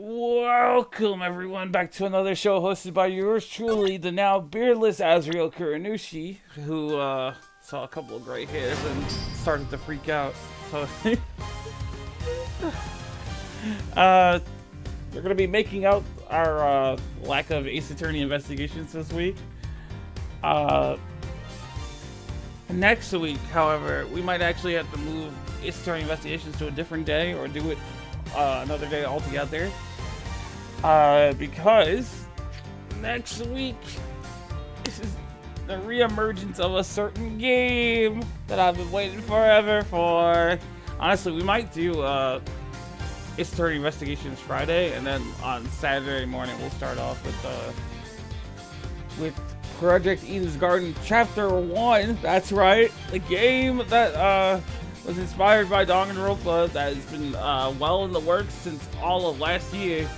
Welcome everyone back to another show hosted by yours truly, the now beardless Azriel Kuranushi, who saw a couple of gray hairs and started to freak out. So we're gonna be making out our lack of Ace Attorney investigations this week. Next week, however, we might actually have to move Ace Attorney investigations to a different day or do it another day altogether. Because next week, this is the re-emergence of a certain game that I've been waiting forever for. Honestly, we might do Ace Attorney investigations Friday, and then on Saturday morning we'll start off with Project Eden's Garden Chapter 1. That's right, the game that was inspired by Danganronpa that has been well in the works since all of last year.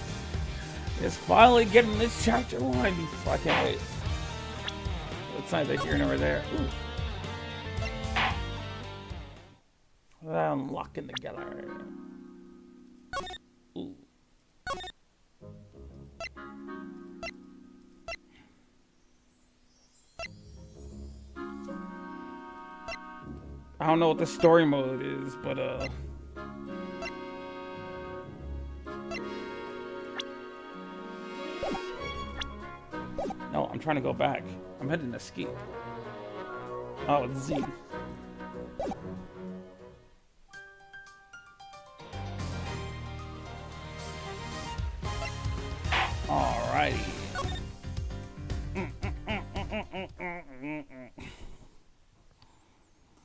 It's finally getting this Chapter 1, so I can't wait. It's neither here nor there. Ooh. Unlocking together. Ooh. I don't know what the story mode is, but no, I'm trying to go back. I'm heading to escape. Oh, it's Z. Alrighty.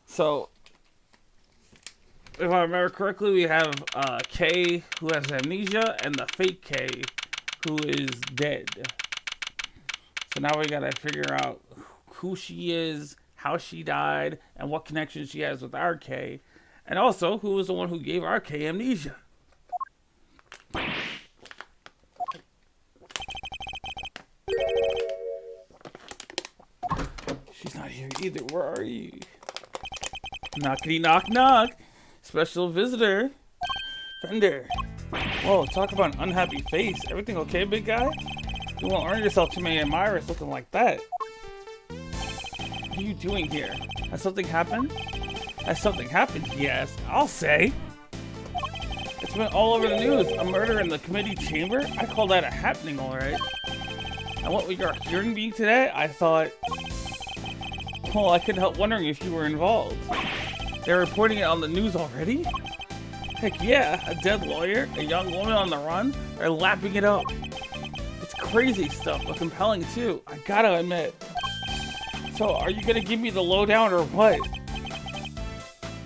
So, if I remember correctly, we have K, who has amnesia, and the fake K, who is dead. So now we gotta figure out who she is, how she died, and what connection she has with our K. And also, who was the one who gave our K amnesia. She's not here either. Where are you? Knockity knock knock. Special visitor. Fender. Whoa, talk about an unhappy face. Everything okay, big guy? You won't earn yourself too many admirers looking like that. What are you doing here? Has something happened? Has something happened, he asked. I'll say. It's been all over the news. A murder in the committee chamber? I call that a happening, alright. And what with your hearing being today, I thought... Well, I couldn't help wondering if you were involved. They're reporting it on the news already? Heck yeah, a dead lawyer, a young woman on the run, they're lapping it up. It's crazy stuff, but compelling too, I gotta admit. So, are you gonna give me the lowdown or what?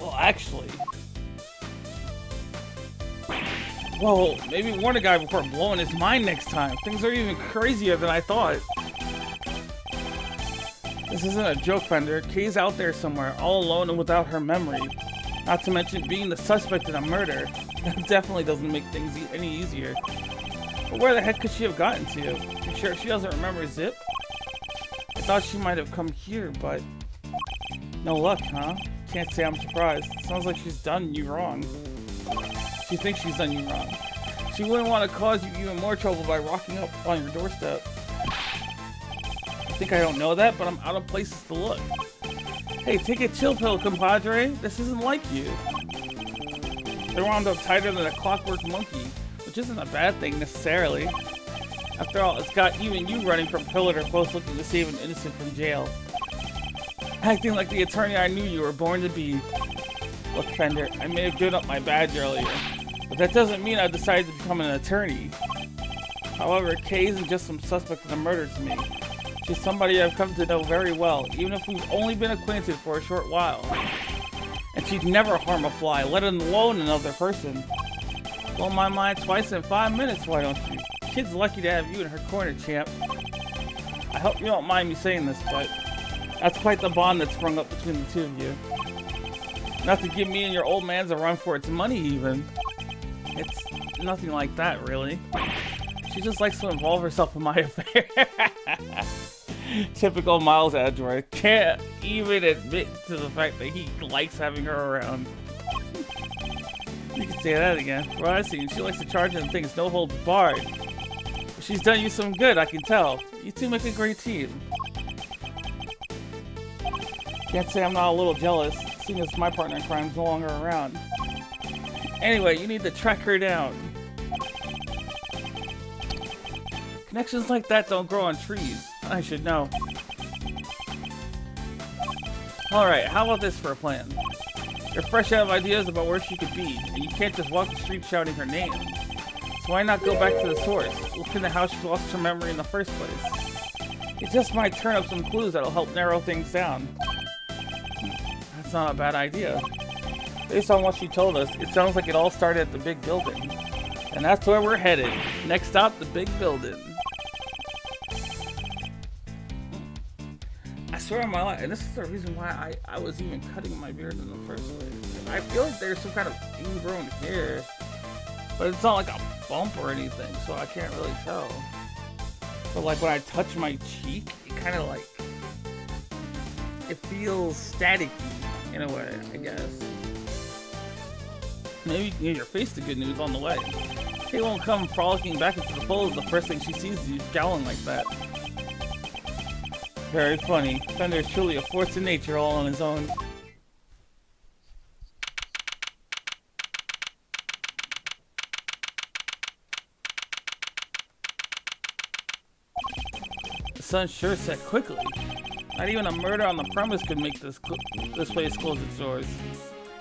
Well, actually... Well, maybe warn a guy before blowing his mind next time. Things are even crazier than I thought. This isn't a joke, Fender. Kay's out there somewhere, all alone and without her memory. Not to mention being the suspect in a murder. That definitely doesn't make things any easier. But where the heck could she have gotten to? You sure she doesn't remember Zip? I thought she might have come here, but... No luck, huh? Can't say I'm surprised. Sounds like she's done you wrong. She thinks she's done you wrong. She wouldn't want to cause you even more trouble by rocking up on your doorstep. I think I don't know that, but I'm out of places to look. Hey, take a chill pill, compadre. This isn't like you. They're wound up tighter than a clockwork monkey, which isn't a bad thing necessarily. After all, it's got even you running from pillar to post looking to save an innocent from jail. Acting like the attorney I knew you were born to be. Look, Fender, I may have given up my badge earlier, but that doesn't mean I've decided to become an attorney. However, Kay isn't just some suspect in a murder to me. She's somebody I've come to know very well, even if we've only been acquainted for a short while. And she'd never harm a fly, let alone another person. Blow my mind twice in 5 minutes, why don't you? Kid's lucky to have you in her corner, champ. I hope you don't mind me saying this, but that's quite the bond that's sprung up between the two of you. Not to give me and your old man's a run for its money, even. It's nothing like that, really. She just likes to involve herself in my affair. Typical Miles Edgeworth. Can't even admit to the fact that he likes having her around. You can say that again. From what I've seen, she likes to charge in things no holds barred. She's done you some good, I can tell. You two make a great team. Can't say I'm not a little jealous, seeing as my partner in crime's no longer around. Anyway, you need to track her down. Connections like that don't grow on trees. I should know. Alright, how about this for a plan? You're fresh out of ideas about where she could be, and you can't just walk the street shouting her name. So why not go back to the source? Look into how she lost her memory in the first place. It just might turn up some clues that'll help narrow things down. That's not a bad idea. Based on what she told us, it sounds like it all started at the big building. And that's where we're headed. Next stop, the big building. I swear on my life, and this is the reason why I was even cutting my beard in the first place. I feel like there's some kind of ingrown hair, but it's not like a bump or anything, so I can't really tell. But like when I touch my cheek, it kind of like, it feels staticky in a way, I guess. Maybe you can give your face the good news on the way. Kay won't come frolicking back into the fold the first thing she sees you scowling like that. Very funny. Fender is truly a force of nature all on his own. The sun sure set quickly. Not even a murder on the premise could make this place close its doors.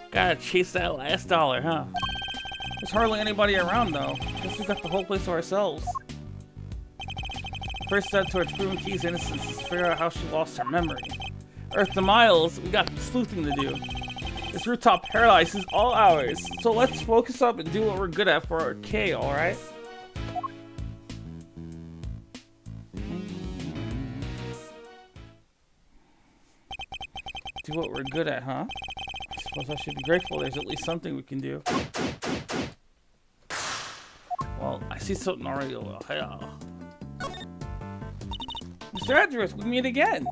Gotta chase that last dollar, huh? There's hardly anybody around though. Guess we got the whole place to ourselves. First step towards proving Key's innocence is to figure out how she lost her memory. Earth to Miles, we got sleuthing to do. This rooftop paradise is all ours, so let's focus up and do what we're good at for our Kay, alright? Do what we're good at, huh? I suppose I should be grateful there's at least something we can do. Well, I see something already. Mr. Edgeworth, we meet again.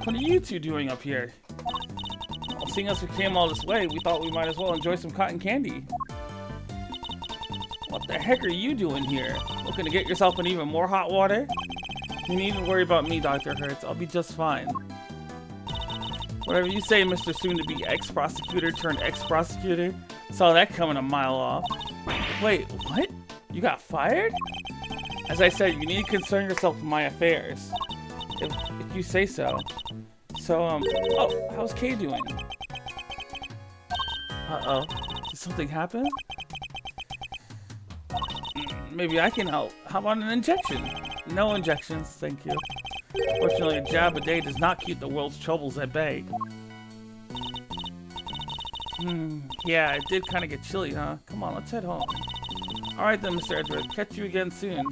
What are you two doing up here? Well, seeing as we came all this way, we thought we might as well enjoy some cotton candy. What the heck are you doing here? Looking to get yourself in even more hot water? You needn't worry about me, Dr. Hertz. I'll be just fine. Whatever you say, Mr. Soon-to-be ex-prosecutor turned ex-prosecutor. Saw that coming a mile off. Wait, what? You got fired? As I said, you need to concern yourself with my affairs. If you say so. So, oh, how's Kay doing? Uh-oh. Did something happen? Maybe I can help. How about an injection? No injections, thank you. Fortunately, a jab a day does not keep the world's troubles at bay. Yeah, it did kind of get chilly, huh? Come on, let's head home. Alright then, Mr. Edgeworth. Catch you again soon.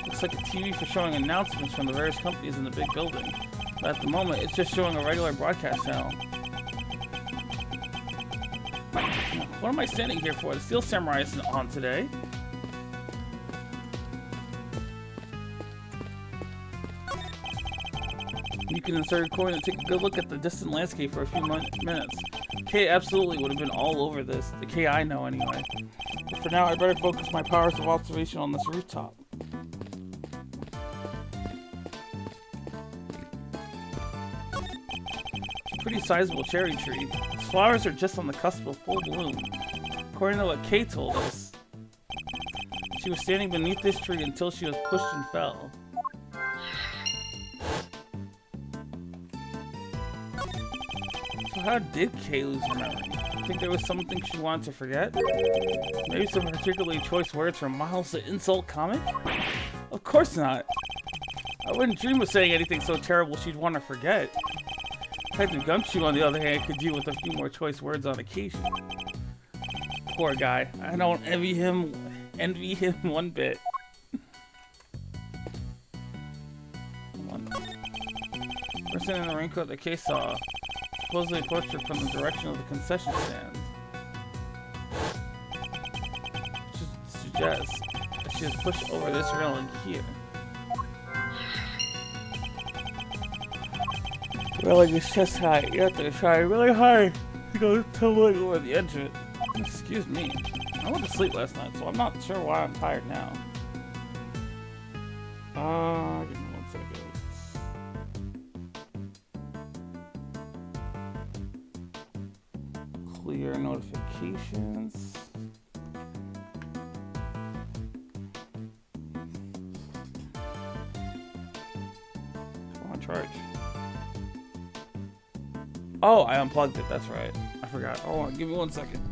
Looks like a TV for showing announcements from the various companies in the big building. But at the moment, it's just showing a regular broadcast channel. What am I standing here for? The Steel Samurai isn't on today. You can insert a coin and take a good look at the distant landscape for a few minutes. Kay absolutely would have been all over this. The Kay I know, anyway. But for now, I better focus my powers of observation on this rooftop. It's a pretty sizable cherry tree. Its flowers are just on the cusp of full bloom. According to what Kay told us, she was standing beneath this tree until she was pushed and fell. So how did Kay lose her memory? I think there was something she wanted to forget? Maybe some particularly choice words from Miles the Insult comic? Of course not! I wouldn't dream of saying anything so terrible she'd want to forget. Detective Gumshoe, on the other hand, could deal with a few more choice words on occasion. Poor guy. I don't envy him one bit. Person in the raincoat that Kay saw supposedly approached her from the direction of the concession stand. Which suggests that she was pushed over this railing here. Feeling his chest high, you have to try really hard to go tumbling over the edge of it. Excuse me. I went to sleep last night, so I'm not sure why I'm tired now. Give me 1 second. Clear notifications. Come on, charge. Oh, I unplugged it. That's right. I forgot. Hold on. Give me 1 second.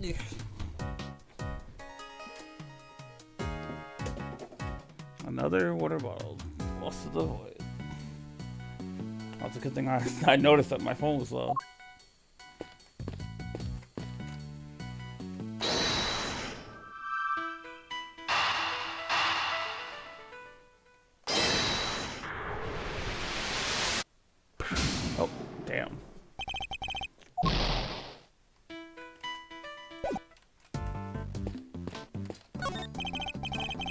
Yeah. Another water bottle. Lost to the void. That's a good thing I noticed that my phone was low. Oh, damn.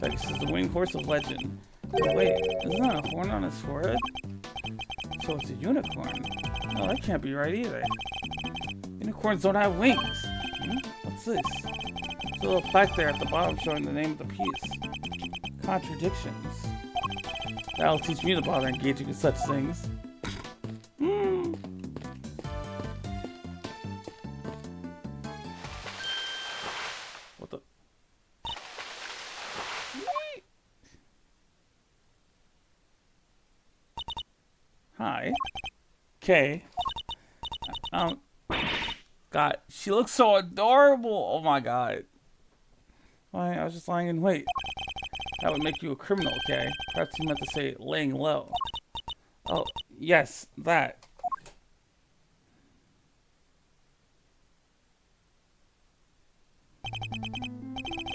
This is the winged horse of legend. Oh, wait, isn't that a horn on his forehead? So it's a unicorn. No, that can't be right either. Unicorns don't have wings. What's this? There's a little plaque there at the bottom showing the name of the piece. Contradictions. That'll teach me to bother engaging in such things. What the? Hi. Okay. God, she looks so adorable. Oh my god. Why, I was just lying in wait. That would make you a criminal, okay? Perhaps you meant to say laying low. Oh, yes, that.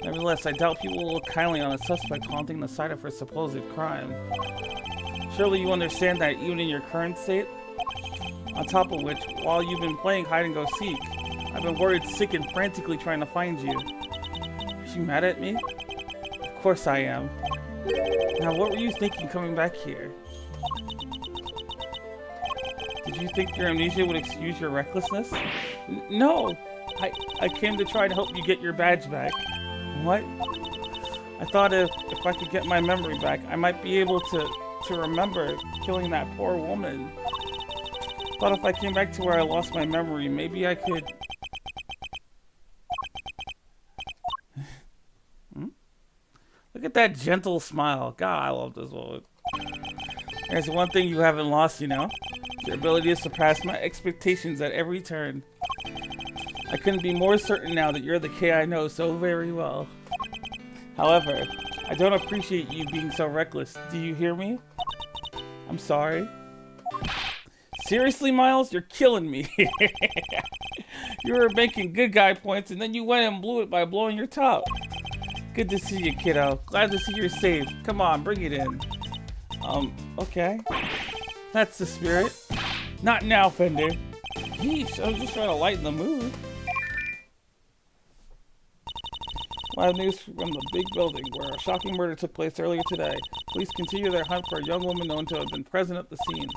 Nevertheless, I doubt people will look kindly on a suspect haunting the site of her supposed crime. Surely you understand that even in your current state? On top of which, while you've been playing hide-and-go-seek, I've been worried sick and frantically trying to find you. Are you mad at me? Of course I am. Now what were you thinking coming back here? Did you think your amnesia would excuse your recklessness? No! I came to try to help you get your badge back. What? I thought if I could get my memory back, I might be able to remember killing that poor woman. Thought if I came back to where I lost my memory, maybe I could... Look at that gentle smile. God, I love this woman. There's one thing you haven't lost, you know? Your ability to surpass my expectations at every turn. I couldn't be more certain now that you're the Kay I know so very well. However, I don't appreciate you being so reckless. Do you hear me? I'm sorry. Seriously, Miles? You're killing me. You were making good guy points and then you went and blew it by blowing your top. Good to see you, kiddo. Glad to see you're safe. Come on, bring it in. Okay. That's the spirit. Not now, Fender. Yeesh, I was just trying to lighten the mood. Live news from the big building where a shocking murder took place earlier today. Police continue their hunt for a young woman known to have been present at the scene.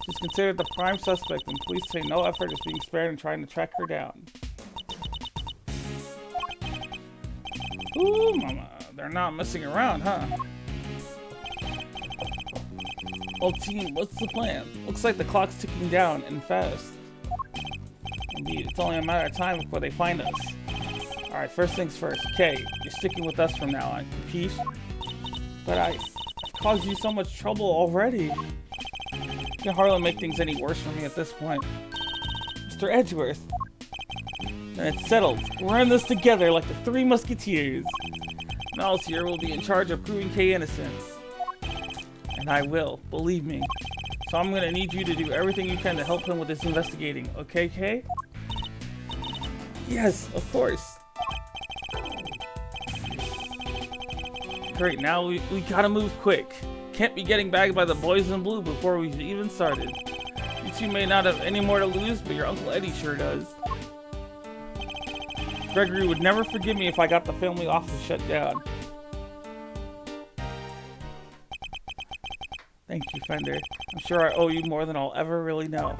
She's considered the prime suspect, and police say no effort is being spared in trying to track her down. Ooh, mama. They're not messing around, huh? Well, team, what's the plan? Looks like the clock's ticking down, and fast. Indeed, it's only a matter of time before they find us. Alright, first things first. Kay, you're sticking with us from now on. Capiche? But I've caused you so much trouble already. You can hardly make things any worse for me at this point. Mr. Edgeworth. Then it's settled. We're in this together like the Three Musketeers. Miles here will be in charge of proving Kay innocence. And I will, believe me. So I'm gonna need you to do everything you can to help him with this investigating, okay, Kay? Yes, of course. right now. We gotta move quick. Can't be getting bagged by the boys in blue before we've even started. You two may not have any more to lose, but your Uncle Eddie sure does. Gregory would never forgive me if I got the family office shut down. Thank you, Fender. I'm sure I owe you more than I'll ever really know.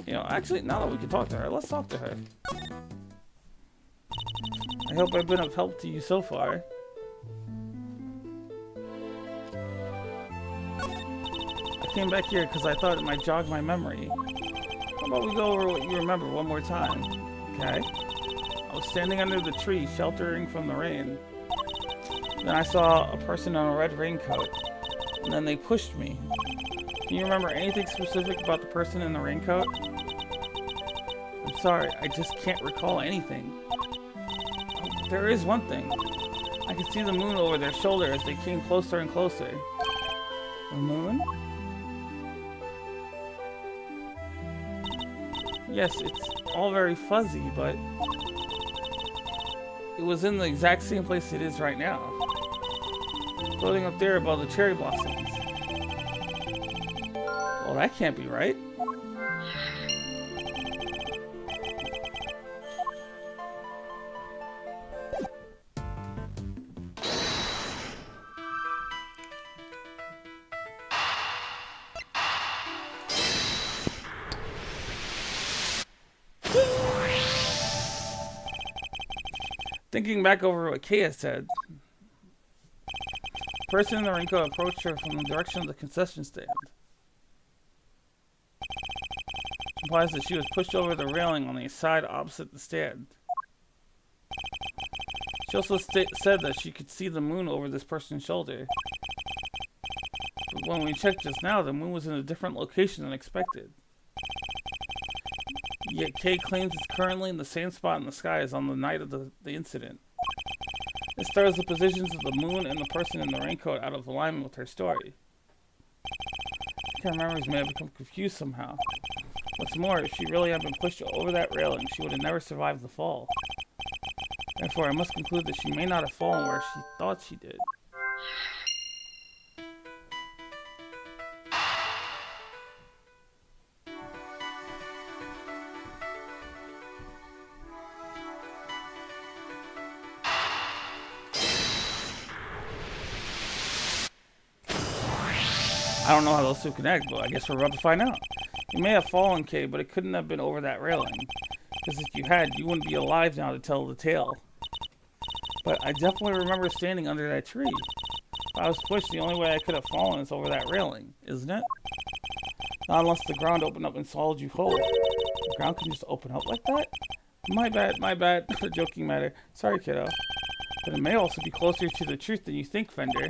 You know, actually, now that we can talk to her, let's talk to her. I hope I've been of help to you so far. I came back here because I thought it might jog my memory. How about we go over what you remember one more time? Okay. I was standing under the tree, sheltering from the rain. Then I saw a person in a red raincoat, and then they pushed me. Can you remember anything specific about the person in the raincoat? I'm sorry, I just can't recall anything. Oh, there is one thing. I could see the moon over their shoulder as they came closer and closer. The moon? Yes, it's all very fuzzy, but it was in the exact same place it is right now. Floating up there above the cherry blossoms. Well, that can't be right. Thinking back over what Kay had said, the person in the raincoat approached her from the direction of the concession stand. Implies that she was pushed over the railing on the side opposite the stand. She also said that she could see the moon over this person's shoulder. But when we checked just now, the moon was in a different location than expected. Yet Kay claims it's currently in the same spot in the sky as on the night of the incident. This throws the positions of the moon and the person in the raincoat out of alignment with her story. Her memories may have become confused somehow. What's more, if she really had been pushed over that railing, she would have never survived the fall. Therefore, I must conclude that she may not have fallen where she thought she did. I don't know how those two connect, but I guess we're about to find out. You may have fallen, Kay, but it couldn't have been over that railing. Because if you had, you wouldn't be alive now to tell the tale. But I definitely remember standing under that tree. If I was pushed, the only way I could have fallen is over that railing, isn't it? Not unless the ground opened up and swallowed you whole. The ground can just open up like that? My bad. The joking matter. Sorry, kiddo. But it may also be closer to the truth than you think, Fender.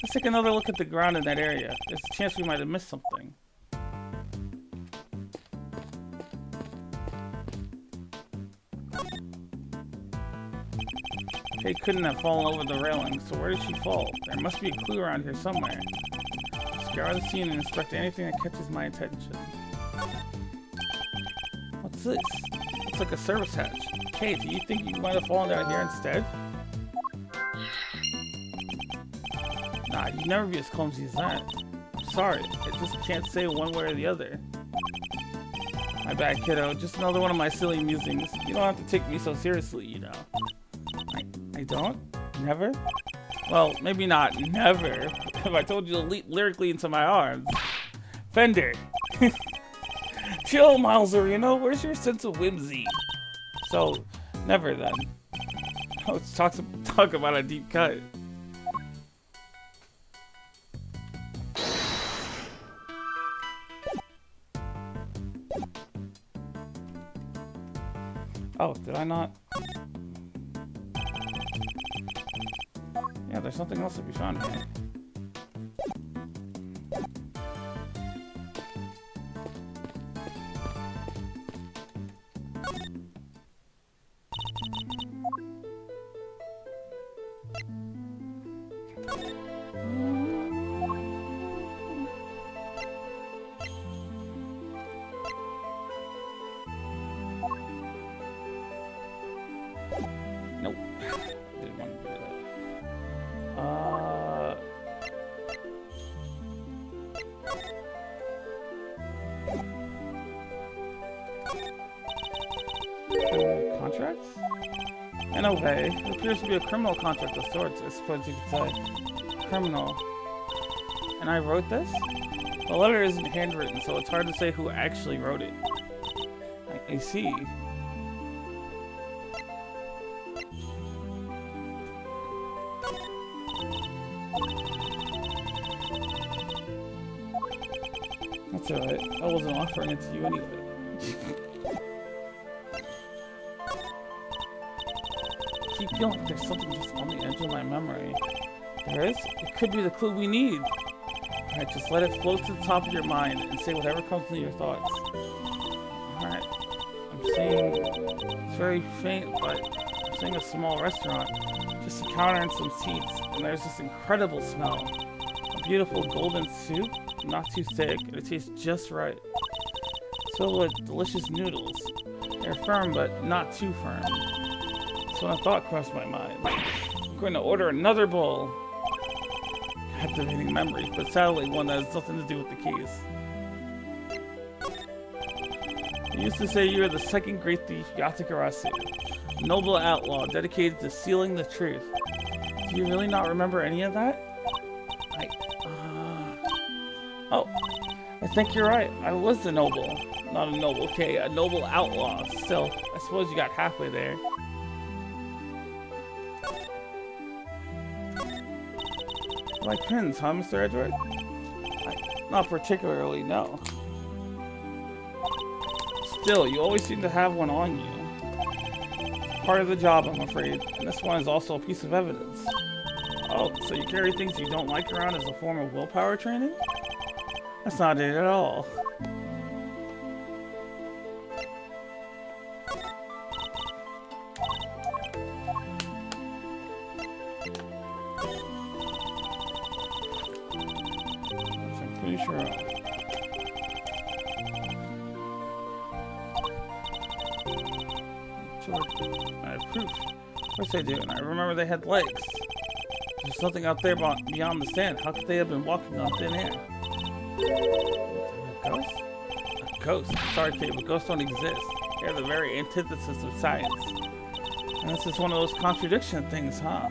Let's take another look at the ground in that area. There's a chance we might have missed something. Kay couldn't have fallen over the railing, so where did she fall? There must be a clue around here somewhere. Scour the scene and inspect anything that catches my attention. What's this? Looks like a service hatch. Kay, do you think you might have fallen down here instead? Nah, you'd never be as clumsy as that. I'm sorry, I just can't say one way or the other. My bad, kiddo. Just another one of my silly musings. You don't have to take me so seriously, you know. I don't? Never? Well, maybe not never, if I told you to leap lyrically into my arms. Fender! Chill, Miles Arena, where's your sense of whimsy? So, never then. Let's talk about a deep cut. Oh, did I not? Yeah, there's something else to be found here. contract? In a way, it appears to be a criminal contract of sorts, I suppose you could say. Criminal. And I wrote this? The letter isn't handwritten, so it's hard to say who actually wrote it. I see. That's alright. I wasn't offering it to you anyway. I keep feeling like there's something just on the edge of my memory. There is? It could be the clue we need. Alright, just let it float to the top of your mind and say whatever comes into your thoughts. Alright. I'm seeing... It's very faint, but I'm seeing a small restaurant. Just a counter and some seats. And there's this incredible smell. A beautiful golden soup. Not too thick, and it tastes just right. So with delicious noodles. They're firm, but not too firm. So a thought crossed my mind. I'm going to order another bowl. Captivating memory, but sadly one that has nothing to do with the keys. You used to say you were the second great thief, Yatagarasu. A noble outlaw dedicated to sealing the truth. Do you really not remember any of that? Oh, I think you're right. I was the noble. Not a noble, okay, a noble outlaw. Still, I suppose you got halfway there. You like pins, huh, Mr. Edgeworth? Not particularly, no. Still, you always seem to have one on you. Part of the job, I'm afraid. And this one is also a piece of evidence. Oh, so you carry things you don't like around as a form of willpower training? That's not it at all. I'm pretty sure. I have proof. Of course I do, and I remember they had legs. There's something out there beyond the sand. How could they have been walking on thin air? A ghost? A ghost? Sorry, kid, but ghosts don't exist. They're the very antithesis of science. And this is one of those contradiction things, huh?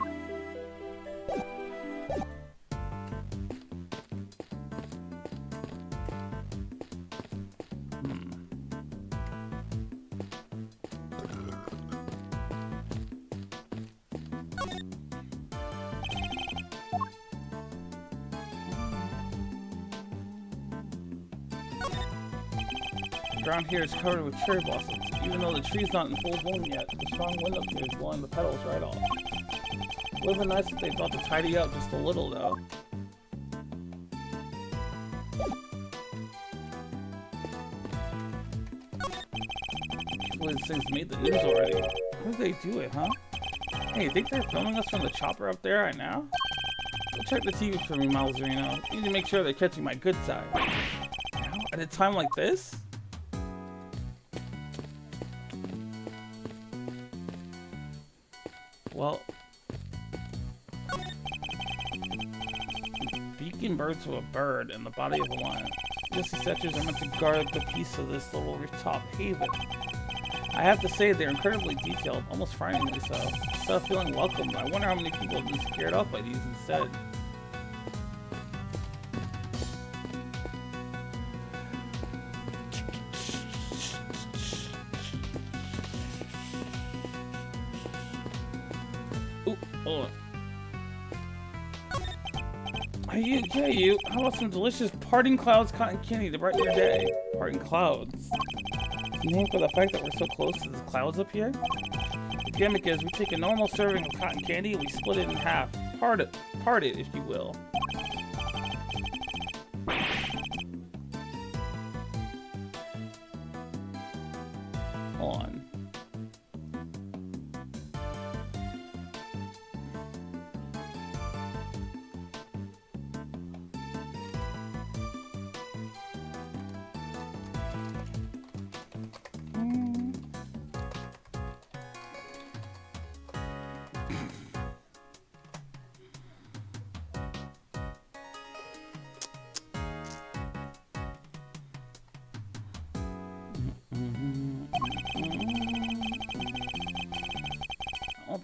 The ground here is covered with cherry blossoms. Even though the tree's not in full bloom yet, the strong wind up here is blowing the petals right off. It would have been nice if they thought to tidy up just a little, though. Well, these things made the news already. How did they do it, huh? Hey, you think they're filming us from the chopper up there right now? Go check the TV for me, Miles Edgeworth. I need to make sure they're catching my good side. Now, at a time like this? Well, beaking birds to a bird and the body of a lion. These statues are meant to guard the peace of this little rooftop haven. I have to say they're incredibly detailed, almost frighteningly so. Instead of feeling welcomed, I wonder how many people have been scared off by these instead. Ooh, hold on. Hey, you. How about some delicious Parting Clouds cotton candy to brighten your day? Parting Clouds. It's named for the fact that we're so close to the clouds up here. The gimmick is we take a normal serving of cotton candy and we split it in half. Part it, if you will. Hold on.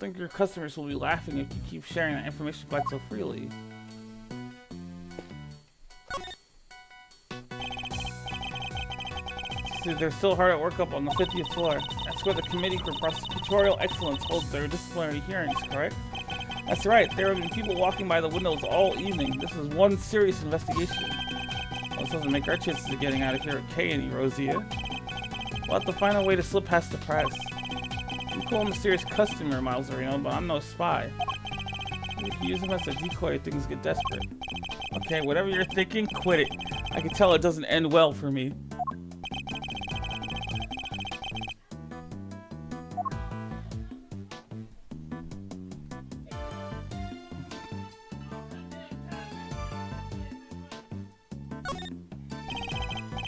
think your customers will be laughing if you keep sharing that information quite so freely. See, they're still hard at work up on the 50th floor. That's where the Committee for Prosecutorial Excellence holds their disciplinary hearings, correct? That's right. There have been people walking by the windows all evening. This is one serious investigation. Well, this doesn't make our chances of getting out of here okay any rosier. We'll have to find a way to slip past the press. You call him a mysterious customer, Miles Edgeworth, but I'm no spy. You can use him as a decoy if things get desperate. Okay, whatever you're thinking, quit it. I can tell it doesn't end well for me.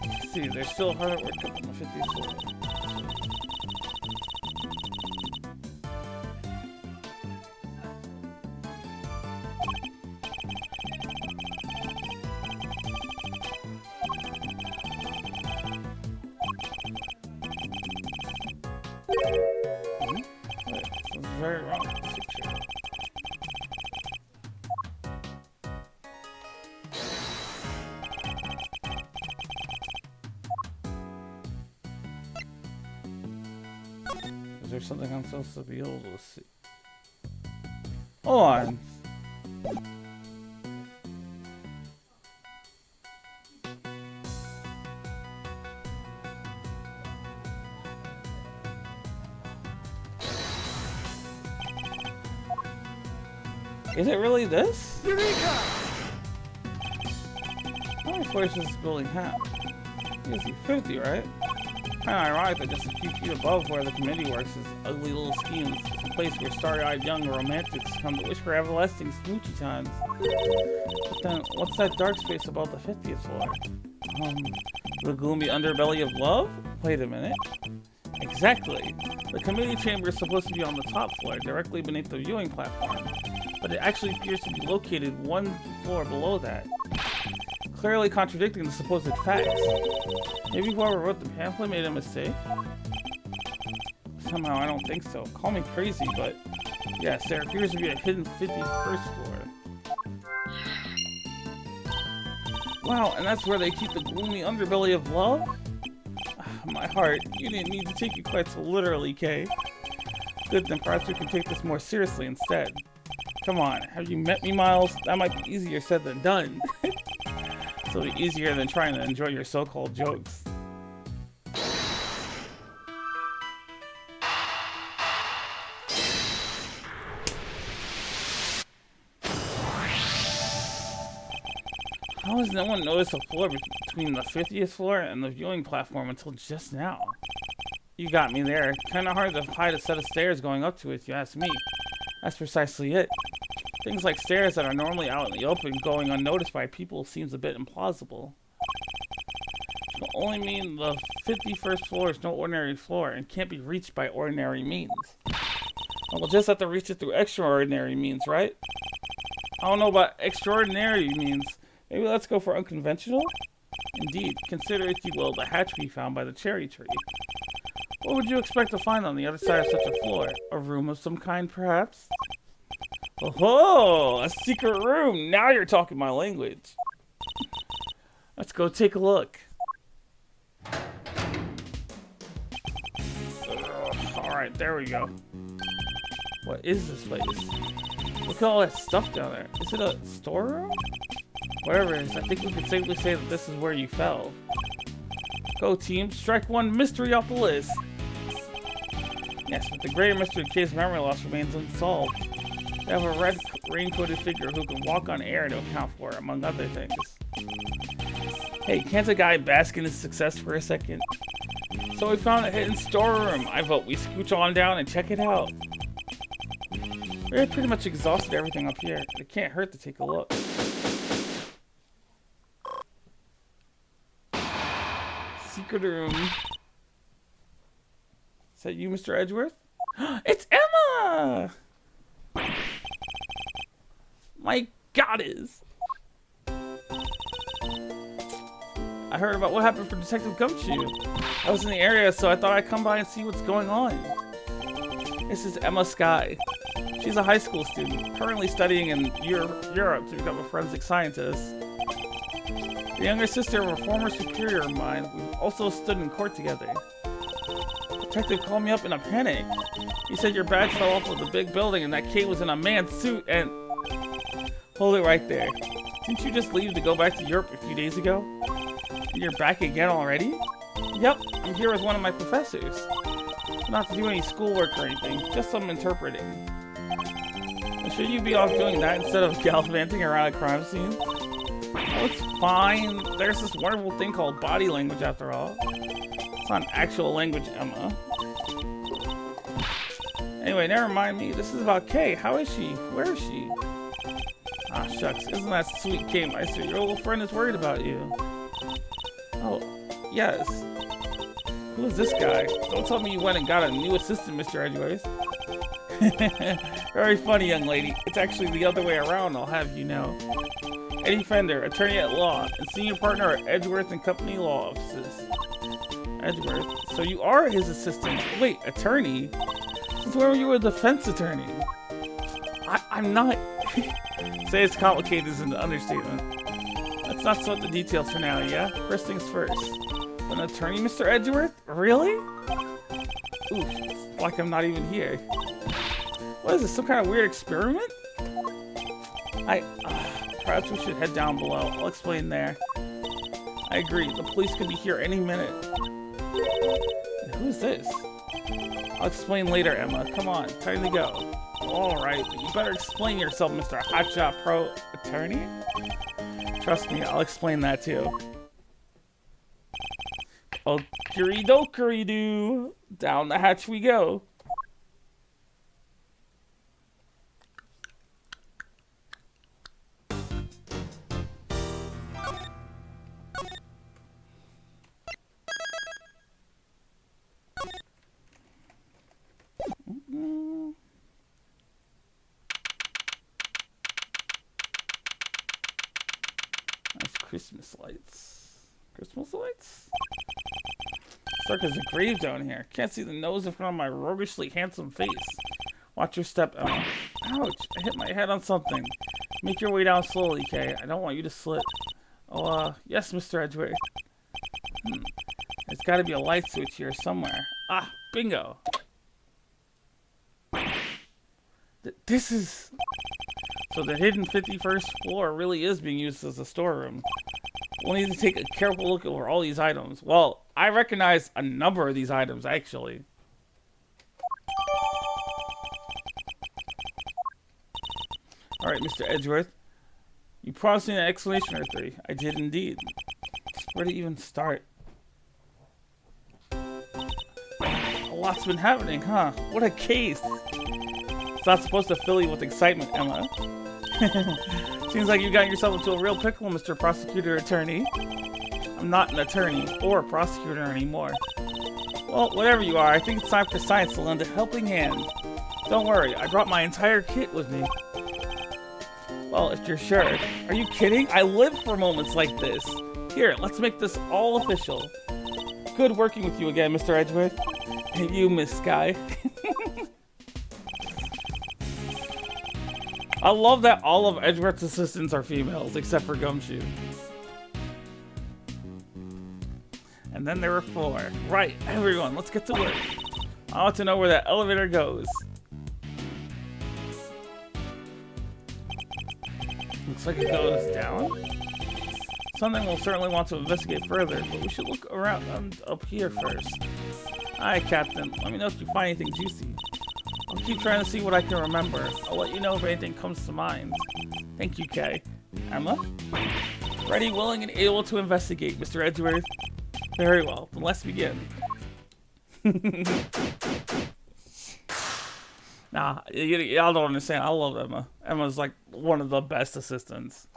Let's see, they're still hard at work up on the 50th floor. Very wrong picture. Is there something I'm supposed to be able to see? Hold on. Is it really this? Eureka! How many floors does this building have? Easy, 50, right? Kinda ironic that just a few feet above where the committee works is ugly little schemes. It's a place where starry-eyed young romantics come to wish for everlasting smoochy times. But then, what's that dark space about the 50th floor? The gloomy underbelly of love? Wait a minute. Exactly. The committee chamber is supposed to be on the top floor, directly beneath the viewing platform. But it actually appears to be located one floor below that, clearly contradicting the supposed facts. Maybe whoever wrote the pamphlet made a mistake? Somehow I don't think so. Call me crazy, but yes, there appears to be a hidden 51st floor. Wow, and that's where they keep the gloomy underbelly of love? My heart, you didn't need to take it quite so literally, Kay. Good, then perhaps we can take this more seriously instead. Come on, have you met me, Miles? That might be easier said than done. So it'll be easier than trying to enjoy your so-called jokes. How has no one noticed a floor between the 50th floor and the viewing platform until just now? You got me there. Kinda hard to hide a set of stairs going up to it, if you ask me. That's precisely it. Things like stairs that are normally out in the open going unnoticed by people seems a bit implausible. It will only mean the 51st floor is no ordinary floor and can't be reached by ordinary means. We'll just have to reach it through extraordinary means, right? I don't know about extraordinary means. Maybe let's go for unconventional? Indeed, consider, if you will, the hatch we found by the cherry tree. What would you expect to find on the other side of such a floor? A room of some kind, perhaps? Oh, a secret room! Now you're talking my language. Let's go take a look. Alright, there we go. What is this place? Look at all that stuff down there. Is it a storeroom? Whatever it is, I think we can safely say that this is where you fell. Go team, strike one mystery off the list. Yes, but the greater mystery of Kay's memory loss remains unsolved. They have a red rain-coated figure who can walk on air to account for, among other things. Hey, can't a guy bask in his success for a second? So we found a hidden storeroom. I vote we scooch on down and check it out. We pretty much exhausted everything up here. It can't hurt to take a look. Secret room. Is that you, Mr. Edgeworth? It's Emma! My goddess! I heard about what happened for Detective Gumshoe. I was in the area, so I thought I'd come by and see what's going on. This is Emma Skye. She's a high school student, currently studying in Europe to become a forensic scientist. The younger sister of a former superior of mine, we've also stood in court together. The detective called me up in a panic. He said your badge fell off of the big building and that Kate was in a man's suit and... Hold it right there. Didn't you just leave to go back to Europe a few days ago? And you're back again already? Yep, I'm here with one of my professors. Not to do any schoolwork or anything, just some interpreting. And should you be off doing that instead of gallivanting around a crime scene? Oh, it's fine. There's this wonderful thing called body language after all. It's not actual language, Emma. Anyway, never mind me. This is about Kay. How is she? Where is she? Ah, shucks. Isn't that sweet, Kay Meister? Your little friend is worried about you. Oh, yes. Who is this guy? Don't tell me you went and got a new assistant, Mr. Edgeworth. Very funny, young lady. It's actually the other way around, I'll have you know. Eddie Fender, attorney at law, and senior partner at Edgeworth and Company Law Offices. Edgeworth? So you are his assistant. Wait, attorney? Since when were you a defense attorney? I'm not... Say it's complicated is an understatement. Let's not sweat the details for now, yeah? First things first. An attorney, Mr. Edgeworth? Really? Ooh, it's like I'm not even here. What is this, some kind of weird experiment? Perhaps we should head down below. I'll explain there. I agree, the police could be here any minute. Who's this? I'll explain later, Emma. Come on, time to go. Alright, but you better explain yourself, Mr. Hotshot Pro Attorney? Trust me, I'll explain that too. Okidokery-doo. Down the hatch we go. Nice Christmas lights. Christmas lights? It's dark as a grave down here. Can't see the nose in front of my roguishly handsome face. Watch your step, Emma. Ouch! I hit my head on something. Make your way down slowly, Kay. I don't want you to slip. Oh, yes, Mr. Edgeworth. There's gotta be a light switch here somewhere. Ah, bingo! This is... So the hidden 51st floor really is being used as a storeroom. We'll need to take a careful look over all these items. Well, I recognize a number of these items, actually. Alright, Mr. Edgeworth. You promised me an explanation or three. I did indeed. Where to even start? A lot's been happening, huh? What a case! It's not supposed to fill you with excitement, Emma. Seems like you got yourself into a real pickle, Mr. Prosecutor Attorney. I'm not an attorney or a prosecutor anymore. Well, whatever you are, I think it's time for science to lend a helping hand. Don't worry, I brought my entire kit with me. Well, if you're sure. Are you kidding? I live for moments like this. Here, let's make this all official. Good working with you again, Mr. Edgeworth. And you, Miss Sky. I love that all of Edgeworth's assistants are females, except for Gumshoe. And then there were 4. Right, everyone, let's get to work. I want to know where that elevator goes. Looks like it goes down. Something we'll certainly want to investigate further, but we should look around up here first. Alright, Captain, let me know if you find anything juicy. I'll keep trying to see what I can remember. I'll let you know if anything comes to mind. Thank you, Kay. Emma? Ready, willing, and able to investigate, Mr. Edgeworth. Very well, then let's begin. Nah, y'all don't understand. I love Emma. Emma's like one of the best assistants.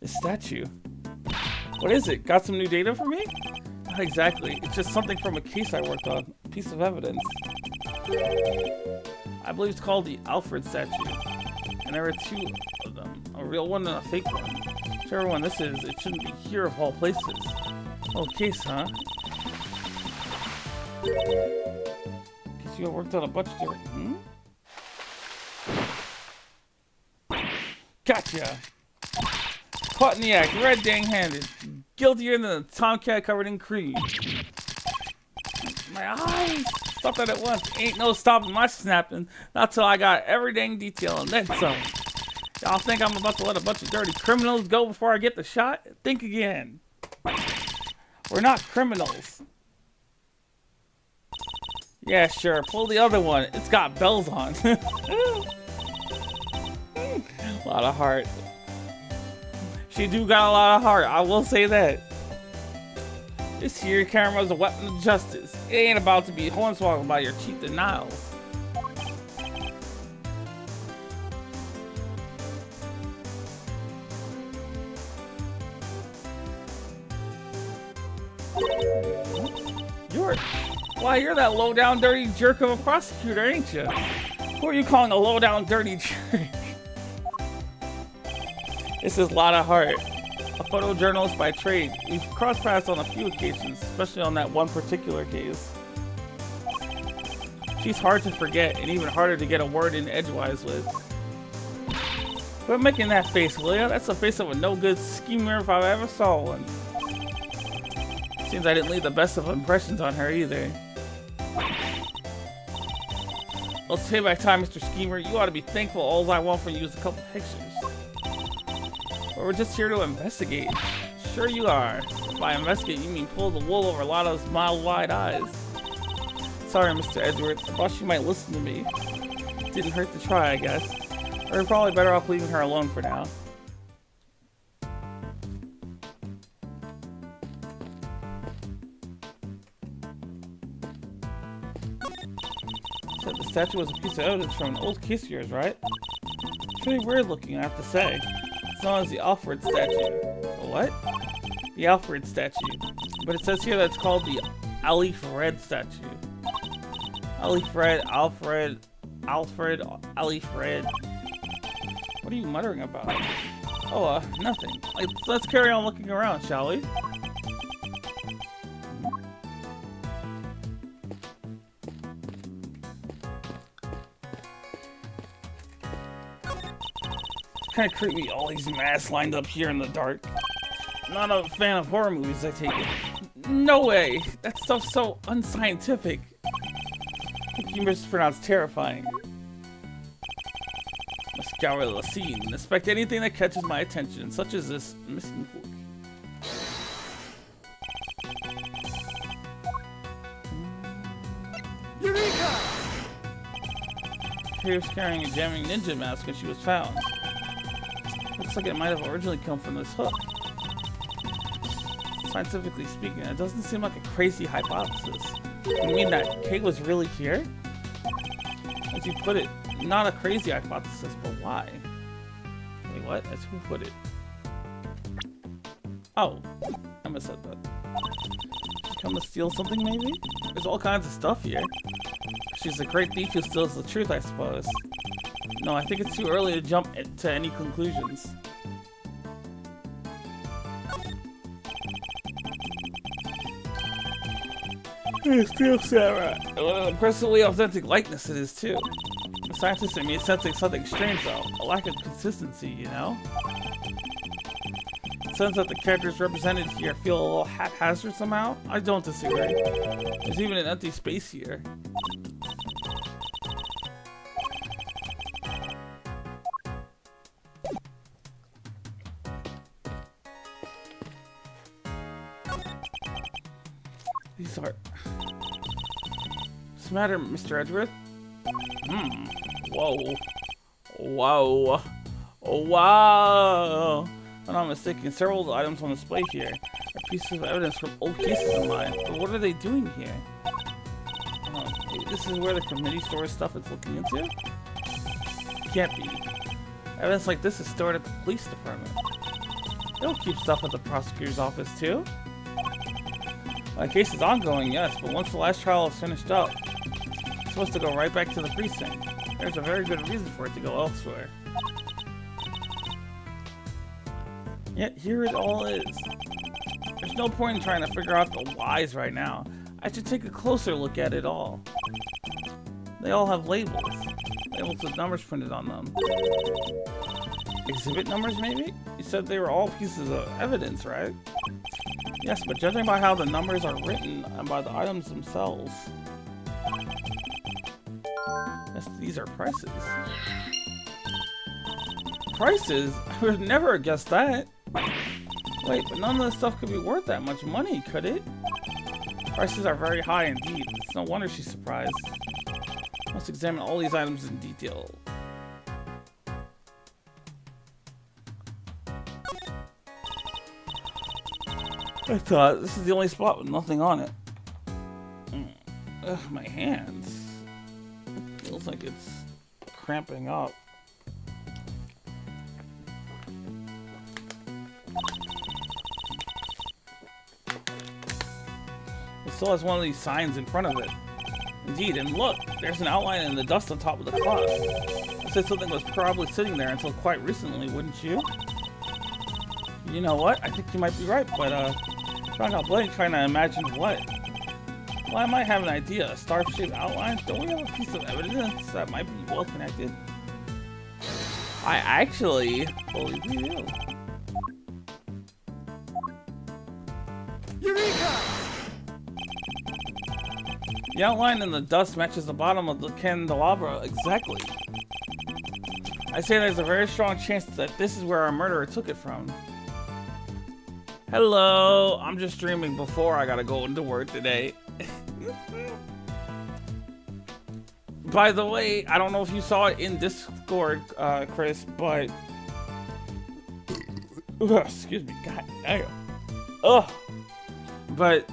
This statue. What is it? Got some new data for me? Not exactly. It's just something from a case I worked on. A piece of evidence. I believe it's called the Alfred statue. And there are 2 of them. A real one and a fake one. Whichever one this is, it shouldn't be here of all places. Oh, case, huh? Guess you worked on a bunch of different... Gotcha! Caught in the act, red dang-handed. Guiltier than a tomcat covered in cream. My eyes! Stop that at once. Ain't no stopping my snapping. Not till I got every dang detail and then some. Y'all think I'm about to let a bunch of dirty criminals go before I get the shot? Think again. We're not criminals. Yeah, sure. Pull the other one. It's got bells on. A lot of heart. She do got a lot of heart. I will say that. This here camera's a weapon of justice. It ain't about to be hornswoggled by your cheap denials. You're that low-down dirty jerk of a prosecutor, ain't you? Who are you calling a low-down dirty jerk? This is a lot of heart. A photojournalist by trade. We've crossed paths on a few occasions, especially on that one particular case. She's hard to forget, and even harder to get a word in edgewise with. Quit making that face, will ya? That's the face of a no-good schemer if I ever saw one. Seems I didn't leave the best of impressions on her either. Let's pay back time, Mr. Schemer. You ought to be thankful all I want from you is a couple pictures. But we're just here to investigate. Sure you are. If by investigate, you mean pull the wool over Lotto's mile-wide eyes. Sorry, Mr. Edgeworth. I thought you might listen to me. Didn't hurt to try, I guess. Or you're probably better off leaving her alone for now. Said the statue was a piece of evidence from an old case of yours, right? It's pretty weird looking, I have to say. It's known as the Alfred statue. The what? The Alfred statue. But it says here that it's called the Alfred statue. Alfred. What are you muttering about? Oh, nothing. Let's carry on looking around, shall we? Kind of creepy, all these masks lined up here in the dark. Not a fan of horror movies, I take it. No way! That stuff's so unscientific. I think you mispronounced terrifying. Must scour the scene and inspect anything that catches my attention, such as this missing hook. Eureka! She was carrying a jamming ninja mask when she was found. Looks like it might have originally come from this hook. Scientifically speaking, it doesn't seem like a crazy hypothesis. You mean that Kate was really here? As you put it, not a crazy hypothesis, but why? Wait, what? That's who put it. Oh, I must have said that. Did she come to steal something, maybe? There's all kinds of stuff here. She's a great thief who steals the truth, I suppose. No, I think it's too early to jump to any conclusions. Still Sarah. What an impressively authentic likeness it is, too. The scientist in me is sensing something strange, though. A lack of consistency, you know? It sounds that the characters represented here feel a little haphazard somehow. I don't disagree. There's even an empty space here. These are... What's the matter, Mr. Edgeworth? Whoa. Whoa. Wow. If I'm not mistaken, several of the items on display here are pieces of evidence from old cases of mine. But what are they doing here? Maybe this is where the committee stores stuff it's looking into? Can't be. Evidence like this is stored at the police department. They'll keep stuff at the prosecutor's office, too. My case is ongoing, yes, but once the last trial is finished up, it's supposed to go right back to the precinct. There's a very good reason for it to go elsewhere. Yet here it all is. There's no point in trying to figure out the whys right now. I should take a closer look at it all. They all have labels. Labels with numbers printed on them. Exhibit numbers, maybe? You said they were all pieces of evidence, right? Yes, but judging by how the numbers are written and by the items themselves. Yes, these are prices. Prices? I would never have guessed that. Wait, but none of this stuff could be worth that much money, could it? Prices are very high indeed. It's no wonder she's surprised. Let's examine all these items in detail. I thought this is the only spot with nothing on it. Ugh, my hands. It feels like it's cramping up. It still has one of these signs in front of it. Indeed, and look, there's an outline in the dust on top of the cloth. I said something was probably sitting there until quite recently, wouldn't you? You know what? I think you might be right, but drawing out blank trying to imagine what. Well, I might have an idea. A star-shaped outline? Don't we have a piece of evidence that might be well connected? I actually believe we do. Eureka! The outline in the dust matches the bottom of the candelabra exactly. I say there's a very strong chance that this is where our murderer took it from. Hello, I'm just streaming before I gotta go into work today. By the way, I don't know if you saw it in Discord, Chris, but... excuse me, god damn. Ugh. But,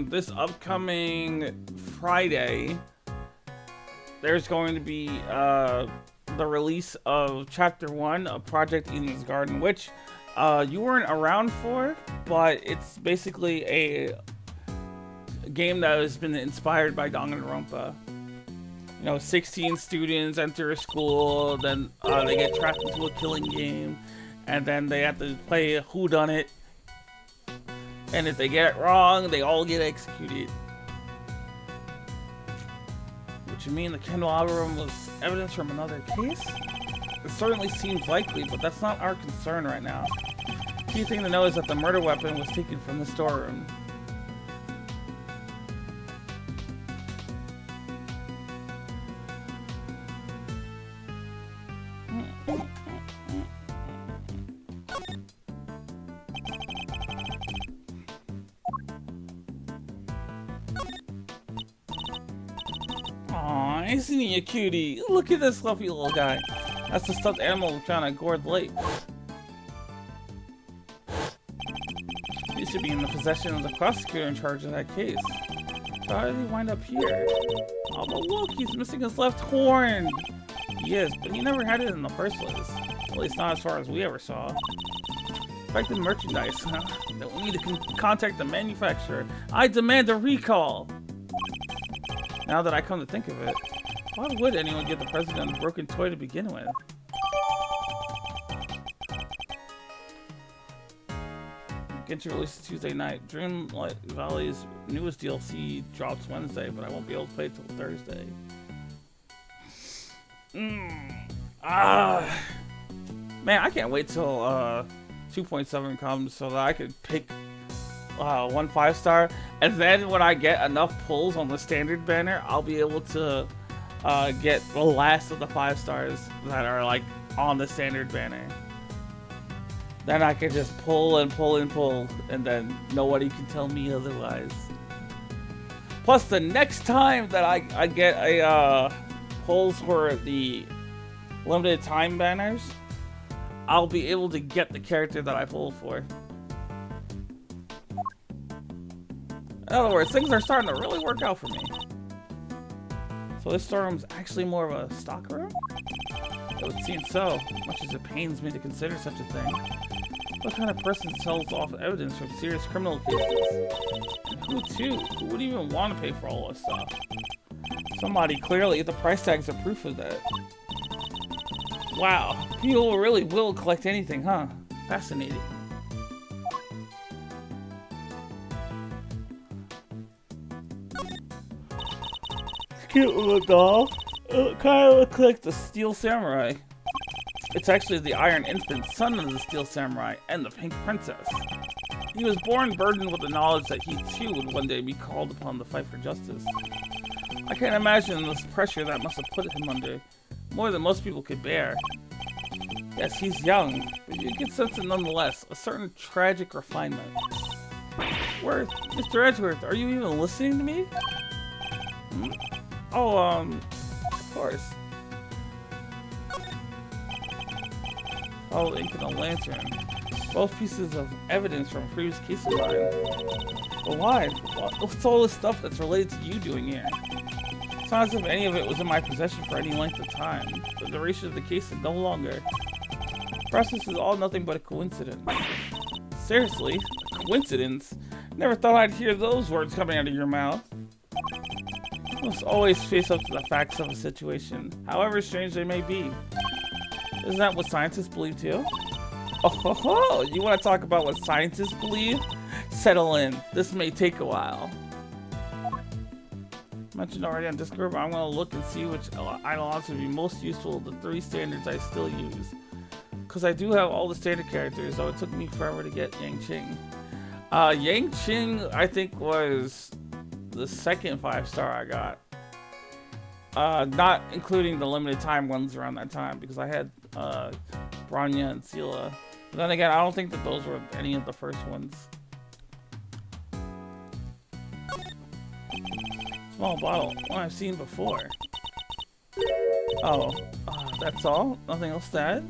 this upcoming Friday, there's going to be, the release of Chapter 1 of Project Eden's Garden, which, you weren't around for, but it's basically a game that has been inspired by Danganronpa. You know, 16 students enter a school, then they get trapped into a killing game, and then they have to play a whodunit. And if they get it wrong, they all get executed. Which you mean the candelabra was evidence from another case? It certainly seems likely, but that's not our concern right now. The key thing to know is that the murder weapon was taken from the storeroom. Aw, I see you, cutie. Look at this fluffy little guy. That's the stuffed animal trying to gourd lake. He should be in the possession of the prosecutor in charge of that case. So how did he wind up here? Oh, but look, he's missing his left horn. He is, but he never had it in the first place. At least not as far as we ever saw. Affected merchandise, huh? Then we need to contact the manufacturer. I demand a recall! Now that I come to think of it, why would anyone give the president a broken toy to begin with? Genshin releases Tuesday night. Dreamlight Valley's newest DLC drops Wednesday, but I won't be able to play it till Thursday. Man, I can't wait till 2.7 comes so that I could pick 1 5-star, and then when I get enough pulls on the standard banner, I'll be able to get the last of the 5 stars that are like on the standard banner. Then I can just pull and pull and pull, and then nobody can tell me otherwise. Plus, the next time that I get a pulls for the limited time banners, I'll be able to get the character that I pulled for. In other words, things are starting to really work out for me. So this storeroom's actually more of a stock room? It would seem so, much as it pains me to consider such a thing. What kind of person sells off evidence from serious criminal cases? And who too? Who would even want to pay for all this stuff? Somebody, clearly. The price tags are proof of that. Wow, people really will collect anything, huh? Fascinating. cute little doll. It kind of looks like the Steel Samurai. It's actually the Iron Infant, son of the Steel Samurai and the Pink Princess. He was born burdened with the knowledge that he too would one day be called upon to fight for justice. I can't imagine the pressure that must have put him under, more than most people could bear. Yes, he's young, but you can sense it nonetheless, a certain tragic refinement. Worth, Mr. Edgeworth, are you even listening to me? Hmm? Oh, of course. Follow ink in a lantern. Both pieces of evidence from a previous case of mine. But why? What's all this stuff that's related to you doing here? It's not as if any of it was in my possession for any length of time. The duration of the case is no longer. Perhaps this is all nothing but a coincidence. Seriously? A coincidence? Never thought I'd hear those words coming out of your mouth. You must always face up to the facts of a situation, however strange they may be. Isn't that what scientists believe too? Oh ho ho! You want to talk about what scientists believe? Settle in. This may take a while. Mentioned already on Discord, but I'm going to look and see which idol would be most useful of the 3 standards I still use. Because I do have all the standard characters, so it took me forever to get Yang Qing. Yang Qing, I think, was the second 5-star I got. Not including the limited time ones around that time, because I had Bronya and Sela. But then again, I don't think that those were any of the first ones. Small bottle, one I've seen before. Oh, that's all? Nothing else to add?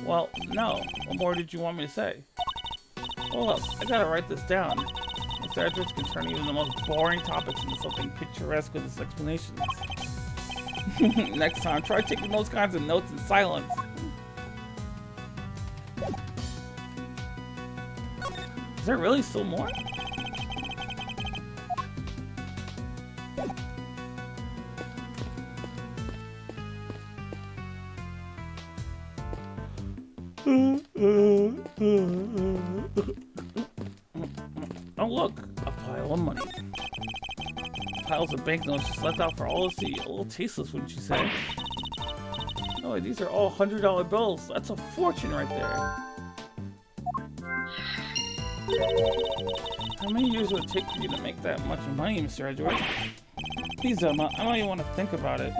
Well, no. What more did you want me to say? Hold up, I gotta write this down. Mr. Edgeworth can turn even the most boring topics into something picturesque with his explanations. Next time, try taking those kinds of notes in silence. Is there really still more? Oh look, a pile of money. Piles of banknotes just left out for all to see. A little tasteless, wouldn't you say? Oh, these are all $100 bills. That's a fortune right there. How many years would it take for you to make that much money, Mr. Edgeworth? Please, Emma, I don't even want to think about it.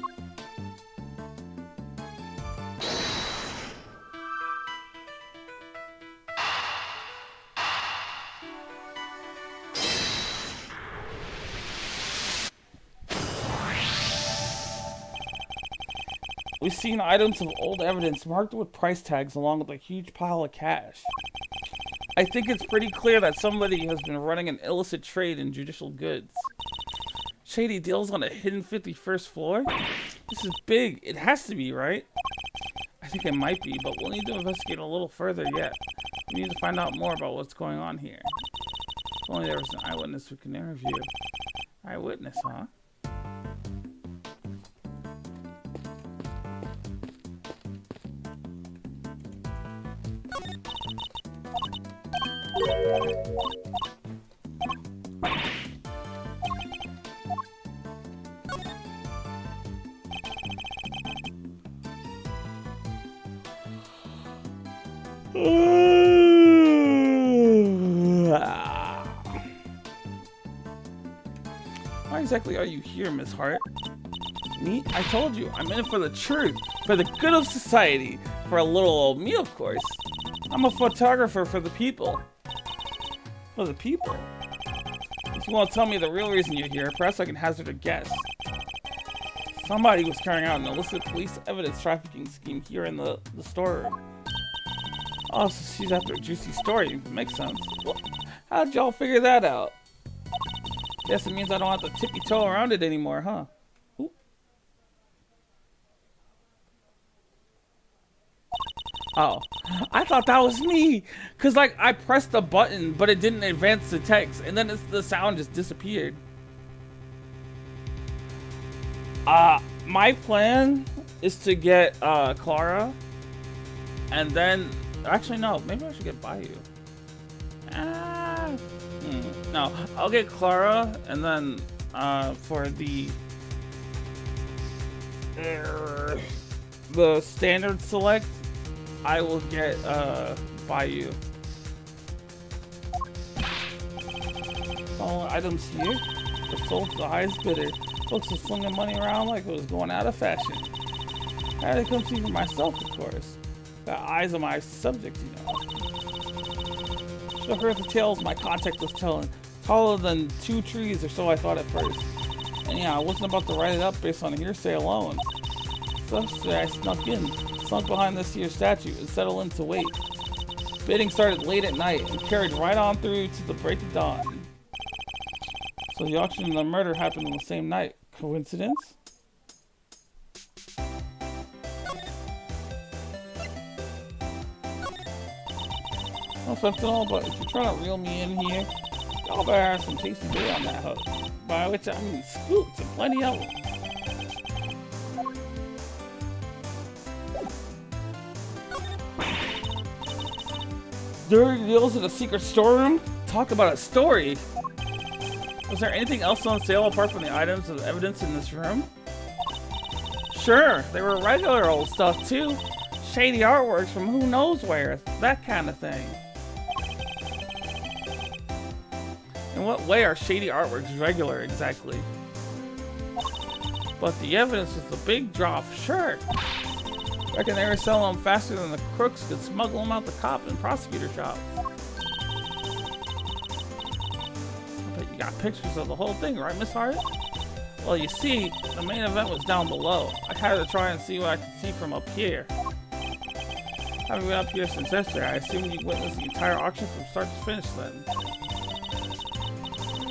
We've seen items of old evidence marked with price tags along with a huge pile of cash. I think it's pretty clear that somebody has been running an illicit trade in judicial goods. Shady deals on a hidden 51st floor? This is big. It has to be, right? I think it might be, but we'll need to investigate a little further yet. We need to find out more about what's going on here. If only there was an eyewitness we can interview. Eyewitness, huh? Why exactly are you here, Miss Hart? Me? I told you, I'm in it for the truth, for the good of society, for a little old me, of course. I'm a photographer for the people. For the people? If you won't tell me the real reason you're here, perhaps I can hazard a guess. Somebody was carrying out an illicit police evidence trafficking scheme here in the storeroom. Oh, so she's after a juicy story. Makes sense. Well, how'd y'all figure that out? Guess it means I don't have to tippy-toe around it anymore, huh? Ooh. Oh, I thought that was me. Cause like I pressed the button, but it didn't advance the text, and then the sound just disappeared. My plan is to get Clara, and then actually no, maybe I should get Bayou. No, I'll get Clara, and then for the The standard select, I will get by you. All items here are sold to the highest bidder. Folks are slinging money around like it was going out of fashion. I had to come see for myself, of course. Got eyes on my subject, you know. Should have heard the tales my contact was telling. Taller than 2 trees or so I thought at first. And yeah, I wasn't about to write it up based on hearsay alone. So I snuck behind this here statue and settled in to wait. Bidding started late at night and carried right on through to the break of dawn. So the auction and the murder happened on the same night. Coincidence? No offense at all, but if you're trying to reel me in here, y'all better have some tasty beer on that hook. By which I mean scoops and plenty of them. Dirty deals in a secret storeroom? Talk about a story! Was there anything else on sale apart from the items of evidence in this room? Sure, there were regular old stuff too. Shady artworks from who knows where, that kind of thing. In what way are shady artworks regular exactly? But the evidence was the big draw, sure. Reckon they were selling them faster than the crooks could smuggle them out the cop and prosecutor shops. But you got pictures of the whole thing, right, Miss Hart? Well, you see, the main event was down below. I had to try and see what I could see from up here. Having been up here since yesterday, I assume you witnessed the entire auction from start to finish then.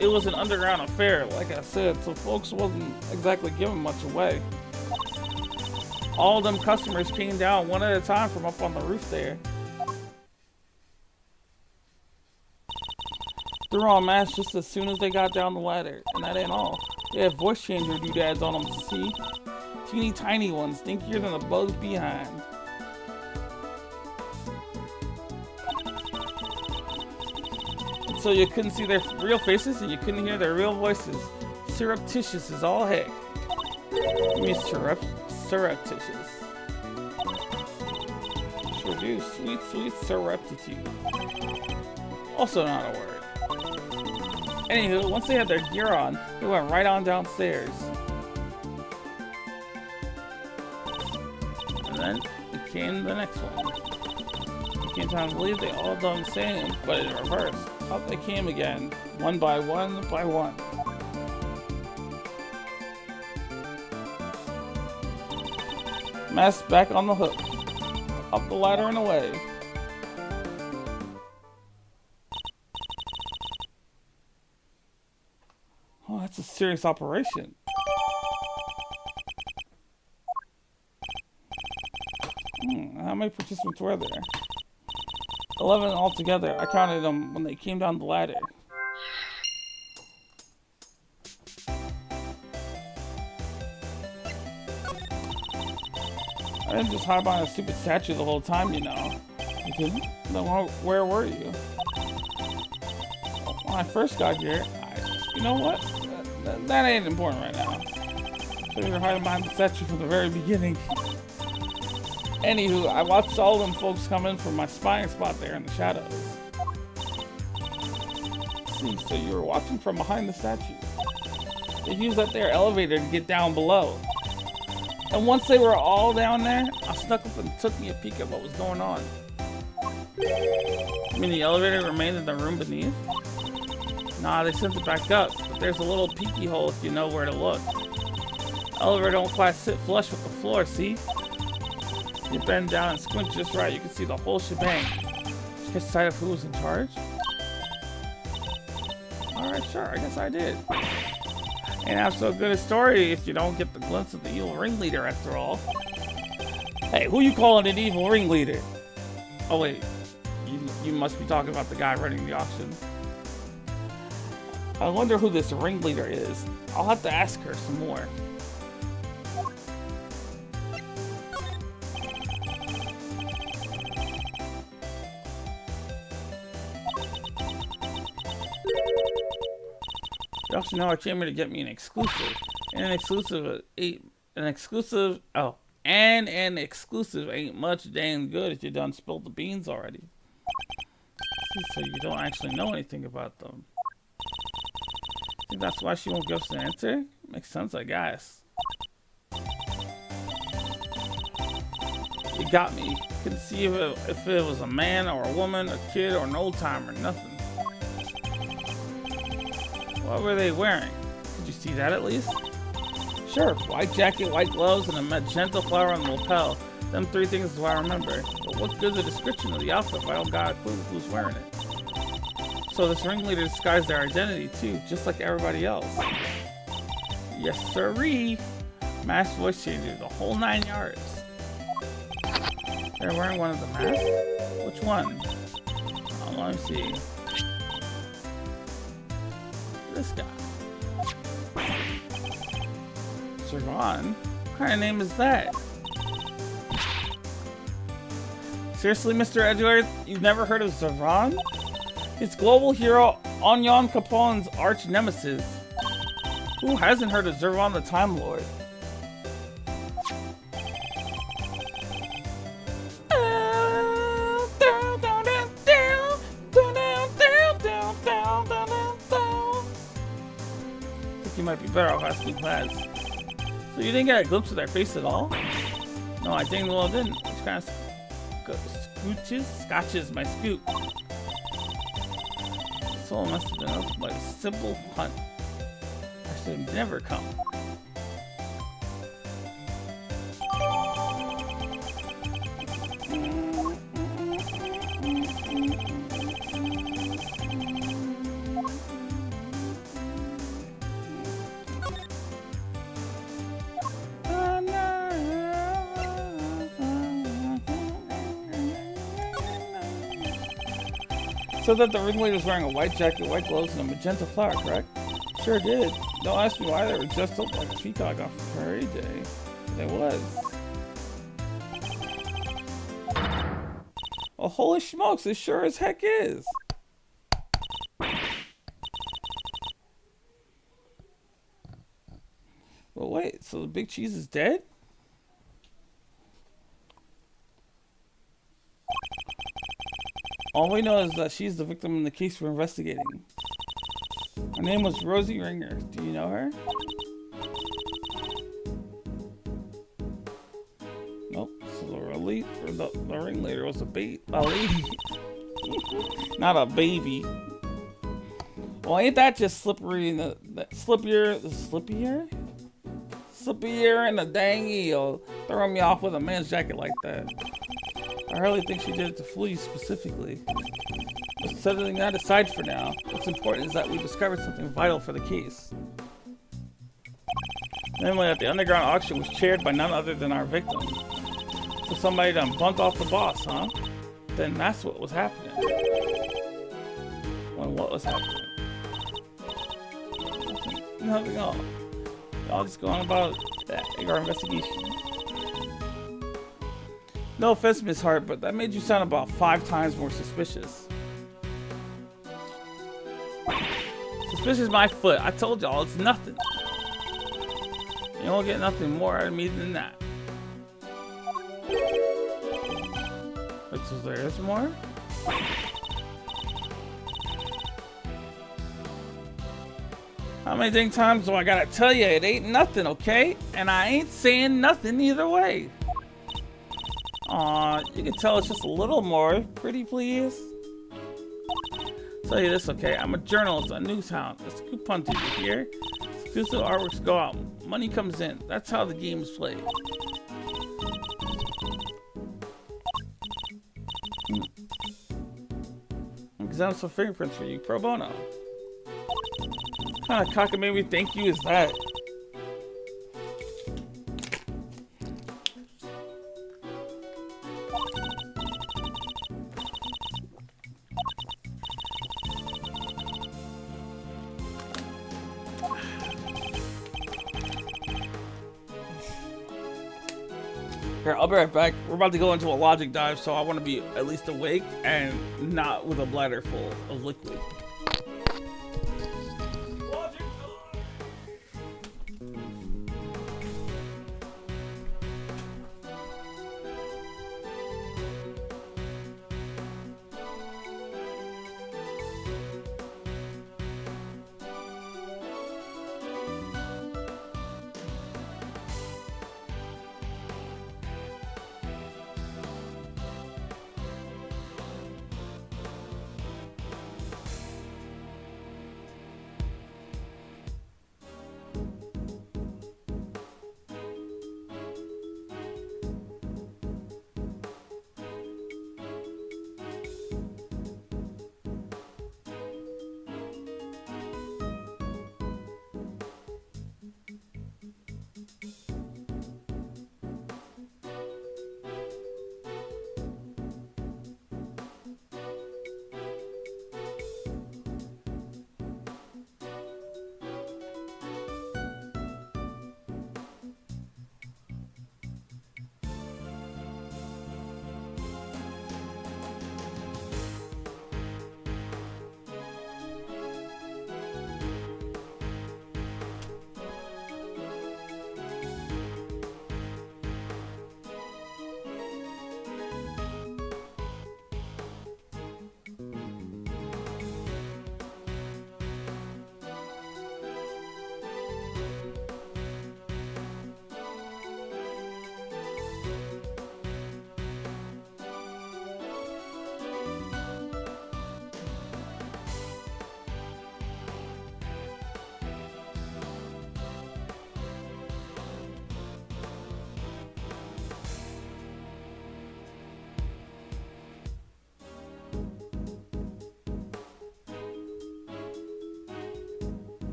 It was an underground affair, like I said, so folks wasn't exactly giving much away. All them customers came down one at a time from up on the roof there. Threw on masks just as soon as they got down the ladder, and that ain't all. They have voice changer doodads on them, see? Teeny tiny ones, stinkier than a bug's behind. So you couldn't see their real faces and you couldn't hear their real voices. Surreptitious as all heck. You mean surreptitious. Sure do. Sweet, sweet surreptitude. Also not a word. Anywho, once they had their gear on, they went right on downstairs. And then it came the next one. It came time to believe they all done the same, but in reverse. Up they came again, one by one by one. Mask back on the hook. Up the ladder and away. Oh, that's a serious operation. How many participants were there? 11 altogether. I counted them when they came down the ladder. I didn't just hide behind a stupid statue the whole time, you know. You didn't? Then where were you? When I first got here, you know what? That ain't important right now. So you were hiding behind the statue from the very beginning. Anywho, I watched all them folks come in from my spying spot there in the shadows. See, so you were watching from behind the statue. They used that there elevator to get down below. And once they were all down there, I snuck up and took me a peek at what was going on. I mean, the elevator remained in the room beneath? Nah, they sent it back up, but there's a little peeky hole if you know where to look. Elevator don't quite sit flush with the floor, see? You bend down and squint just right, you can see the whole shebang. Did you catch sight of who was in charge? Alright, sure, I guess I did. Ain't half so good a story if you don't get the glimpse of the evil ringleader after all. Hey, who you calling an evil ringleader? Oh wait, you must be talking about the guy running the auction. I wonder who this ringleader is. I'll have to ask her some more. You also know I came here to get me an exclusive. And an exclusive at An exclusive. Oh, and an exclusive ain't much dang good if you done spilled the beans already. See, so you don't actually know anything about them. Think that's why she won't give us an answer? Makes sense, I guess. You got me. Couldn't see if it was a man or a woman, a kid or an old timer, nothing. What were they wearing? Did you see that at least? Sure, white jacket, white gloves, and a magenta flower on the lapel. Them three things is what I remember. But what good's a description of the outfit if I don't got a clue who's wearing it? So this ringleader disguised their identity too, just like everybody else. Yes, sirree. Mask, voice changer, the whole 9 yards. They're wearing one of the masks? Which one? Oh, let me see. This guy. Servan? What kind of name is that? Seriously, Mr. Edgeworth? You've never heard of Servan? It's global hero Onion Capone's arch nemesis. Who hasn't heard of Servan the Time Lord? You might be better off asking class. So you didn't get a glimpse of their face at all? No, I dang well didn't. Which kind of scotches my scoop. So it must have been nothing but a simple punt. I should have never come. So that the ringleader's wearing a white jacket, white gloves, and a magenta flower, correct? Sure did. Don't ask me why they were dressed up like a peacock on parade day. But it was. Well, holy smokes, it sure as heck is. Well, wait, so the big cheese is dead? All we know is that she's the victim in the case we're investigating. Her name was Rosie Ringer. Do you know her? Nope. So the ringleader was a lady. Not a baby. Well, ain't that just slippery and the slippier and the dang eel throwing me off with a man's jacket like that. I hardly think she did it to fool you specifically. But setting that aside for now, what's important is that we discovered something vital for the case. Namely, that the underground auction was chaired by none other than our victim. So somebody done bumped off the boss, huh? Then that's what was happening. When what was happening? Nothing at all. Y'all just going about that our investigation. No offense, Miss Hart, but that made you sound about 5 times more suspicious. Suspicious is my foot. I told y'all it's nothing. You don't get nothing more out of me than that. Wait, so there is more? How many dang times do I gotta tell you it ain't nothing, okay? And I ain't saying nothing either way. Aw, you can tell it's just a little more. Pretty please? Tell you this, okay? I'm a journalist, a news hound. It's a coupon ticket here. Exclusive artworks go out. Money comes in. That's how the game is played. Examine some fingerprints for you, pro bono. What kind of cockamamie thank you is that? Here, I'll be right back. We're about to go into a logic dive, so I want to be at least awake and not with a bladder full of liquid. Logic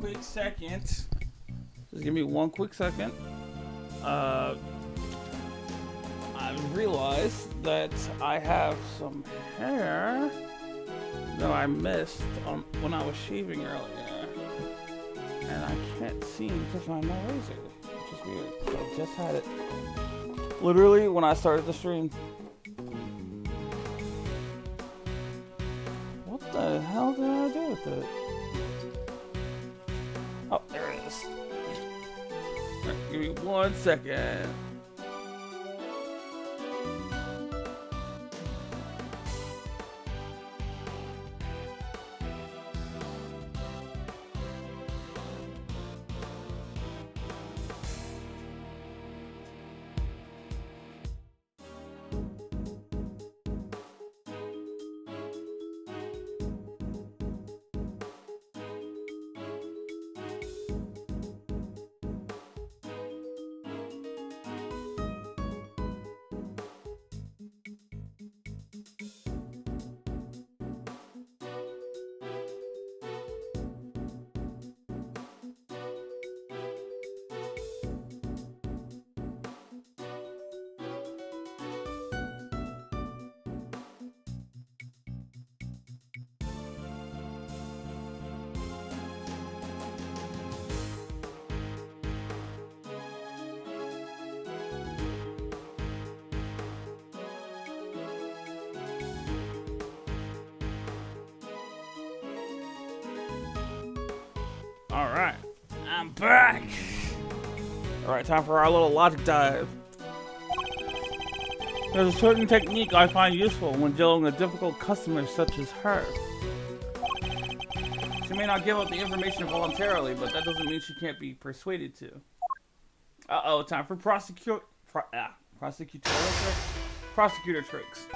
quick second. Just give me one quick second. I realized that I have some hair that I missed when I was shaving earlier. And I can't seem to find my razor, which is weird. So I just had it literally when I started the stream. What the hell did I do with it? Oh, there it is. Right, give me 1 second. Alright, I'm back! Alright, time for our little logic dive. There's a certain technique I find useful when dealing with difficult customers such as her. She may not give up the information voluntarily, but that doesn't mean she can't be persuaded to. Uh-oh, time for prosecutor tricks.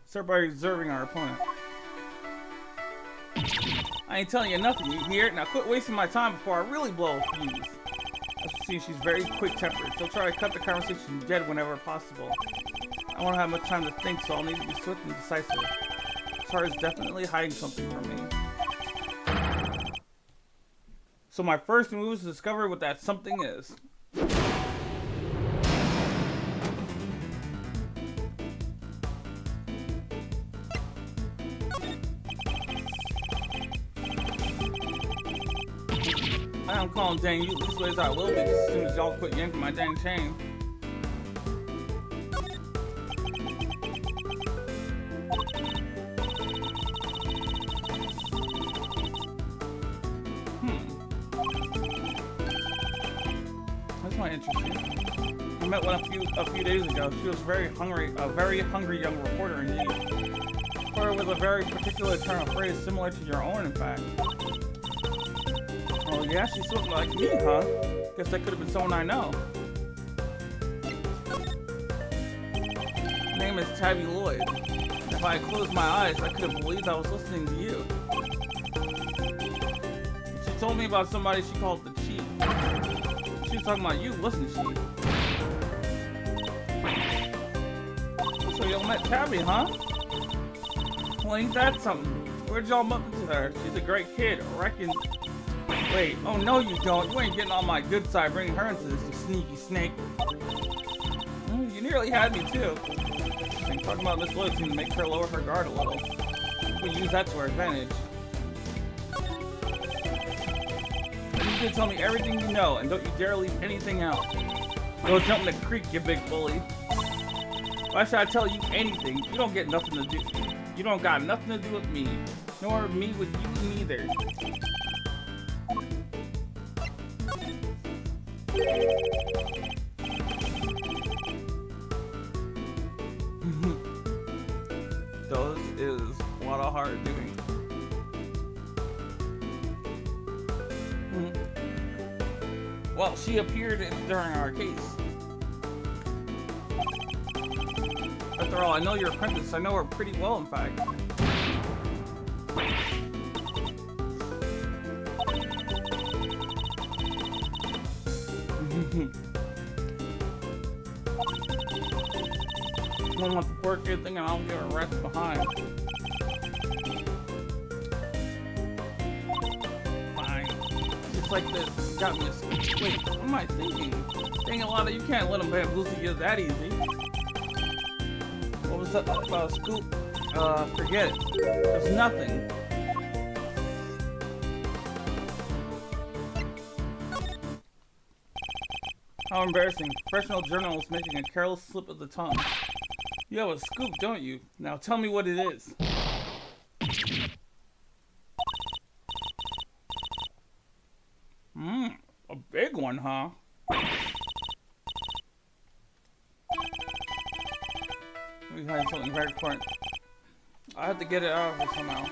Start by observing our opponent. I ain't telling you nothing, you hear? Now quit wasting my time before I really blow a fuse. As you see, she's very quick-tempered. She'll try to cut the conversation dead whenever possible. I won't have much time to think, so I'll need to be swift and decisive. Char is definitely hiding something from me. So my first move is to discover what that something is. I'm calling dang you least ways I will be as soon as y'all quit yanking my dang chain. That's quite interesting. I met one a few days ago. She was very hungry, a very hungry young reporter indeed. Her with a very particular turn of phrase similar to your own, in fact. Oh yeah, she's looking like me, huh? Guess that could have been someone I know. Her name is Tabby Lloyd. If I had closed my eyes, I could have believed I was listening to you. She told me about somebody she called the Chief. She was talking about you, wasn't she? So y'all met Tabby, huh? Well, ain't that something? Where'd y'all bump into her? She's a great kid, I reckon. Wait, oh no you don't. You ain't getting on my good side bringing her into this, you sneaky snake. You nearly had me too. And talking about Miss Lloyd seemed to make her lower her guard a little. We use that to our advantage. You can tell me everything you know, and don't you dare leave anything out. Go jump in the creek, you big bully. Why should I tell you anything? You don't get nothing to do. You don't got nothing to do with me, nor me with you neither. Those is what a hard doing. Well, she appeared during our case. After all, I know your apprentice. I know her pretty well, in fact. One want the poor kid thinking I'll get her left behind. just like this. Got me a scoop. Wait, what am I thinking? Dang, a lot of you can't let them bamboozle you that easy. What was that about a scoop? Forget it. There's nothing. How embarrassing. Professional journalist making a careless slip of the tongue. You have a scoop, don't you? Now tell me what it is. A big one, huh? Let me find something very important. I have to get it out of here somehow.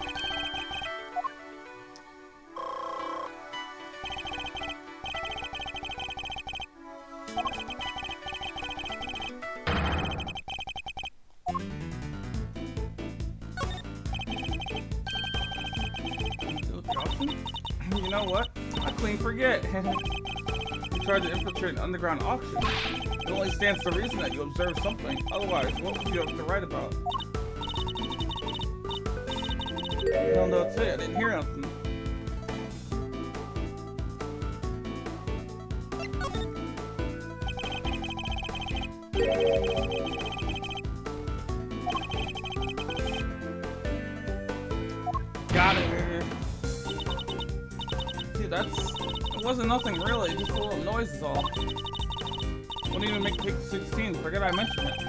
You know what? I clean forget. You tried to infiltrate an underground auction. It only stands to reason that you observed something. Otherwise, what would you have to write about? I don't know what to say. I didn't hear nothing. Got it. It wasn't nothing really, just a little noise is all. Wouldn't even make take 16, forget I mentioned it.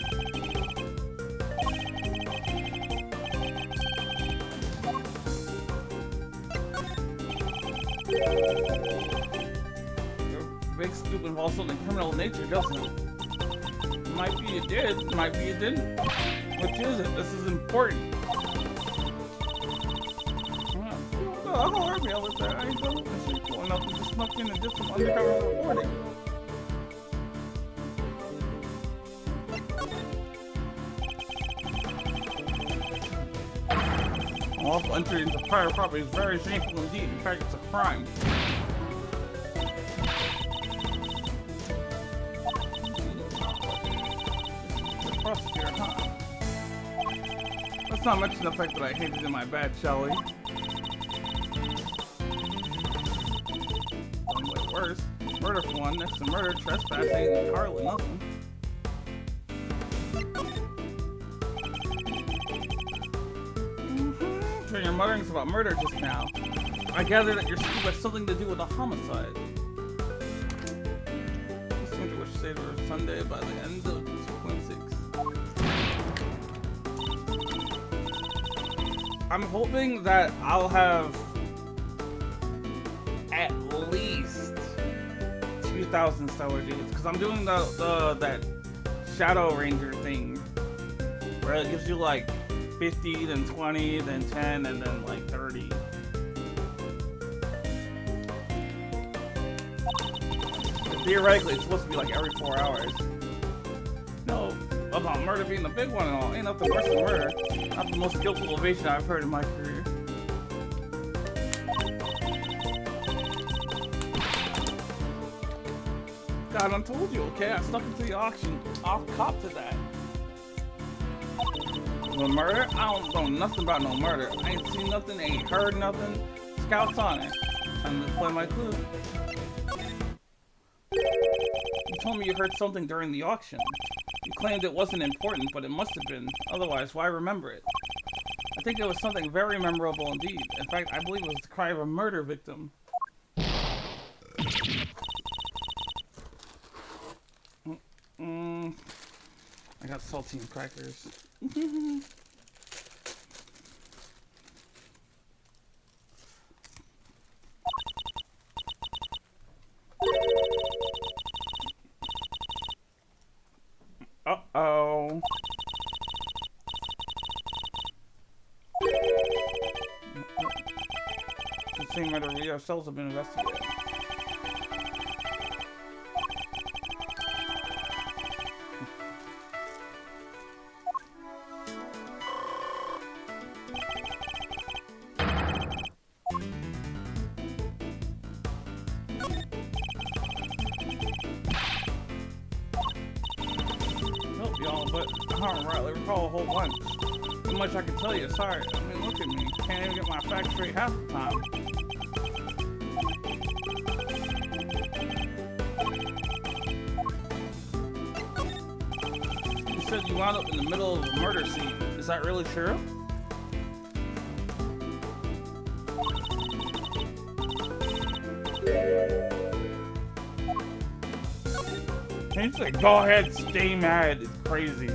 Your big scoop involves something criminal in nature, doesn't it? Might be you did, might be you didn't. Which is it? This is important. Don't hurt me all the time. I ain't done this shit cool enough to just snuck in and did some undercover reporting. Unlawful entry into private property is very shameful indeed. In fact, it's a crime. The prosecutor, huh? Let's not mention the fact that I hated in my bad, shall we? Worse. Murder for one, next to murder, trespassing, hardly nothing. So your mutterings about murder just now. I gather that your scoop has something to do with a homicide. Listening to what you say to her Sunday by the end of 2.6. I'm hoping that I'll have at least 2,000 stellar dudes, because I'm doing that Shadow Ranger thing where it gives you like 50, then 20, then 10, and then like 30. Theoretically, it's supposed to be like every 4 hours. No, about murder being the big one and all. Ain't nothing worse than murder. Not the most skillful evasion I've heard in my career. God, I told you, okay? I stuck into the auction. I'll cop to that. The murder? I don't know nothing about no murder. I ain't seen nothing, ain't heard nothing. Scouts on it. Time to play my clue. You told me you heard something during the auction. You claimed it wasn't important, but it must have been. Otherwise, why remember it? I think it was something very memorable indeed. In fact, I believe it was the cry of a murder victim. I got saltine crackers. Uh-oh. The same murder we ourselves have been investigating. Recall a whole bunch. Too much I can tell you. Sorry. I mean, look at me. Can't even get my facts straight half the time. said you wound up in the middle of a murder scene. Is that really true? He's like, go ahead, stay mad. It's crazy.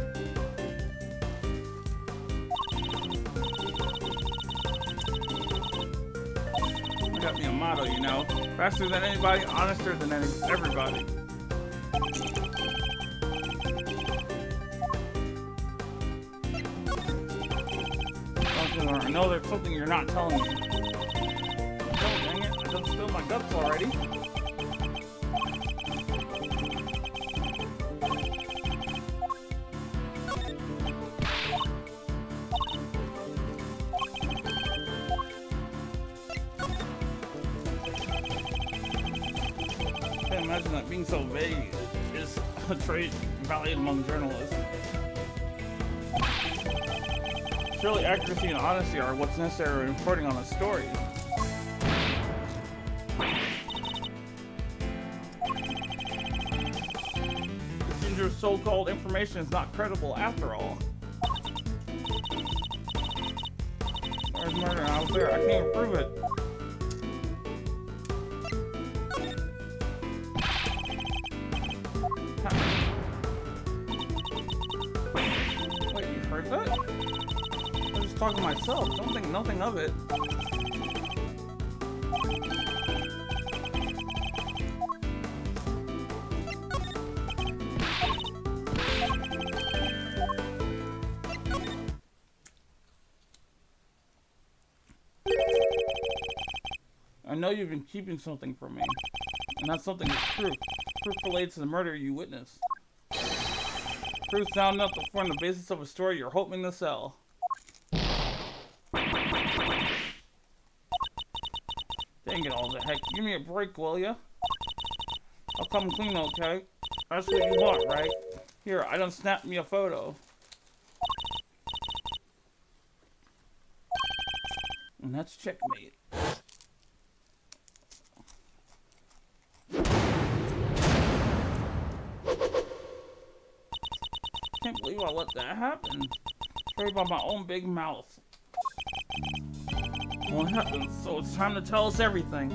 I got me a motto, you know. Faster than anybody, honester than everybody. I know there's something you're not telling me. Oh, dang it. I done spilled my guts already. I can't imagine that being so vague is a trait valued among journalists. Surely accuracy and honesty are what's necessary when reporting on a story. It seems your so-called information is not credible after all. There's murder out there. I can't even prove it. Wait, you heard that? Talking to myself. Don't think nothing of it. I know you've been keeping something from me, and that something is proof. Proof relates to the murder you witnessed. Proof sound enough to form the basis of a story you're hoping to sell. Dang it all the heck. Give me a break, will ya? I'll come clean, okay? That's what you want, right? Here, I done snapped me a photo. And that's checkmate. Can't believe I let that happen. Sorry about my own big mouth. What happened? So it's time to tell us everything.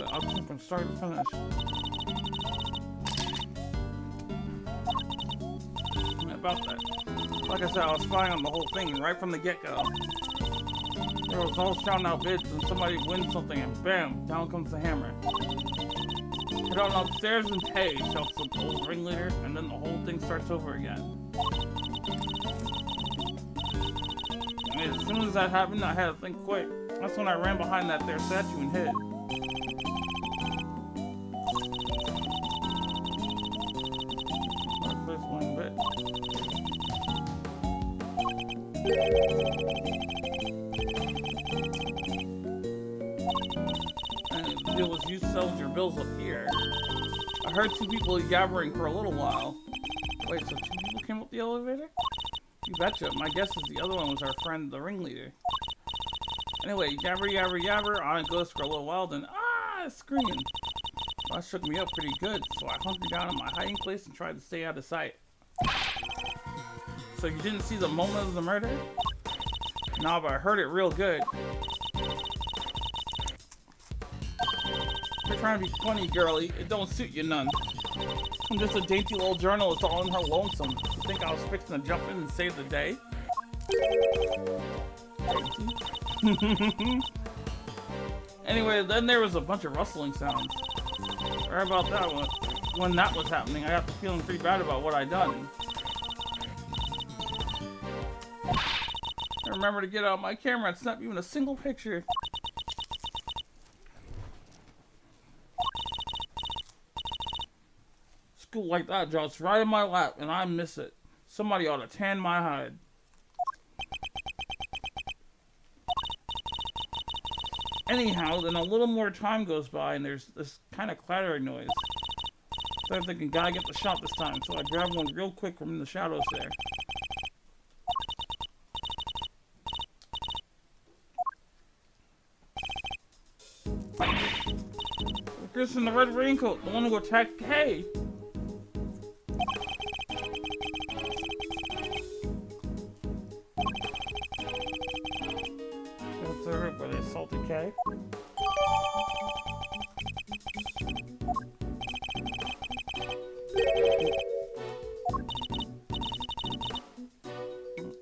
I'll come from start to finish. About that. Like I said, I was spying on the whole thing right from the get-go. There was all shouting out bids and somebody wins something and bam, down comes the hammer. Head on upstairs and pay, shouts some old ringleader, and then the whole thing starts over again. And as soon as that happened, I had to think quick. That's when I ran behind that there statue and hid. My first one bit. And the deal was you settled your bills up here. I heard two people yabbering for a little while. Wait, so two people came up the elevator? You betcha. My guess is the other one was our friend, the ringleader. Anyway, yabber, yabber, yabber. On it goes for a little while, then scream. Well, that shook me up pretty good, so I hunkered down in my hiding place and tried to stay out of sight. So you didn't see the moment of the murder? Nah, but I heard it real good. You're trying to be funny, girlie. It don't suit you none. I'm just a dainty little journalist all in her lonesome. You think I was fixing to jump in and save the day? Anyway, then there was a bunch of rustling sounds. Sorry about that one. When that was happening, I got to feeling pretty bad about what I'd done. I remember to get out my camera and snap even a single picture. School like that drops right in my lap and I miss it. Somebody ought to tan my hide. Anyhow, then a little more time goes by and there's this kind of clattering noise. So I'm thinking, gotta get the shot this time, so I grabbed one real quick from the shadows there. Chris in the red raincoat, the one who attacked Kay. That's the route where they assaulted Kay.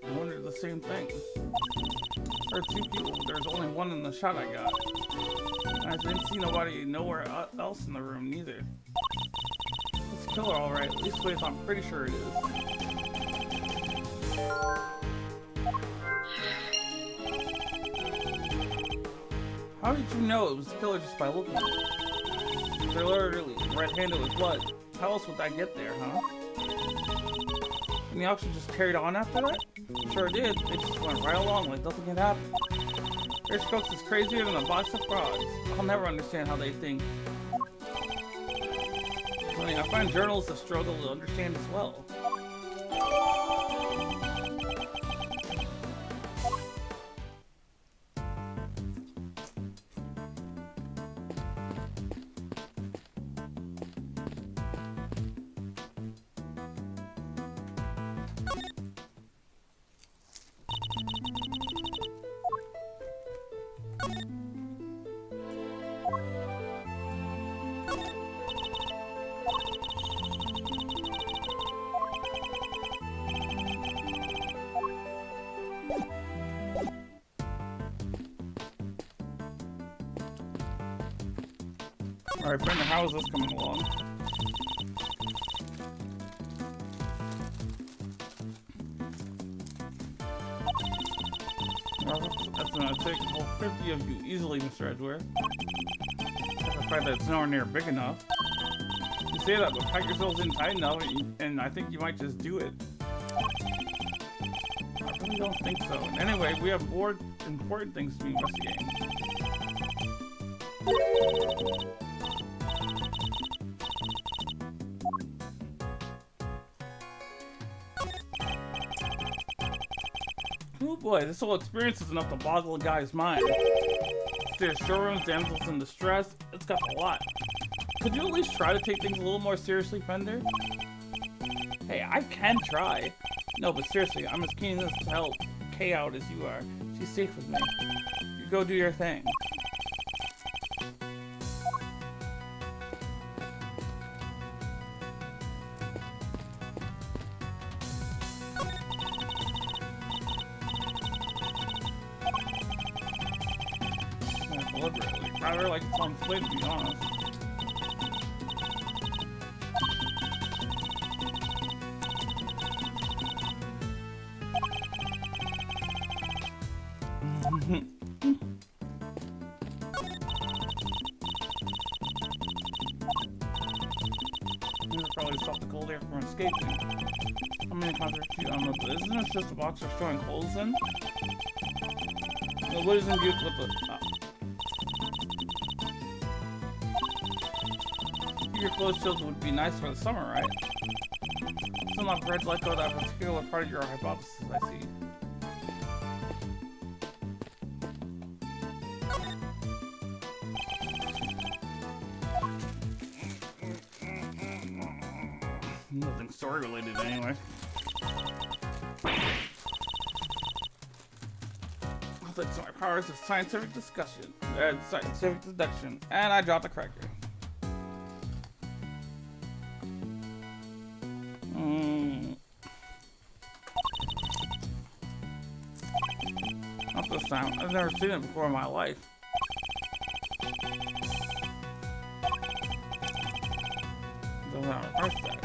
I wondered the same thing. There are two people, but there's only one in the shot I got. I didn't see nobody nowhere else in the room, neither. It's killer, alright. At least wait, I'm pretty sure it is. How did you know it was the killer just by looking at it? They're literally red-handed with blood. How else would that get there, huh? And the auction just carried on after that? Sure did. They just went right along like nothing had happened. Their Scopes is crazier than a box of frogs. I'll never understand how they think. I mean, I find journalists that struggle to understand as well. Alright, Brenda, how is this coming along? Well, that's gonna take a whole 50 of you easily, Mr. Edgeworth. Except for the fact that it's nowhere near big enough. You say that, but pack yourselves in tight enough, and I think you might just do it. I really don't think so. And anyway, we have more important things to be investigating. Oh boy, this whole experience is enough to boggle a guy's mind. There's showrooms, damsels in distress, it's got a lot. Could you at least try to take things a little more seriously, Fender? Hey, I can try. No, but seriously, I'm as keen to help Kay out as you are. She's safe with me. You go do your thing. Deliberately. Rather like it's on play, to be honest. These are probably stop the cold air from escaping. How many contracts you on the isn't this just a box of storing clothes in? Well, what is imbued with the your clothes chills would be nice for the summer, right? Still not prepared to let go of that particular part of your hypothesis, I see. Nothing story related anyway. Thanks to my powers of scientific discussion, scientific deduction, and I dropped the cracker. Not this sound. I've never seen it before in my life. Doesn't have a price tag.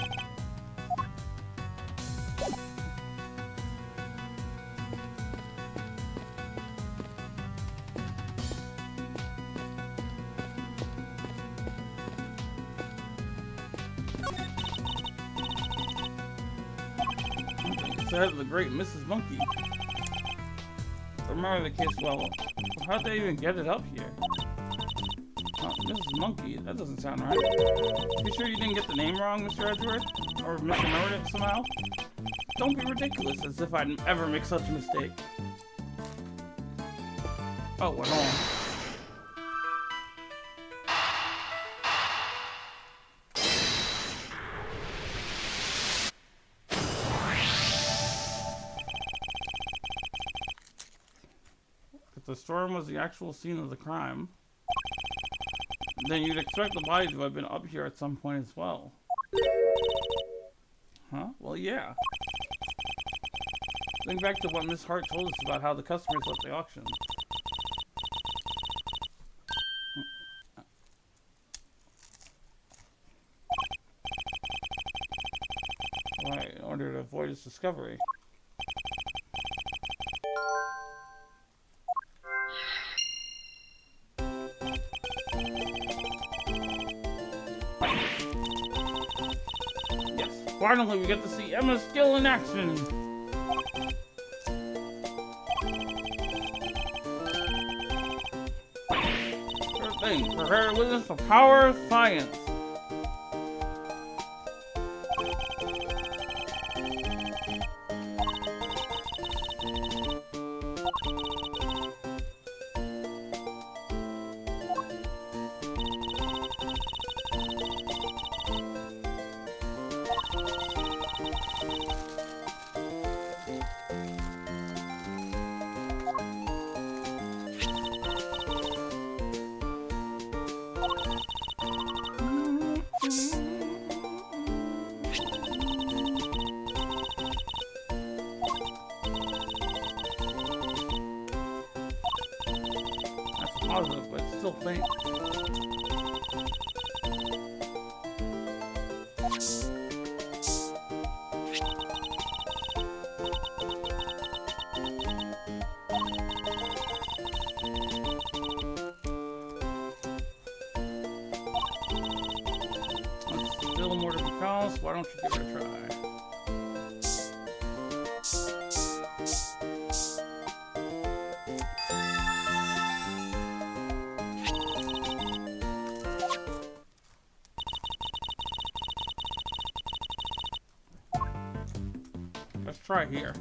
It's the head of the great Mrs. Monkey. Remember the case well. How'd they even get it up here? Mrs. Monkey? That doesn't sound right. You sure you didn't get the name wrong, Mr. Edgeworth? Or misremembered it somehow? Don't be ridiculous, as if I'd ever make such a mistake. Oh, what on? If the storm was the actual scene of the crime, then you'd expect the body to have been up here at some point as well. Huh? Well, yeah. Think back to what Miss Hart told us about how the customers left the auction. Right, in order to avoid its discovery. Yes, finally we get to see Emma's skill in action! Sure thing, prepare to witness the power of science! Positive, but it's still faint. There's still more to be found, so why don't you give it a try? Let's try here.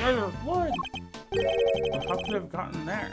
There's wood! But how could it have gotten there?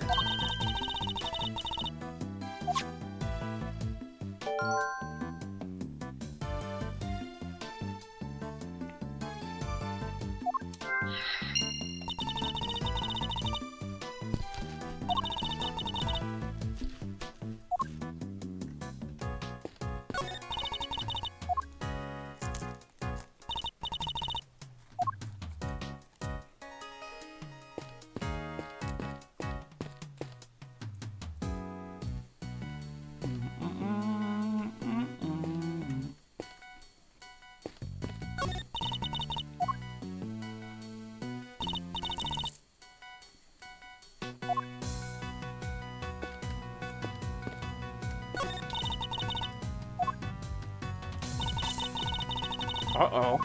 Uh-oh.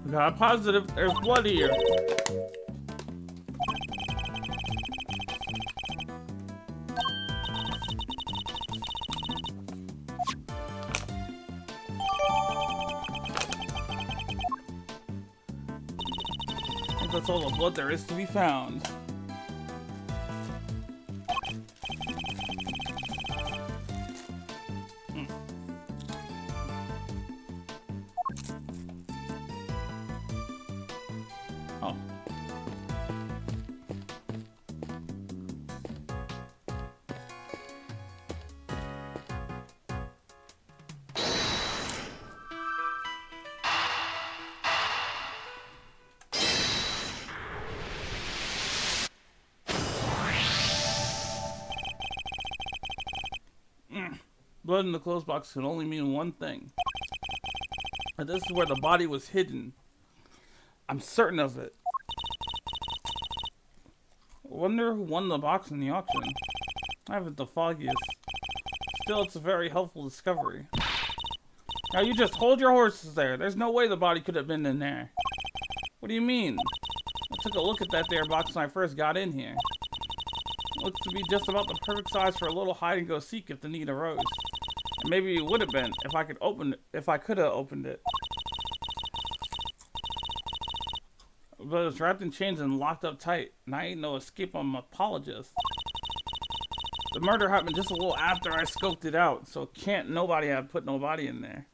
We got a positive. There's blood here. I think that's all the blood there is to be found. Oh. Blood in the clothes box can only mean one thing. And this is where the body was hidden. I'm certain of it. I wonder who won the box in the auction. I haven't the foggiest. Still, it's a very helpful discovery. Now you just hold your horses there. There's no way the body could have been in there. What do you mean? I took a look at that there box when I first got in here. Looks to be just about the perfect size for a little hide and go seek if the need arose. And maybe it would have been if I could have opened it. But it's wrapped in chains and locked up tight, and I ain't no escape apologist. The murder happened just a little after I scoped it out, so can't nobody have put nobody in there.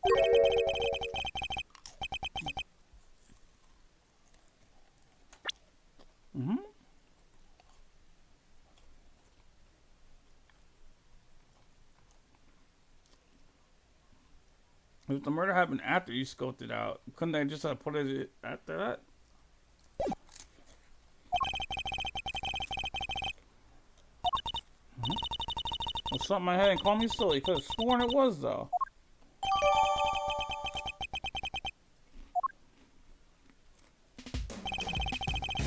If the murder happened after you scoped it out, couldn't they just have put it after that? Well, something in my head and call me silly. Could have sworn it was, though.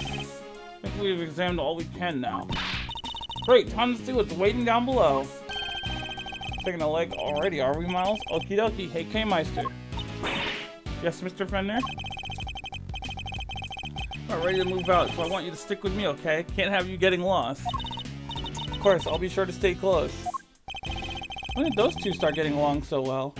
I think we've examined all we can now. Great, time to see what's waiting down below. Taking a leg already, are we, Miles? Okie dokie. Hey, K-Meister. Yes, Mr. Fender? I'm ready to move out, so I want you to stick with me, okay? Can't have you getting lost. Of course, I'll be sure to stay close. When did those two start getting along so well?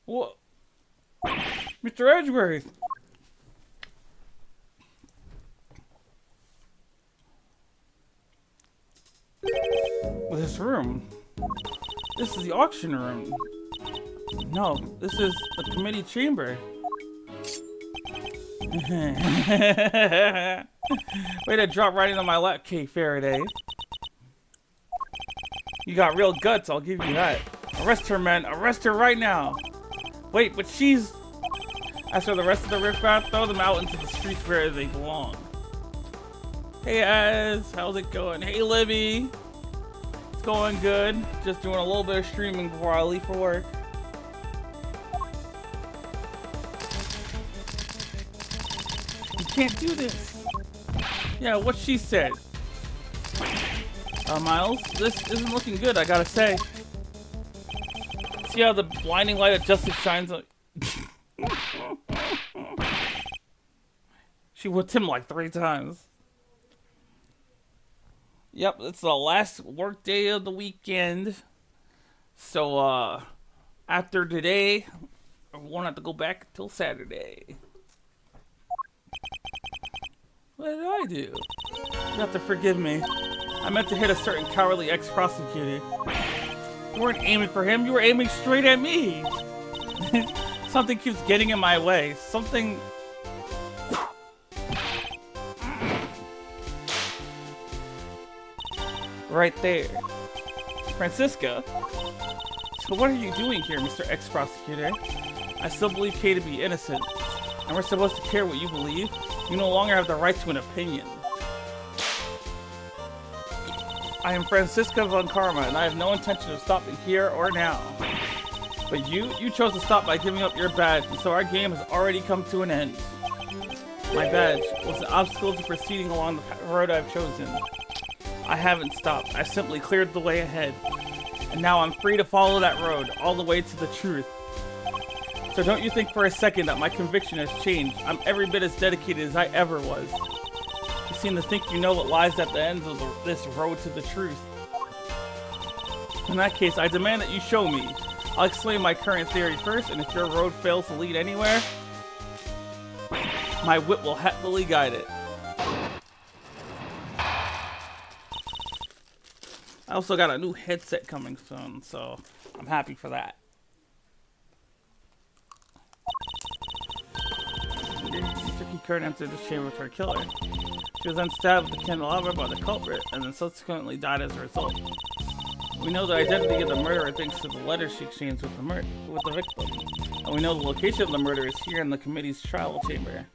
What? Mr. Edgeworth! This room. This is the auction room. No, this is the committee chamber. Way to drop right into my lap cake, Faraday. You got real guts, I'll give you that. Arrest her, men. Arrest her right now. Wait, but she's... As for the rest of the riffraff, throw them out into the streets where they belong. Hey, Az. How's it going? Hey, Libby. It's going good. Just doing a little bit of streaming before I leave for work. You can't do this. Yeah, what she said. Miles, this isn't looking good, I gotta say. See how the blinding light of justice shines on... She whipped him like 3 times. Yep, it's the last work day of the weekend. So, after today, I won't have to go back until Saturday. What did I do? You have to forgive me. I meant to hit a certain cowardly ex-prosecutor. You weren't aiming for him, you were aiming straight at me. Something keeps getting in my way. Something... Right there. Francisca? So what are you doing here, Mr. Ex-Prosecutor? I still believe Kay to be innocent. And we're supposed to care what you believe? You no longer have the right to an opinion. I am Francisca von Karma, and I have no intention of stopping here or now. But you chose to stop by giving up your badge, and so our game has already come to an end. My badge was an obstacle to proceeding along the road I've chosen. I haven't stopped, I simply cleared the way ahead. And now I'm free to follow that road, all the way to the truth. So don't you think for a second that my conviction has changed. I'm every bit as dedicated as I ever was. You seem to think you know what lies at the end of this road to the truth. In that case, I demand that you show me. I'll explain my current theory first, and if your road fails to lead anywhere, my wit will happily guide it. I also got a new headset coming soon, so I'm happy for that. Tricky Kurt entered the chamber with her killer. She was then stabbed with the candelabra by the culprit, and then subsequently died as a result. We know the identity of the murderer thanks to the letters she exchanged with the victim. And we know the location of the murder is here in the committee's trial chamber.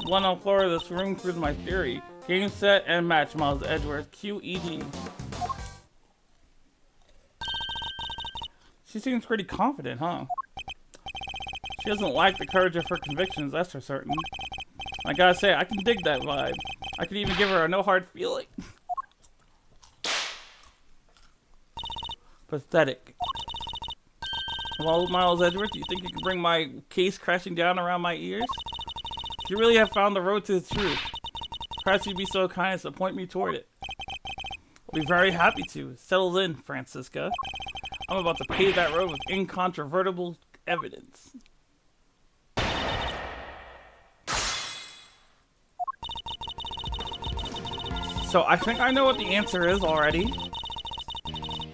One on the floor of this room proves my theory. Game, set, and match, Miles Edgeworth. QED. She seems pretty confident, huh? She doesn't lack the courage of her convictions, that's for certain. I gotta say, I can dig that vibe. I could even give her a no hard feeling. Pathetic. Well, Miles Edgeworth, do you think you can bring my case crashing down around my ears? If you really have found the road to the truth, perhaps you'd be so kind as to point me toward it. I'll be very happy to. Settle in, Francisca. I'm about to pave that road with incontrovertible evidence. So I think I know what the answer is already,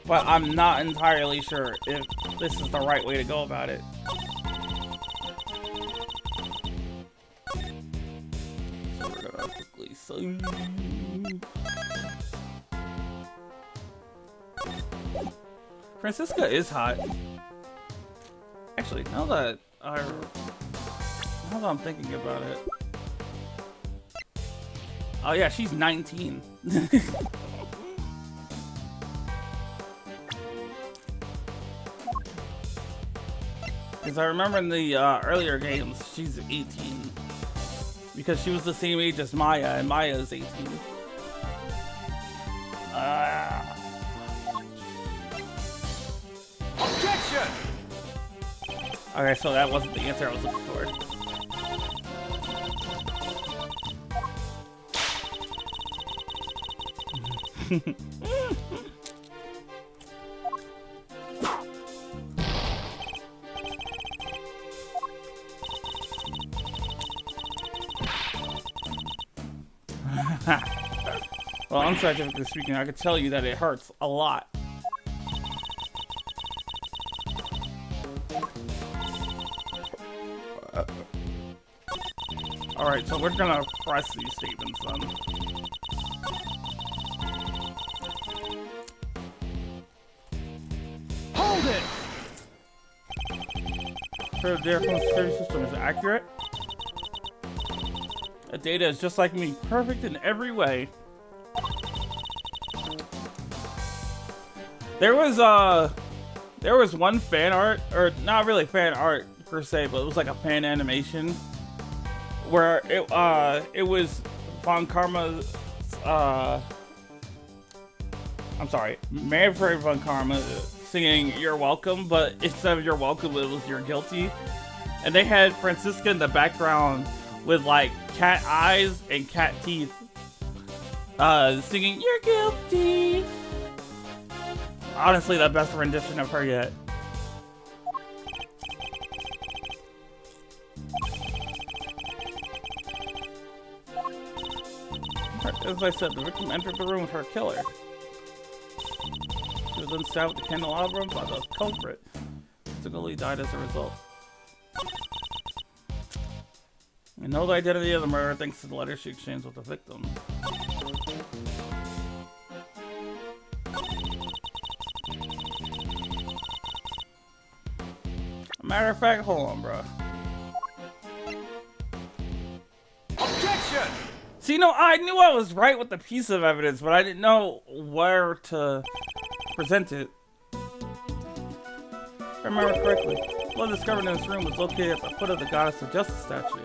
but I'm not entirely sure if this is the right way to go about it. So we're gonna quickly see. Francisca is hot. Actually, now that I'm thinking about it. Oh yeah, she's 19. Because I remember in the earlier games, she's 18. Because she was the same age as Maya, and Maya is 18. Objection! Okay, so that wasn't the answer I was looking for. Well, unscientifically speaking, I could tell you that it hurts a lot. Alright, so we're gonna press these statements then. Hold it! Her security system is accurate. The data is just like me, perfect in every way. There was one fan art, or not really fan art per se, but it was like a fan animation where it was Von Karma's Manfred Von Karma singing "You're Welcome," but instead of "You're Welcome," it was "You're Guilty," and they had Francisca in the background with like cat eyes and cat teeth, singing "You're Guilty." Honestly, the best rendition of her yet. As I said, the victim entered the room with her killer. She was then stabbed with the candelabrum by the culprit. Subsequently died as a result. We know the identity of the murderer thanks to the letter she exchanged with the victim. Matter of fact, hold on, bro. Objection! See, no, I knew I was right with the piece of evidence, but I didn't know where to present it. If I remember correctly, blood discovered in this room was located at the foot of the Goddess of Justice statue.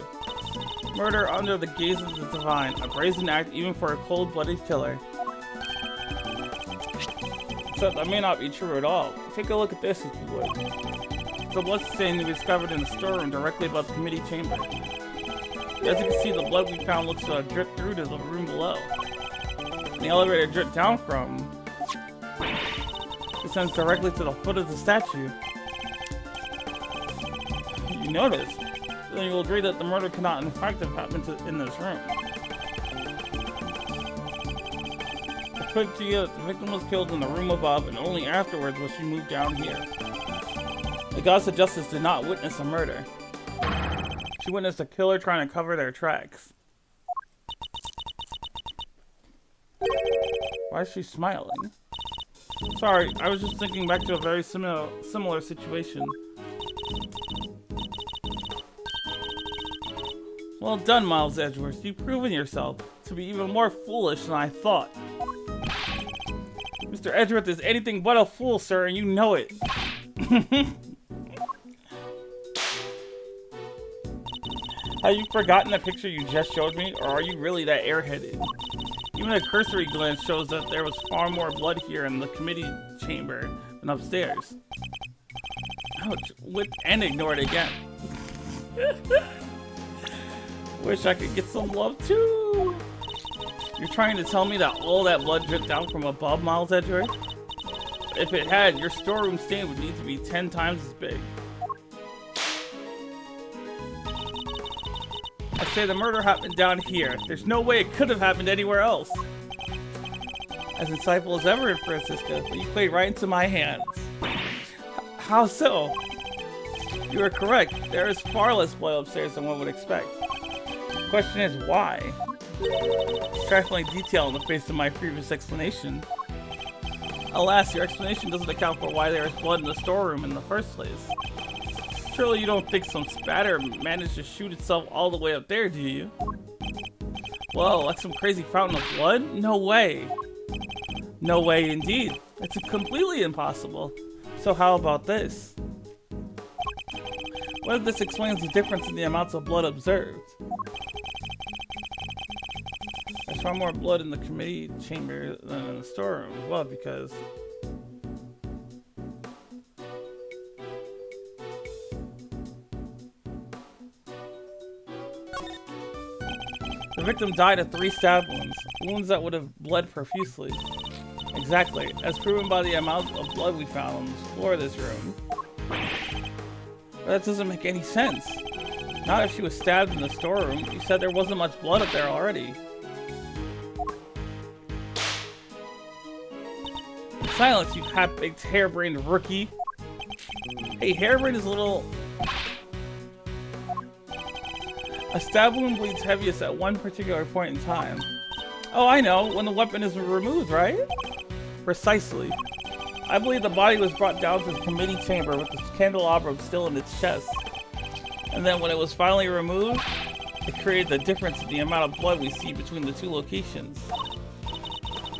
Murder under the gaze of the divine, a brazen act even for a cold-blooded killer. Except that may not be true at all. Take a look at this if you would. The blood stain we discovered in the storeroom directly above the committee chamber. As you can see, the blood we found looks to drip through to the room below. And the elevator dripped down from descends directly to the foot of the statue. You notice, then you will agree that the murder cannot in fact have happened in this room. It's clear to you that the victim was killed in the room above, and only afterwards was she moved down here. The Goddess of Justice did not witness a murder. She witnessed a killer trying to cover their tracks. Why is she smiling? Sorry, I was just thinking back to a very similar situation. Well done, Miles Edgeworth. You've proven yourself. to be even more foolish than I thought. Mr. Edgeworth is anything but a fool, sir, and you know it. Have you forgotten the picture you just showed me, or are you really that airheaded? Even a cursory glance shows that there was far more blood here in the committee chamber than upstairs. Ouch, whipped and ignored again. Wish I could get some love too. You're trying to tell me that all that blood dripped down from above, Miles Edgeworth? If it had, your storeroom stain would need to be 10 times as big. I say the murder happened down here. There's no way it could have happened anywhere else. As insightful as ever, Francisca, but you played right into my hands. How so? You are correct. There is far less blood upstairs than one would expect. The question is why? Trifling detail in the face of my previous explanation. Alas, your explanation doesn't account for why there is blood in the storeroom in the first place. Surely you don't think some spatter managed to shoot itself all the way up there, do you? Whoa, like some crazy fountain of blood? No way. No way indeed. It's completely impossible. So how about this? What if this explains the difference in the amounts of blood observed? There's far more blood in the committee chamber than in the storeroom. Well, because... the victim died of 3 stab wounds. Wounds that would have bled profusely. Exactly, as proven by the amount of blood we found on the floor of this room. But that doesn't make any sense. Not if she was stabbed in the storeroom. You said there wasn't much blood up there already. Silence, you half-baked, harebrained rookie. Hey, harebrained is a little... A stab wound bleeds heaviest at one particular point in time. Oh, I know, when the weapon is removed, right? Precisely. I believe the body was brought down to the committee chamber with the candelabrum still in its chest. And then when it was finally removed, it created the difference in the amount of blood we see between the 2 locations.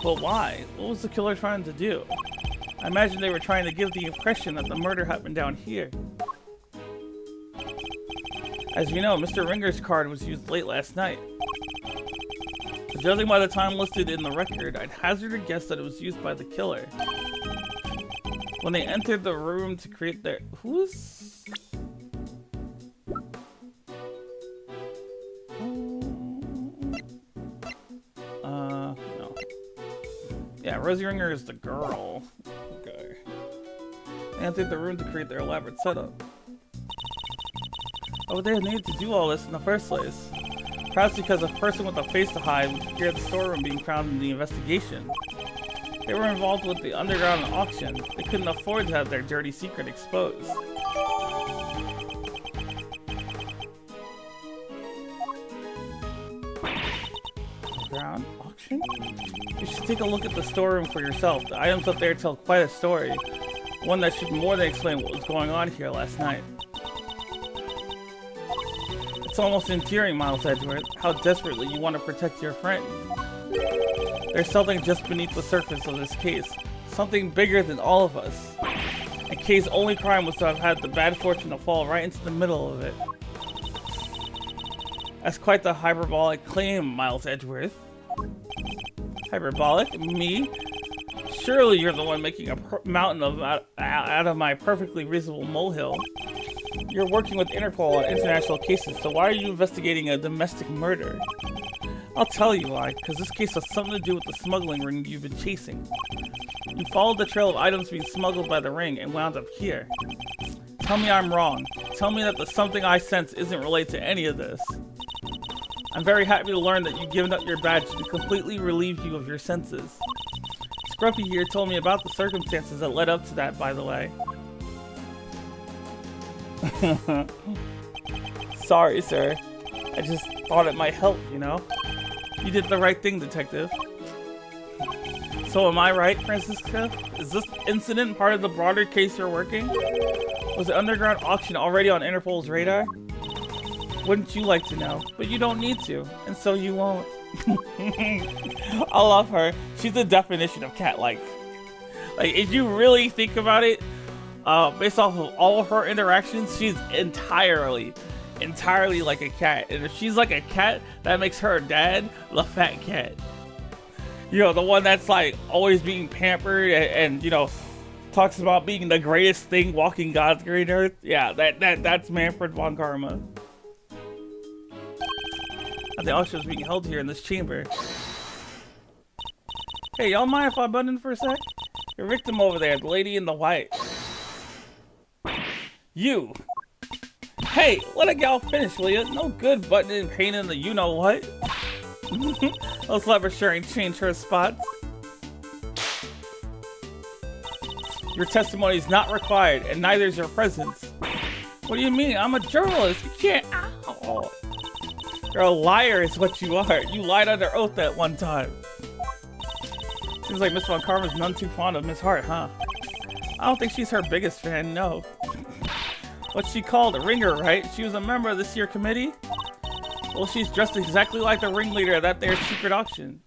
But why? What was the killer trying to do? I imagine they were trying to give the impression that the murder happened down here. As you know, Mr. Ringer's card was used late last night. But judging by the time listed in the record, I'd hazard a guess that it was used by the killer. When they entered the room to create their... Who's... No. Yeah, Rosie Ringer is the girl. Okay. They entered the room to create their elaborate setup. Why would they have needed to do all this in the first place? Perhaps because a person with a face to hide would fear the storeroom being found in the investigation. They were involved with the underground auction. They couldn't afford to have their dirty secret exposed. Underground auction? You should take a look at the storeroom for yourself. The items up there tell quite a story. One that should more than explain what was going on here last night. It's almost endearing, Miles Edgeworth, how desperately you want to protect your friend. There's something just beneath the surface of this case. Something bigger than all of us. And Kay's only crime was to have had the bad fortune to fall right into the middle of it. That's quite the hyperbolic claim, Miles Edgeworth. Hyperbolic? Me? Surely you're the one making a mountain out of my perfectly reasonable molehill. You're working with Interpol on international cases, so why are you investigating a domestic murder? I'll tell you why, because this case has something to do with the smuggling ring you've been chasing. You followed the trail of items being smuggled by the ring and wound up here. Tell me I'm wrong. Tell me that the something I sense isn't related to any of this. I'm very happy to learn that you've given up your badge to completely relieve you of your senses. Scruffy here told me about the circumstances that led up to that, by the way. Sorry, sir. I just thought it might help, you know? You did the right thing, detective. So am I right, Francisca? Is this incident part of the broader case you're working? Was the underground auction already on Interpol's radar? Wouldn't you like to know? But you don't need to, and so you won't. I love her. She's the definition of cat-like. Like, if you really think about it, based off of all of her interactions, she's entirely like a cat. And if she's like a cat, that makes her dad the fat cat. You know, the one that's like always being pampered and you know, talks about being the greatest thing walking God's green earth. Yeah, that's Manfred von Karma. The auction is being held here in this chamber. Hey, y'all mind if I butt in for a sec? Your victim over there, the lady in the white. You. Hey, let a gal finish, will ya? No good butting and painting the you-know-what. Let's let her sure change her spots. Your testimony is not required, and neither is your presence. What do you mean? I'm a journalist. You can't. Ow. You're a liar is what you are. You lied under oath at one time. Seems like Miss Von Karma's none too fond of Miss Hart, huh? I don't think she's her biggest fan, no. What's she called? A ringer, right? She was a member of this year committee? Well, she's dressed exactly like the ringleader of that there secret auction.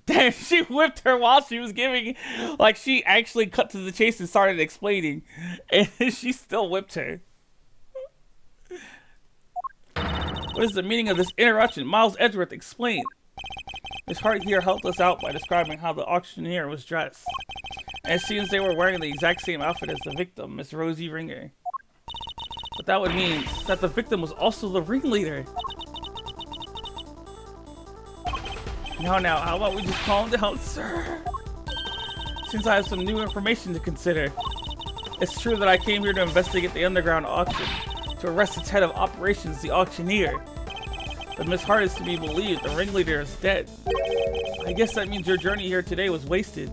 Damn, she whipped her while she was giving... Like, she actually cut to the chase and started explaining. And she still whipped her. What is the meaning of this interruption? Miles Edgeworth, explain. Miss Hart here helped us out by describing how the auctioneer was dressed. And it seems they were wearing the exact same outfit as the victim, Miss Rosie Ringer. But that would mean that the victim was also the ringleader. Now, how about we just calm down, sir? Since I have some new information to consider. It's true that I came here to investigate the underground auction, to arrest its head of operations, the auctioneer. But Miss Hart is to be believed, the ringleader is dead. I guess that means your journey here today was wasted.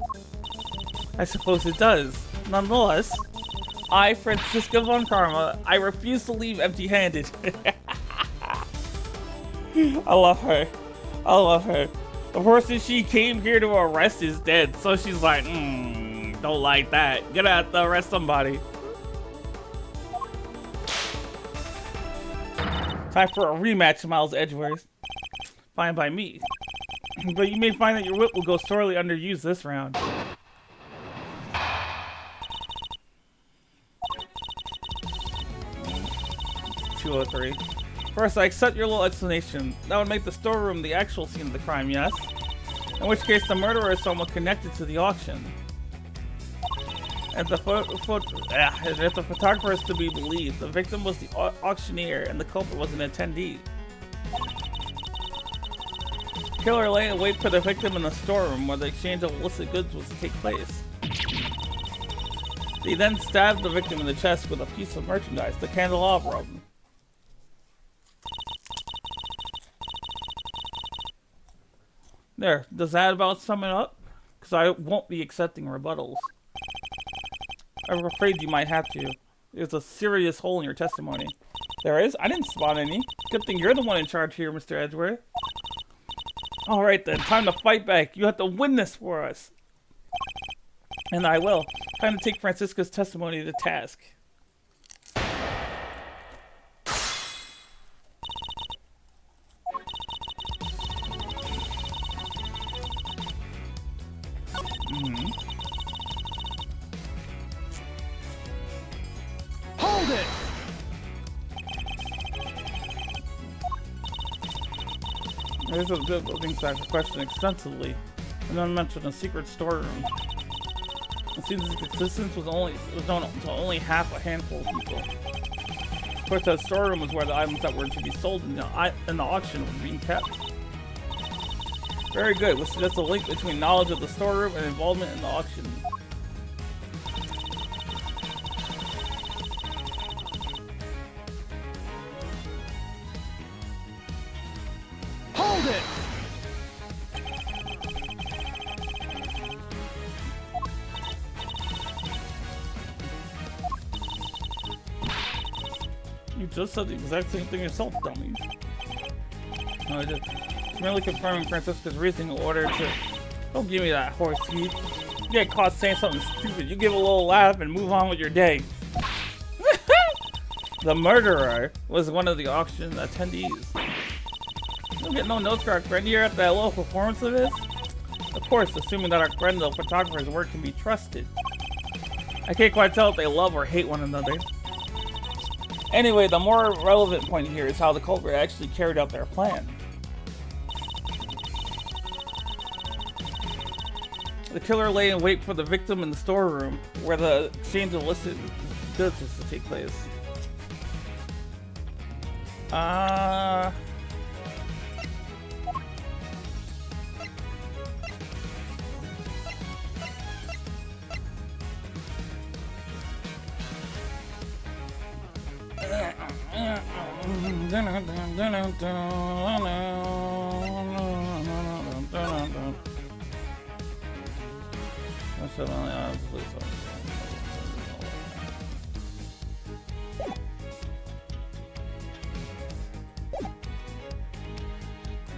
I suppose it does. Nonetheless, I, Franziska von Karma, I refuse to leave empty-handed. I love her. I love her. The person she came here to arrest is dead, so she's like, don't like that. Gonna have to arrest somebody. Time for a rematch, Miles Edgeworth. Fine by me. But you may find that your whip will go sorely underused this round. $203. First, I accept your little explanation. That would make the storeroom the actual scene of the crime, yes? In which case, the murderer is someone connected to the auction. If the photographer is to be believed, the victim was the auctioneer and the culprit was an attendee. Killer lay in wait for the victim in the storeroom where the exchange of illicit goods was to take place. He then stabbed the victim in the chest with a piece of merchandise, the candelabrum. There, does that about sum it up? Because I won't be accepting rebuttals. I'm afraid you might have to. There's a serious hole in your testimony. There is? I didn't spot any. Good thing you're the one in charge here, Mr. Edgeworth. Alright then, time to fight back. You have to win this for us. And I will. Time to take Franziska's testimony to task. Hold it! There's a good thing to question extensively, and then mentioned a secret storeroom. It seems its existence was known to only half a handful of people. Of course, that storeroom was where the items that were to be sold in the auction were being kept. Very good. Let's suggest a link between knowledge of the storeroom and involvement in the auction. Hold it! You just said the exact same thing yourself, dummy. No, I did. It's merely confirming Franziska's reasoning in order to... Don't give me that horse teeth. You get caught saying something stupid, you give a little laugh and move on with your day. The murderer was one of the auction attendees. Don't get no notes for our friend here at that little performance of his? Of course, assuming that our friend the photographer's work can be trusted. I can't quite tell if they love or hate one another. Anyway, the more relevant point here is how the culprit actually carried out their plan. The killer lay in wait for the victim in the storeroom, where the exchange of illicit goods was to take place.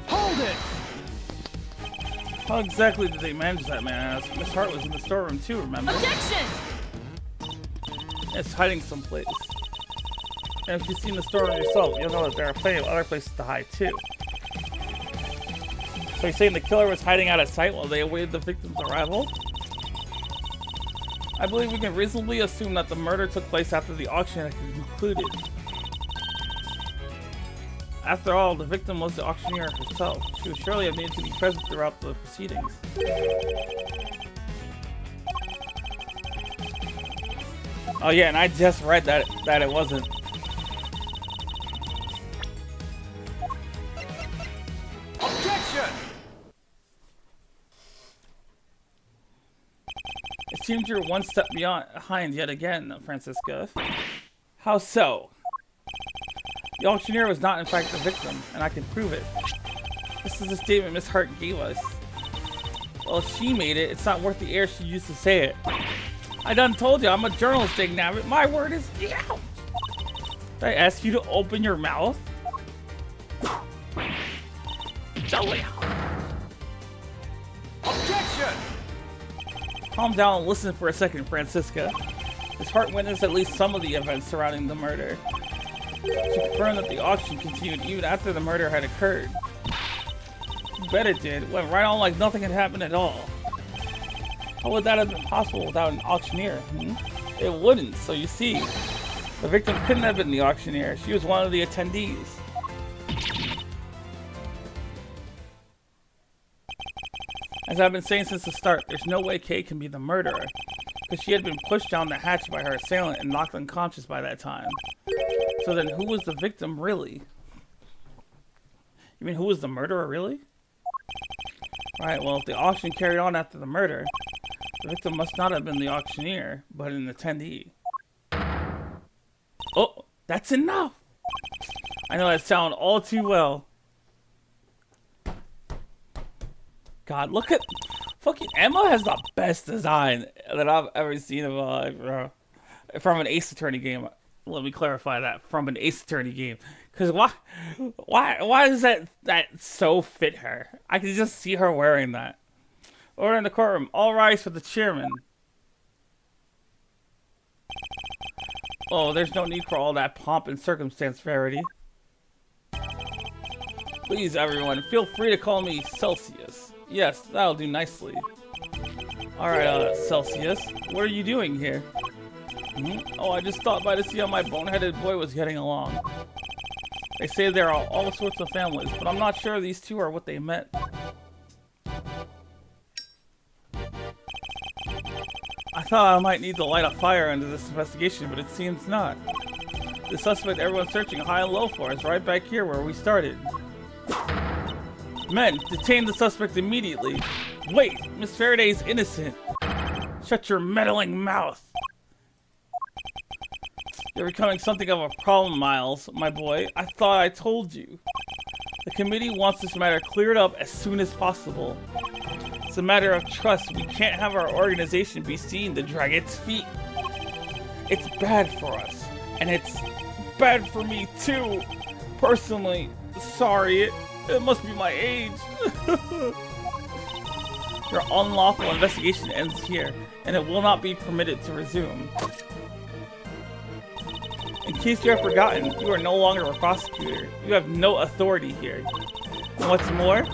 Hold it! How exactly did they manage that, man? Miss Hart was in the storeroom too, remember? Objection! It's hiding someplace. And if you've seen the storeroom yourself, you'll know that there are plenty of other places to hide too. So you're saying the killer was hiding out of sight while they awaited the victim's arrival? I believe we can reasonably assume that the murder took place after the auction had concluded. After all, the victim was the auctioneer herself. She would surely have needed to be present throughout the proceedings. Oh yeah, and I just read that it wasn't. Objection! It seems you're one step behind yet again, Francisca. How so? The auctioneer was not in fact the victim, and I can prove it. This is the statement Miss Hart gave us. Well, if she made it, it's not worth the air she used to say it. I done told you, I'm a journalist, Dignabbit. My word is out. Did I ask you to open your mouth? Objection! Calm down and listen for a second, Francisca. Miss Hart witnessed at least some of the events surrounding the murder. She confirmed that the auction continued even after the murder had occurred. You bet it did. It went right on like nothing had happened at all. How would that have been possible without an auctioneer? It wouldn't, so you see. The victim couldn't have been the auctioneer. She was one of the attendees. As I've been saying since the start, there's no way Kay can be the murderer, because she had been pushed down the hatch by her assailant and knocked unconscious by that time. So then who was the victim really? You mean who was the murderer really? Alright, well if the auction carried on after the murder, the victim must not have been the auctioneer, but an attendee. Oh, that's enough! I know that sound all too well. God, look at... Fucking Emma has the best design that I've ever seen of bro. From an Ace Attorney game. Let me clarify that. From an Ace Attorney game. Because why does that so fit her? I can just see her wearing that. Order in the courtroom. All rise for the chairman. Oh, there's no need for all that pomp and circumstance, Verity. Please, everyone, feel free to call me Celsius. Yes, that'll do nicely. Alright, Celsius, what are you doing here? Oh, I just stopped by to see how my boneheaded boy was getting along. They say there are all sorts of families, but I'm not sure these two are what they met. I thought I might need to light a fire under this investigation, but it seems not. The suspect everyone's searching high and low for is right back here where we started. Men, detain the suspect immediately. Wait, Miss Faraday's innocent. Shut your meddling mouth. You're becoming something of a problem, Miles, my boy. I thought I told you. The committee wants this matter cleared up as soon as possible. It's a matter of trust. We can't have our organization be seen to drag its feet. It's bad for us. And it's bad for me, too. Personally, sorry. It must be my age. Your unlawful investigation ends here, and it will not be permitted to resume. In case you have forgotten, you are no longer a prosecutor. You have no authority here. And what's more,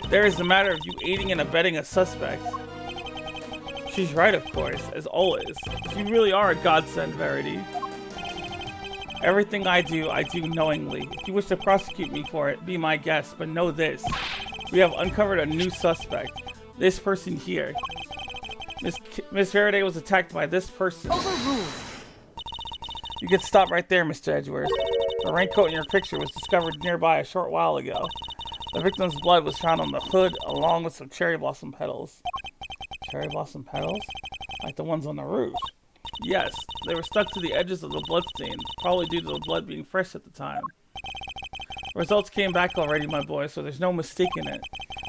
there is the matter of you aiding and abetting a suspect. She's right, of course, as always. You really are a godsend, Verity. Everything I do knowingly. If you wish to prosecute me for it, be my guest, but know this. We have uncovered a new suspect. This person here. Miss Faraday was attacked by this person. Overruled. You can stop right there, Mr. Edgeworth. The raincoat in your picture was discovered nearby a short while ago. The victim's blood was found on the hood, along with some cherry blossom petals. Cherry blossom petals? Like the ones on the roof. Yes, they were stuck to the edges of the bloodstains, probably due to the blood being fresh at the time. Results came back already, my boy, so there's no mistaking it.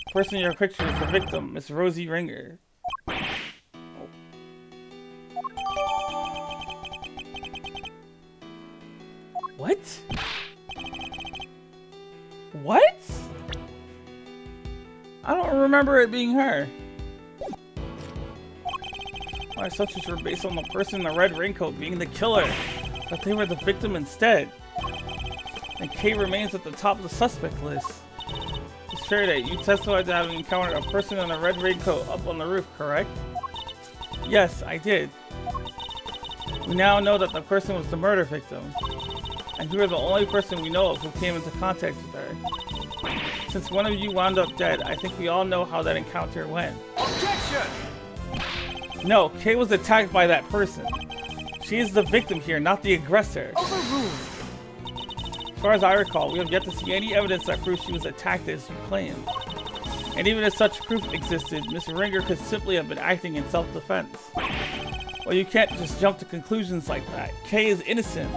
The person in your picture is the victim, Miss Rosie Ringer. What? What? I don't remember it being her. My assumptions were based on the person in the red raincoat being the killer, but they were the victim instead. And Kay remains at the top of the suspect list. Miss Faraday, you testified to having encountered a person in a red raincoat up on the roof, correct? Yes, I did. We now know that the person was the murder victim. And you are the only person we know of who came into contact with her. Since one of you wound up dead, I think we all know how that encounter went. Objection! No, Kay was attacked by that person. She is the victim here, not the aggressor. Overruled. As far as I recall, we have yet to see any evidence that proves she was attacked as you claim. And even if such proof existed, Miss Ringer could simply have been acting in self-defense. Well, you can't just jump to conclusions like that. Kay is innocent.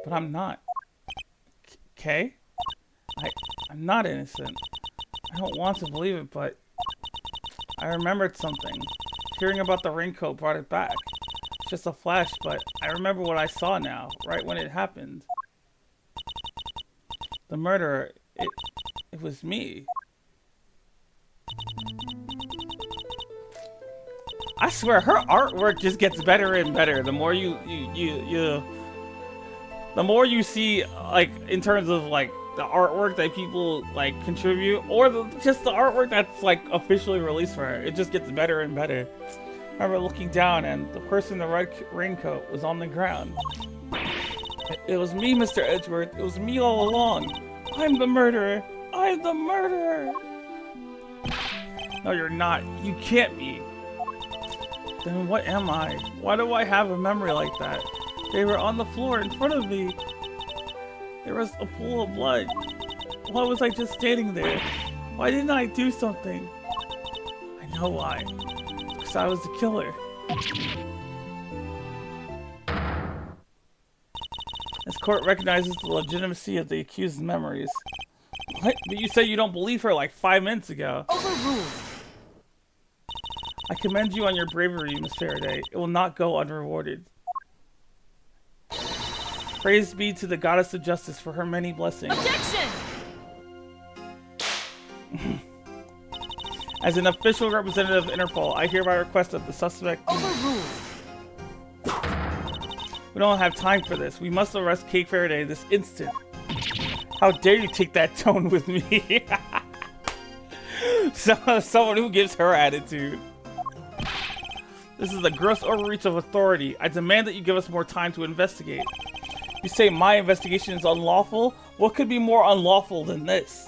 But I'm not. Kay? I'm not innocent. I don't want to believe it, but I remembered something. Hearing about the raincoat brought it back. It's just a flash, but I remember what I saw now, right when it happened. The murderer, it was me. I swear, her artwork just gets better and better. The more the more you see, like, in terms of, like, the artwork that people, like, contribute, or just the artwork that's, like, officially released for her, it just gets better and better. I remember looking down, and the person in the red raincoat was on the ground. It was me, Mr. Edgeworth. It was me all along. I'm the murderer. I'm the murderer. No, you're not. You can't be. Then what am I? Why do I have a memory like that? They were on the floor in front of me. There was a pool of blood. Why was I just standing there? Why didn't I do something? I know why. Because I was the killer. This court recognizes the legitimacy of the accused's memories. What? But you said you don't believe her like 5 minutes ago. Overruled. I commend you on your bravery, Miss Faraday. It will not go unrewarded. Praise be to the goddess of justice for her many blessings. Objection! As an official representative of Interpol, I hereby request that the suspect... Overruled. We don't have time for this. We must arrest Kay Faraday this instant. How dare you take that tone with me? Someone who gives her attitude. This is a gross overreach of authority. I demand that you give us more time to investigate. You say my investigation is unlawful? What could be more unlawful than this?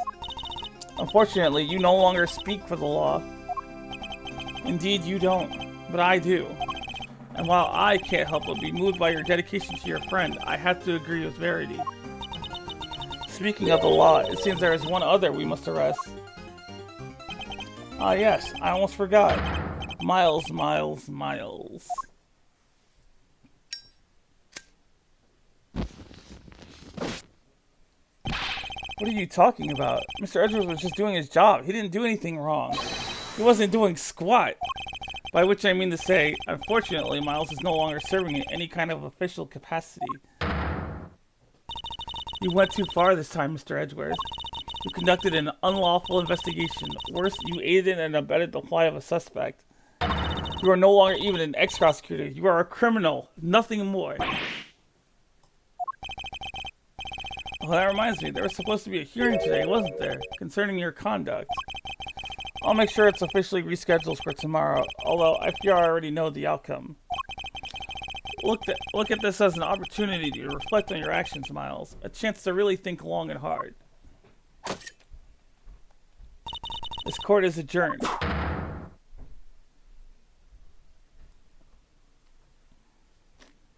Unfortunately, you no longer speak for the law. Indeed, you don't, but I do. And while I can't help but be moved by your dedication to your friend, I have to agree with Verity. Speaking of the law, it seems there is one other we must arrest. Ah yes, I almost forgot. Miles. What are you talking about? Mr. Edgeworth was just doing his job. He didn't do anything wrong. He wasn't doing squat. By which I mean to say, unfortunately, Miles is no longer serving in any kind of official capacity. You went too far this time, Mr. Edgeworth. You conducted an unlawful investigation. Worse, you aided and abetted the flight of a suspect. You are no longer even an ex-prosecutor. You are a criminal. Nothing more. Oh, that reminds me, there was supposed to be a hearing today, wasn't there? Concerning your conduct. I'll make sure it's officially rescheduled for tomorrow, although I fear I already know the outcome. Look at this as an opportunity to reflect on your actions, Miles. A chance to really think long and hard. This court is adjourned.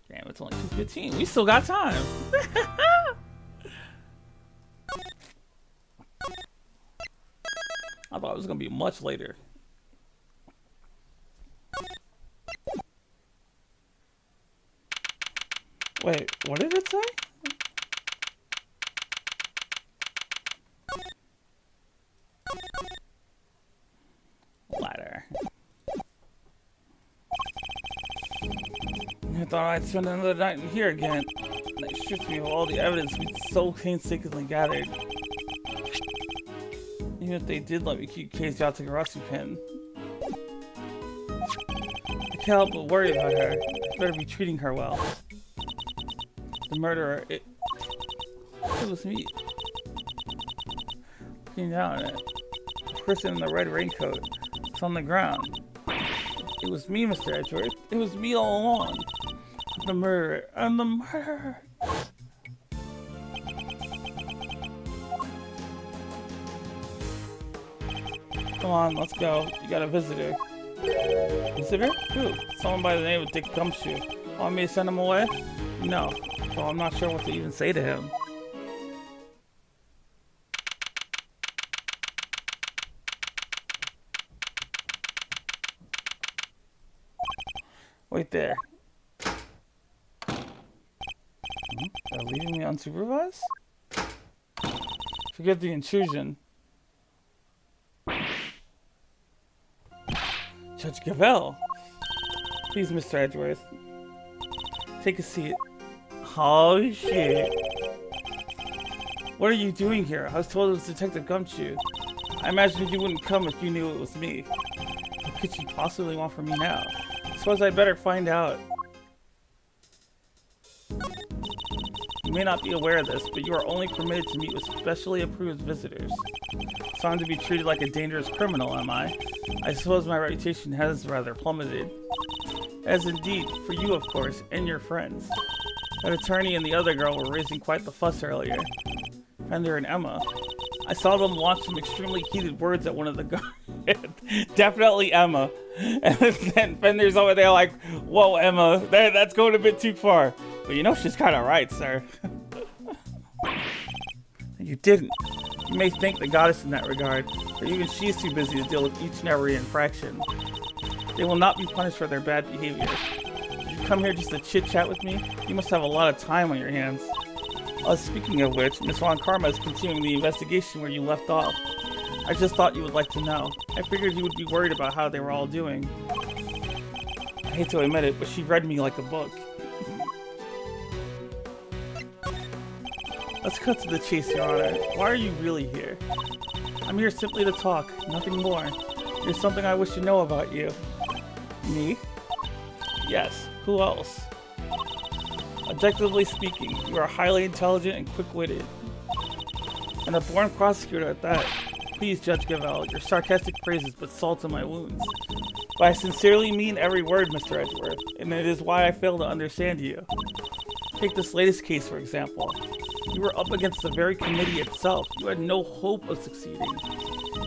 Damn, it's only 2:15. We still got time. I thought it was gonna be much later. Wait, what did it say? Ladder. I thought I'd spend another night in here again. They stripped me of all the evidence we'd so painstakingly gathered. Even if they did let me keep Kei's Yatagarasu pin. I can't help but worry about her. I better be treating her well. The murderer, it was me. Looking down at it. The person in the red raincoat. It's on the ground. It was me, Mr. Edgeworth. It was me all along. The murderer. I'm the murderer. Come on, let's go. You got a visitor. Visitor? Who? Someone by the name of Dick Gumshoe. Want me to send him away? No. So I'm not sure what to even say to him. Wait there. They're leaving me unsupervised? Forget the intrusion. Judge Gavel. Please, Mr. Edgeworth. Take a seat. Oh, shit. What are you doing here? I was told it was Detective Gumshoe. I imagined you wouldn't come if you knew it was me. What could she possibly want from me now? Suppose I better find out. You may not be aware of this, but you are only permitted to meet with specially approved visitors. So I'm to be treated like a dangerous criminal, am I? I suppose my reputation has rather plummeted. As indeed, for you of course, and your friends. That attorney and the other girl were raising quite the fuss earlier. Fender and Emma. I saw them launch some extremely heated words at one of the girls. Definitely Emma. And then Fender's over there like, whoa, Emma, that's going a bit too far. But you know she's kind of right, sir. You didn't. You may thank the goddess in that regard, but even she's too busy to deal with each and every infraction. They will not be punished for their bad behavior. Did you come here just to chit-chat with me? You must have a lot of time on your hands. Speaking of which, Miss Von Karma is continuing the investigation where you left off. I just thought you would like to know. I figured you would be worried about how they were all doing. I hate to admit it, but she read me like a book. Let's cut to the chase, Your Honor. Why are you really here? I'm here simply to talk, nothing more. There's something I wish to know about you. Me? Yes, who else? Objectively speaking, you are highly intelligent and quick-witted. And a born prosecutor at that. Please, Judge Gavel, your sarcastic praises but salt in my wounds. But I sincerely mean every word, Mr. Edgeworth, and it is why I fail to understand you. Take this latest case, for example. You were up against the very committee itself. You had no hope of succeeding.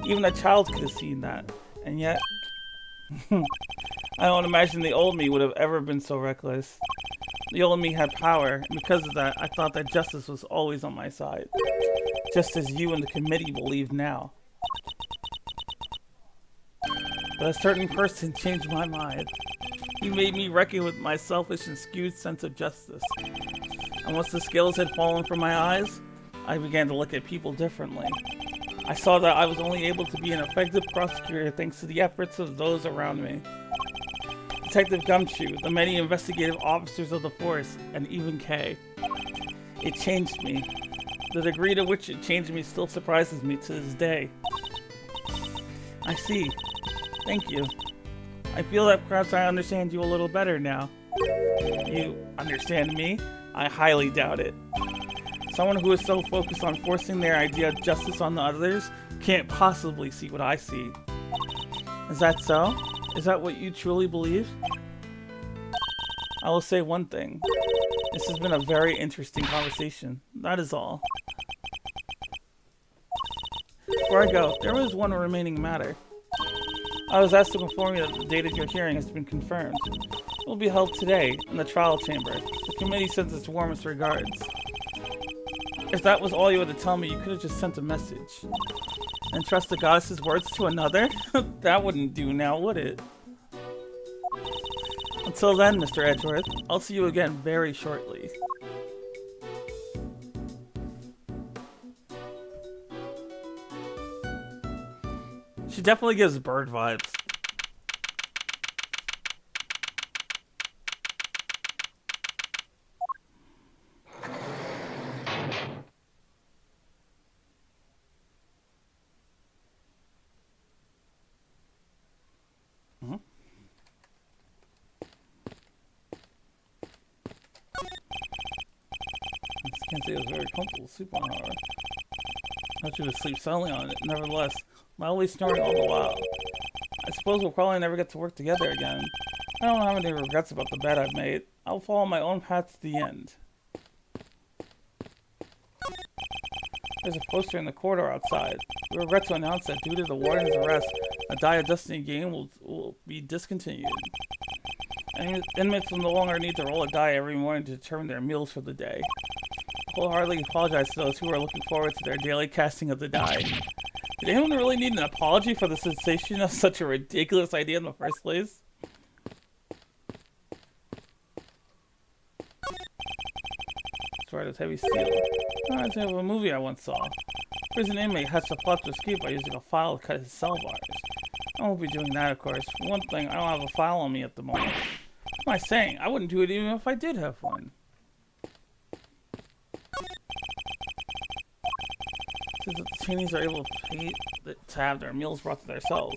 Even a child could have seen that. And yet... I don't imagine the old me would have ever been so reckless. The old me had power, and because of that, I thought that justice was always on my side. Just as you and the committee believe now. But a certain person changed my mind. He made me reckon with my selfish and skewed sense of justice. And once the scales had fallen from my eyes, I began to look at people differently. I saw that I was only able to be an effective prosecutor thanks to the efforts of those around me. Detective Gumshoe, the many investigative officers of the force, and even Kei. It changed me. The degree to which it changed me still surprises me to this day. I see. Thank you. I feel that perhaps I understand you a little better now. You understand me? I highly doubt it. Someone who is so focused on forcing their idea of justice on the others can't possibly see what I see. Is that so? Is that what you truly believe? I will say one thing. This has been a very interesting conversation. That is all. Before I go, there was one remaining matter. I was asked to inform you that the date of your hearing has been confirmed. It will be held today in the trial chamber. The committee sends its warmest regards. If that was all you had to tell me, you could have just sent a message. And trust the goddess's words to another? That wouldn't do now, would it? Until then, Mr. Edgeworth, I'll see you again very shortly. She definitely gives bird vibes. I can't say it was very comfortable to sleep on, however. I thought you would sleep soundly on it. Nevertheless, loudly snoring all the while. I suppose we'll probably never get to work together again. I don't have any regrets about the bet I've made. I'll follow my own path to the end. There's a poster in the corridor outside. We regret to announce that due to the warden's arrest, a Die of Destiny game will be discontinued. And inmates will no longer need to roll a die every morning to determine their meals for the day. I wholeheartedly apologize to those who are looking forward to their daily casting of the die. Did anyone really need an apology for the sensation of such a ridiculous idea in the first place? Sword is heavy steel. Reminds me of a movie I once saw. Prison inmate has to plot to escape by using a file to cut his cell bars. I won't be doing that, of course. For one thing, I don't have a file on me at the moment. What am I saying? I wouldn't do it even if I did have one. Since the detainees are able to pay to have their meals brought to their cells.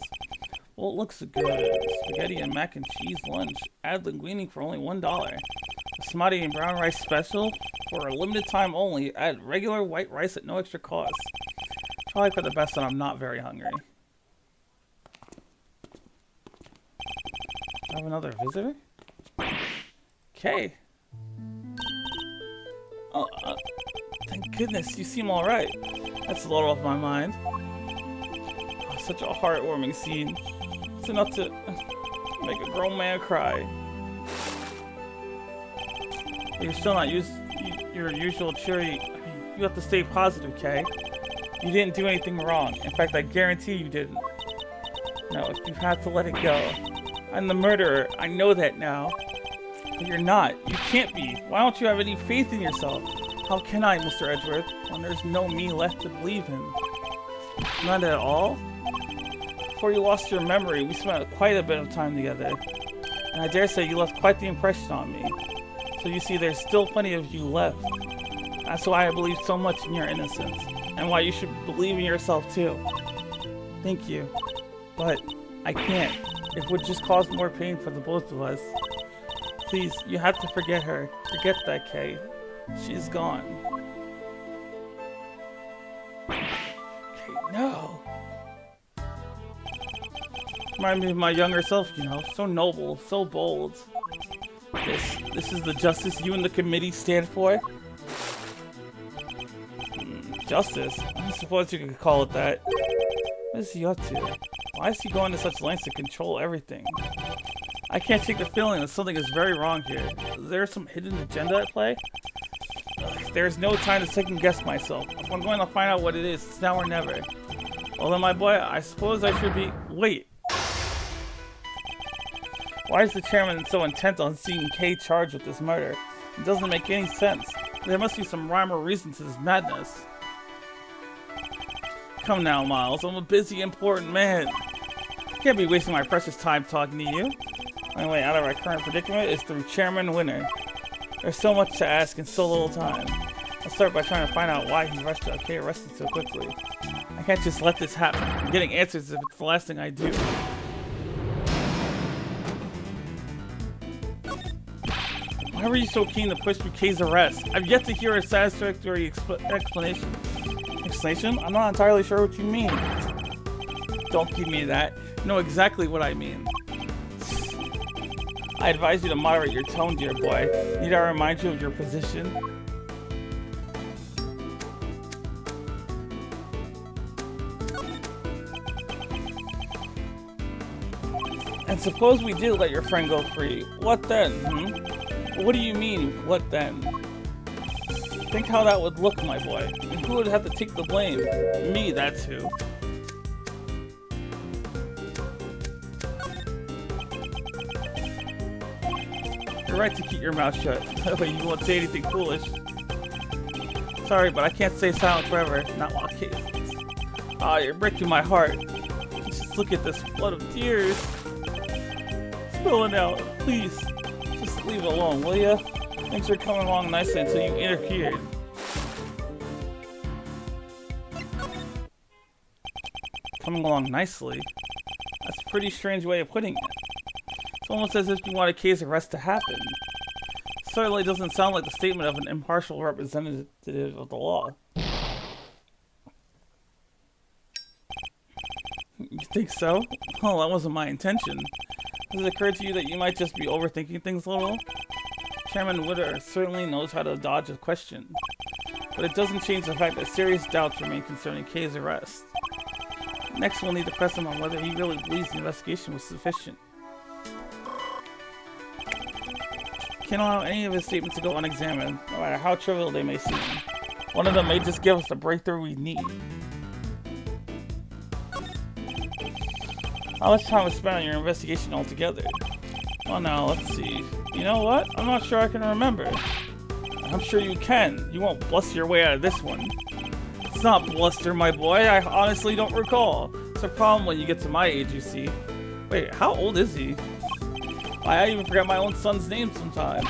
Well, it looks good. Spaghetti and mac and cheese lunch. Add linguine for only $1. Basmati and brown rice special for a limited time only. Add regular white rice at no extra cost. Probably for the best that I'm not very hungry. I have another visitor? Okay. Oh, thank goodness, you seem alright. That's a little off my mind. Oh, such a heartwarming scene. It's enough to make a grown man cry. But you're still not your usual cheery. I mean, you have to stay positive, Kay. You didn't do anything wrong. In fact, I guarantee you didn't. No, you have to let it go. I'm the murderer. I know that now. But you're not. You can't be. Why don't you have any faith in yourself? How can I, Mr. Edgeworth, when there's no me left to believe in? Not at all? Before you lost your memory, we spent quite a bit of time together. And I dare say you left quite the impression on me. So you see, there's still plenty of you left. That's why I believe so much in your innocence. And why you should believe in yourself, too. Thank you. But I can't. It would just cause more pain for the both of us. Please, you have to forget her. Forget that, Kay. She's gone. Okay, no. Remind me of my younger self, you know. So noble, so bold. This is the justice you and the committee stand for? Justice? I suppose you could call it that. What is he up to? Why is he going to such lengths to control everything? I can't shake the feeling that something is very wrong here. Is there some hidden agenda at play? There's no time to second guess myself. If I'm going to find out what it is, it's now or never. Well then, my boy, I suppose I should be... Wait. Why is the chairman so intent on seeing Kay charged with this murder? It doesn't make any sense. There must be some rhyme or reason to this madness. Come now, Miles. I'm a busy, important man. I can't be wasting my precious time talking to you. The only way out of our current predicament is through Chairman Winner. There's so much to ask in so little time. I'll start by trying to find out why he rushed to Kay arrested so quickly. I can't just let this happen. I'm getting answers if it's the last thing I do. Why were you so keen to push through Kay's arrest? I've yet to hear a satisfactory explanation. Explanation? I'm not entirely sure what you mean. Don't give me that. You know exactly what I mean. I advise you to moderate your tone, dear boy. Need I remind you of your position? And suppose we did let your friend go free. What then, What do you mean, what then? Think how that would look, my boy. And who would have to take the blame? Me, that's who. You're right to keep your mouth shut. That way you won't say anything foolish. Sorry, but I can't stay silent forever. Not while Kay. Ah, you're breaking my heart. Just look at this flood of tears. Spilling out. Please, just leave it alone, will ya? Things are coming along nicely until you interfered. Coming along nicely? That's a pretty strange way of putting it. It's almost as if you wanted Kay's arrest to happen. Certainly doesn't sound like the statement of an impartial representative of the law. You think so? Well, that wasn't my intention. Has it occurred to you that you might just be overthinking things a little? Chairman Witter certainly knows how to dodge a question. But it doesn't change the fact that serious doubts remain concerning Kay's arrest. Next, we'll need to press him on whether he really believes the investigation was sufficient. Can't allow any of his statements to go unexamined, no matter how trivial they may seem. One of them may just give us the breakthrough we need. How much time was spent on your investigation altogether? Well, now, let's see. You know what? I'm not sure I can remember. I'm sure you can. You won't bluster your way out of this one. It's not bluster, my boy. I honestly don't recall. It's a problem when you get to my age, you see. Wait, how old is he? I even forget my own son's name sometimes.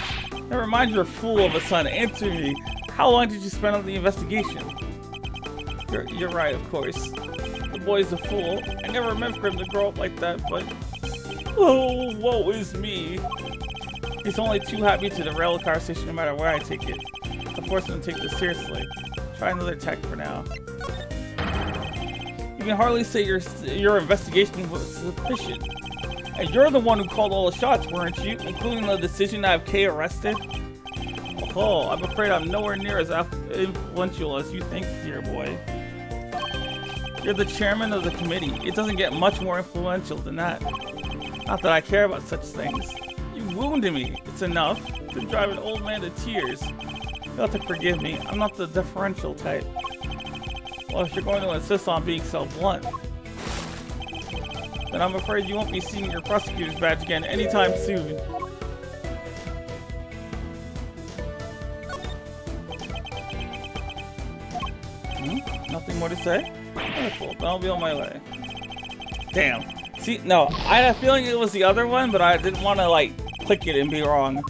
Never mind your fool of a son. Answer me. How long did you spend on the investigation? You're right, of course. The boy's a fool. I never meant for him to grow up like that, but... Oh, woe is me. He's only too happy to derail the conversation no matter where I take it. To force him to take this seriously. Try another tack for now. You can hardly say your investigation was sufficient. And you're the one who called all the shots, weren't you? Including the decision to have Kay arrested? Oh, I'm afraid I'm nowhere near as influential as you think, dear boy. You're the chairman of the committee. It doesn't get much more influential than that. Not that I care about such things. You wounded me. It's enough to drive an old man to tears. You'll have to forgive me. I'm not the deferential type. Well, if you're going to insist on being so blunt, then I'm afraid you won't be seeing your prosecutor's badge again anytime soon. Nothing more to say? Wonderful, then I'll be on my way. Damn. See, no, I had a feeling it was the other one, but I didn't want to, like, click it and be wrong.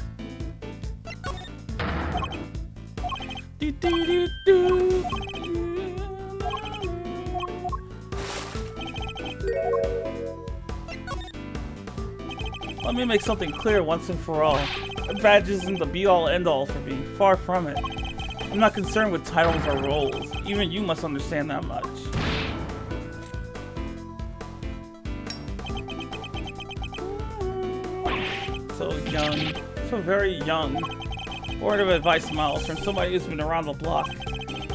Let me make something clear once and for all. The badge isn't the be-all end-all for me. Far from it. I'm not concerned with titles or roles. Even you must understand that much. So young. So very young. Word of advice, Miles, from somebody who's been around the block.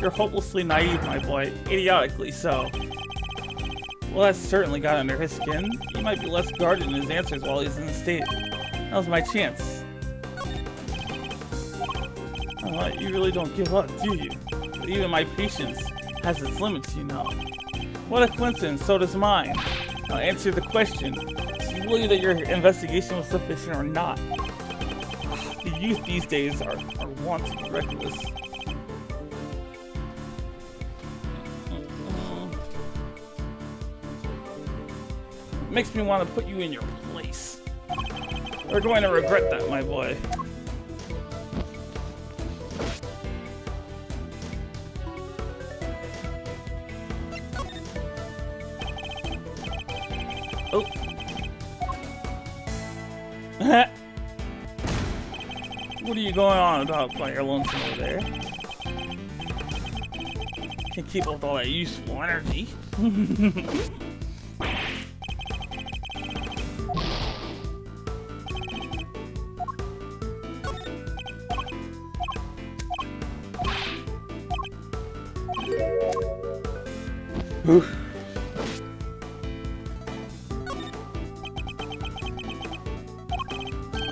You're hopelessly naive, my boy. Idiotically so. Well, that's certainly got under his skin. He might be less guarded in his answers while he's in the state. That was my chance. You really don't give up, do you? But even my patience has its limits, you know. What a coincidence, so does mine. Now answer the question. Do you believe that your investigation was sufficient or not? The youth these days are wont to be reckless. Makes me want to put you in your place. We're going to regret that, my boy. Oh. 1 What are you going on about by your lonesome over there? Can't keep up with all that useful energy. Oof.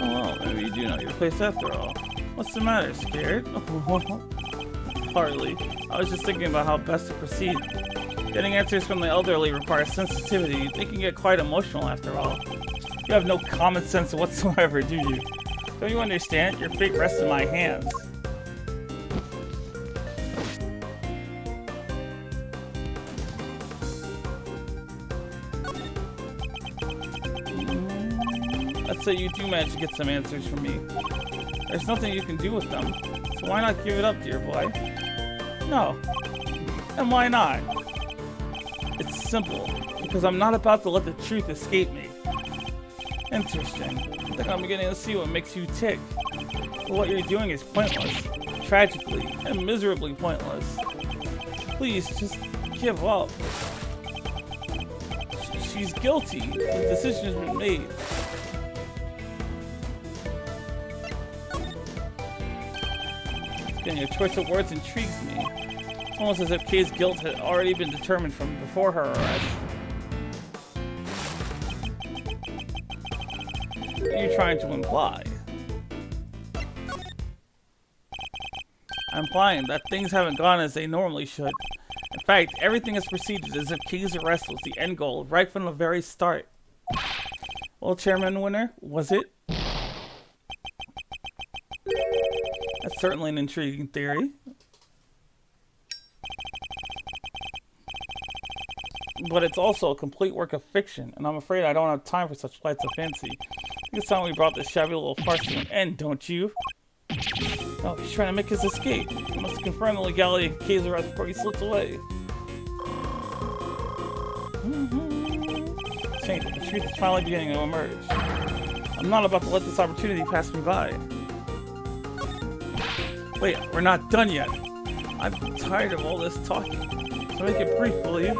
Oh, well, maybe you do know your place after all. What's the matter, scared? Hardly. I was just thinking about how best to proceed. Getting answers from the elderly requires sensitivity. They can get quite emotional after all. You have no common sense whatsoever, do you? Don't you understand? Your fate rests in my hands. Let's say you do manage to get some answers from me. There's nothing you can do with them, so why not give it up, dear boy? No. And why not? It's simple, because I'm not about to let the truth escape me. Interesting. I think I'm beginning to see what makes you tick. But what you're doing is pointless. Tragically and miserably pointless. Please, just give up. She's guilty. The decision has been made. Again, your choice of words intrigues me. It's almost as if Kay's guilt had already been determined from before her arrest. What are you trying to imply? I'm implying that things haven't gone as they normally should. In fact, everything has proceeded as if Kay's arrest was the end goal right from the very start. Well, Chairman Winner, was it? That's certainly an intriguing theory. But it's also a complete work of fiction, and I'm afraid I don't have time for such flights of fancy. I think it's time we brought this shabby little farce to an end, don't you? Oh, he's trying to make his escape. He must confirm the legality of Kay's arrest before he slips away. Saint, the truth is finally beginning to emerge. I'm not about to let this opportunity pass me by. Wait, we're not done yet. I'm tired of all this talking. So make it brief, will you?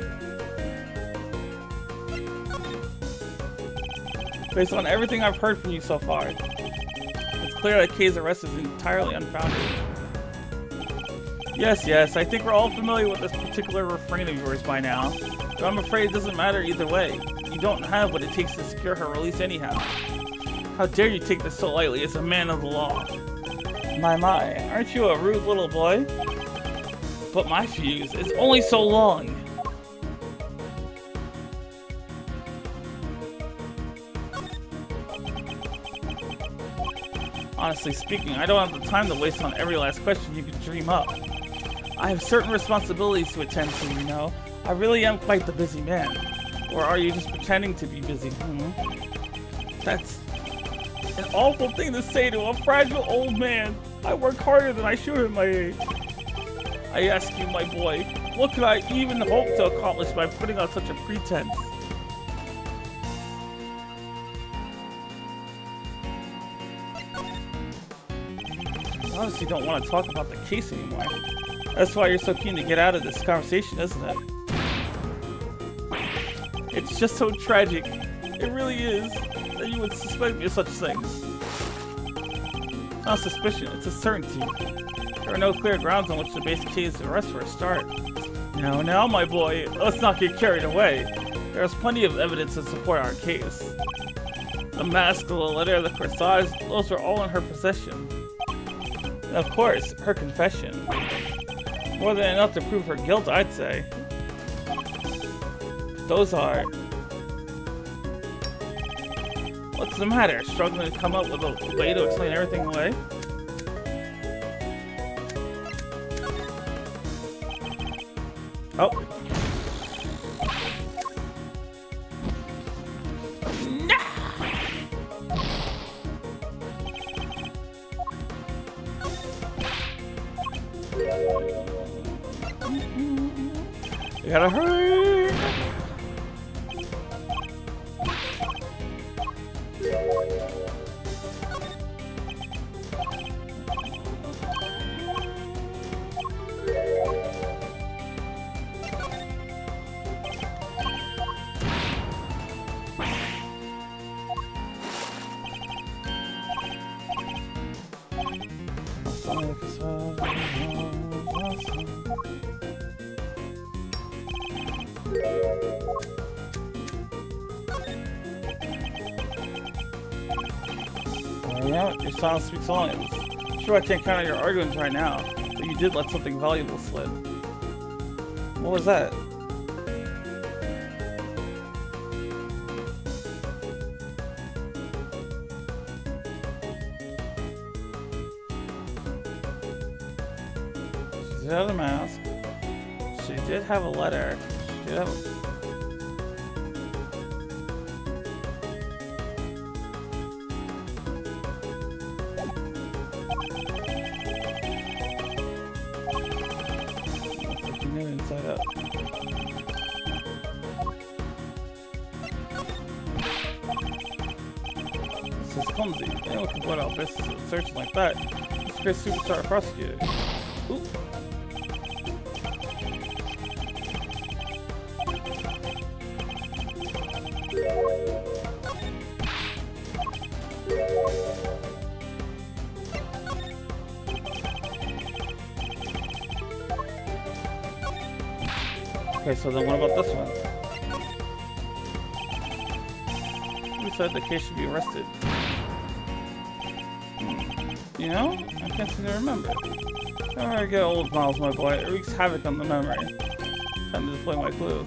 Based on everything I've heard from you so far, it's clear that Kay's arrest is entirely unfounded. Yes, I think we're all familiar with this particular refrain of yours by now, but I'm afraid it doesn't matter either way. You don't have what it takes to secure her release anyhow. How dare you take this so lightly as a man of the law? My, aren't you a rude little boy? But my fuse is only so long. Honestly speaking, I don't have the time to waste on every last question you could dream up. I have certain responsibilities to attend to, you know. I really am quite the busy man. Or are you just pretending to be busy? That's an awful thing to say to a fragile old man. I work harder than I should at my age. I ask you, my boy, what could I even hope to accomplish by putting on such a pretense? I honestly don't want to talk about the case anymore. That's why you're so keen to get out of this conversation, isn't it? It's just so tragic. It really is that you would suspect me of such things. It's not a suspicion, it's a certainty. There are no clear grounds on which to base Kay's arrest for a start. Now, my boy, let's not get carried away. There's plenty of evidence to support our case. The mask, the letter, the corsage, those are all in her possession. And of course, her confession. More than enough to prove her guilt, I'd say. Those are... What's the matter? Struggling to come up with a way to explain everything away? Oh. No! You gotta hurry! Yeah, your silence speaks volumes. Sure, I can't count on your arguments right now, but you did let something valuable slip. What was that? She did have a mask. She did have a letter. She did have a... Inside out. This is clumsy. Anyone can put out this searching like that. It's a great superstar prosecutor. Ooh. Okay, so then what about this one? Who said the case should be arrested? You know? I can't seem to remember. Whenever I get old, Miles, my boy, it wreaks havoc on the memory. Time to display my clue.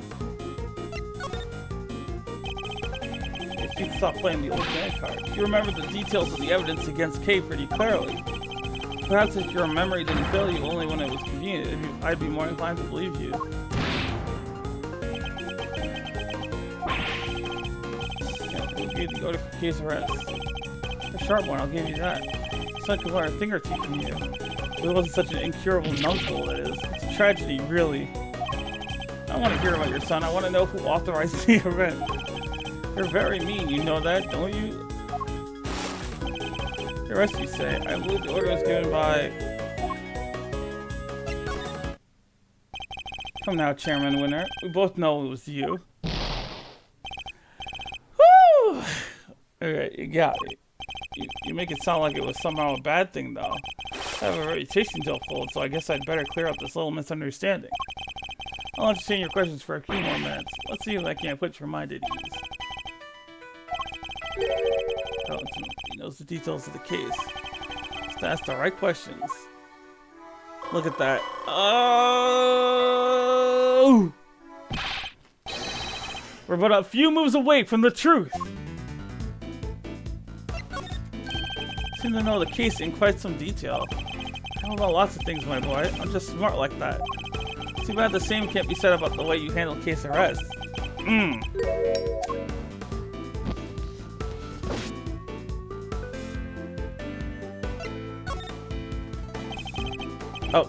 If you'd stop playing the old man card, you remember the details of the evidence against Kay pretty clearly. Perhaps if your memory didn't fail you only when it was convenient, I'd be more inclined to believe you. The order for case arrest. A sharp one, I'll give you that. So I could learn a thing or two from you. But it wasn't such an incurable numbskull, that is. It's a tragedy, really. I want to hear about your son. I want to know who authorized the event. You're very mean, you know that, don't you? The rest you say. I believe the order was given by... Come now, Chairman Winner. We both know it was you. Alright, you got it. You make it sound like it was somehow a bad thing, though. I have a reputation to uphold, so I guess I'd better clear up this little misunderstanding. I'll entertain your questions for a few more minutes. Let's see if I can't put your mind at ease. He knows the details of the case. Just ask the right questions. Look at that. Oh! We're but a few moves away from the truth. Seem to know the case in quite some detail. I know about lots of things, my boy. I'm just smart like that. Too bad the same can't be said about the way you handle case arrest. Oh.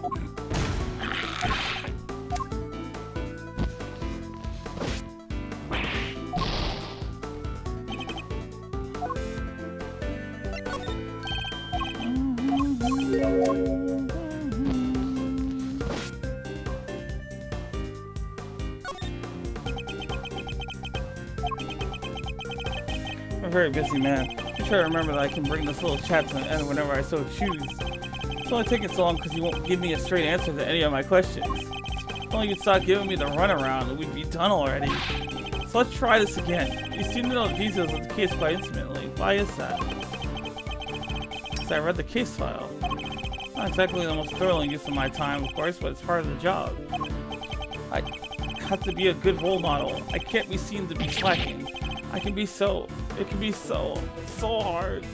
I'm a very busy man. I try to remember that I can bring this little chat to an end whenever I so choose. It's only taking so long because you won't give me a straight answer to any of my questions. If only you'd stop giving me the runaround, we'd be done already. So let's try this again. You seem to know the details of the case quite intimately. Why is that? Because I read the case file. Not exactly the most thrilling use of my time, of course, but it's part of the job. I have to be a good role model. I can't be seen to be slacking. It can be so hard.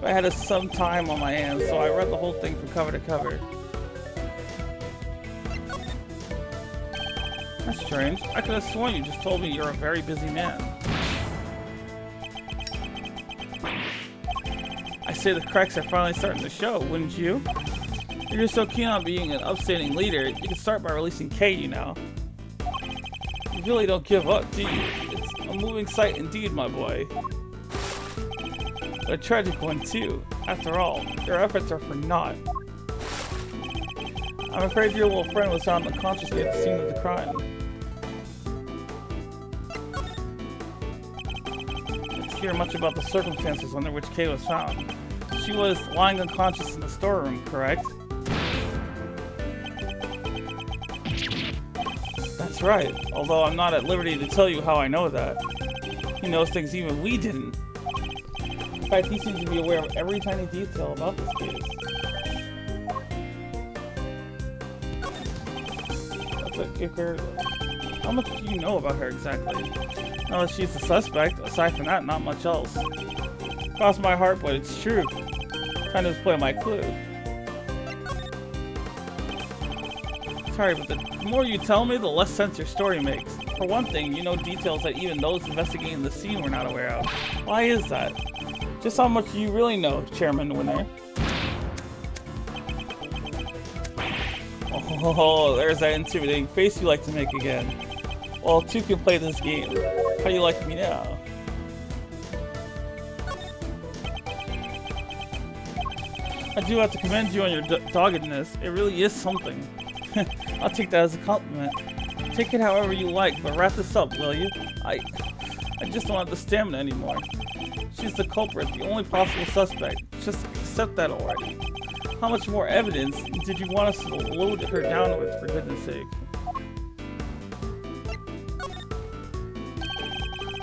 I had some time on my hands, so I read the whole thing from cover to cover. That's strange. I could have sworn you just told me you're a very busy man. I say the cracks are finally starting to show, wouldn't you? If you're so keen on being an upstanding leader, you can start by releasing Kay, you know. You really don't give up, do you? It's a moving sight indeed, my boy. But a tragic one, too. After all, your efforts are for naught. I'm afraid your little friend was found unconsciously at the scene of the crime. Let's hear much about the circumstances under which Kay was found. She was lying unconscious in the storeroom, correct? That's right, although I'm not at liberty to tell you how I know that. He knows things even we didn't. In fact, he seems to be aware of every tiny detail about this case. That's a kicker. How much do you know about her exactly? Now that she's the suspect, aside from that, not much else. Cross my heart, but it's true. Trying to display my clue. Sorry, but the more you tell me, the less sense your story makes. For one thing, you know details that even those investigating the scene were not aware of. Why is that? Just how much do you really know, Chairman Winner? Oh, there's that intimidating face you like to make again. Well, two can play this game. How do you like me now? I do have to commend you on your doggedness. It really is something. I'll take that as a compliment. Take it however you like, but wrap this up, will you? I just don't have the stamina anymore. She's the culprit, the only possible suspect. Just accept that already. How much more evidence did you want us to load her down with, for goodness sake?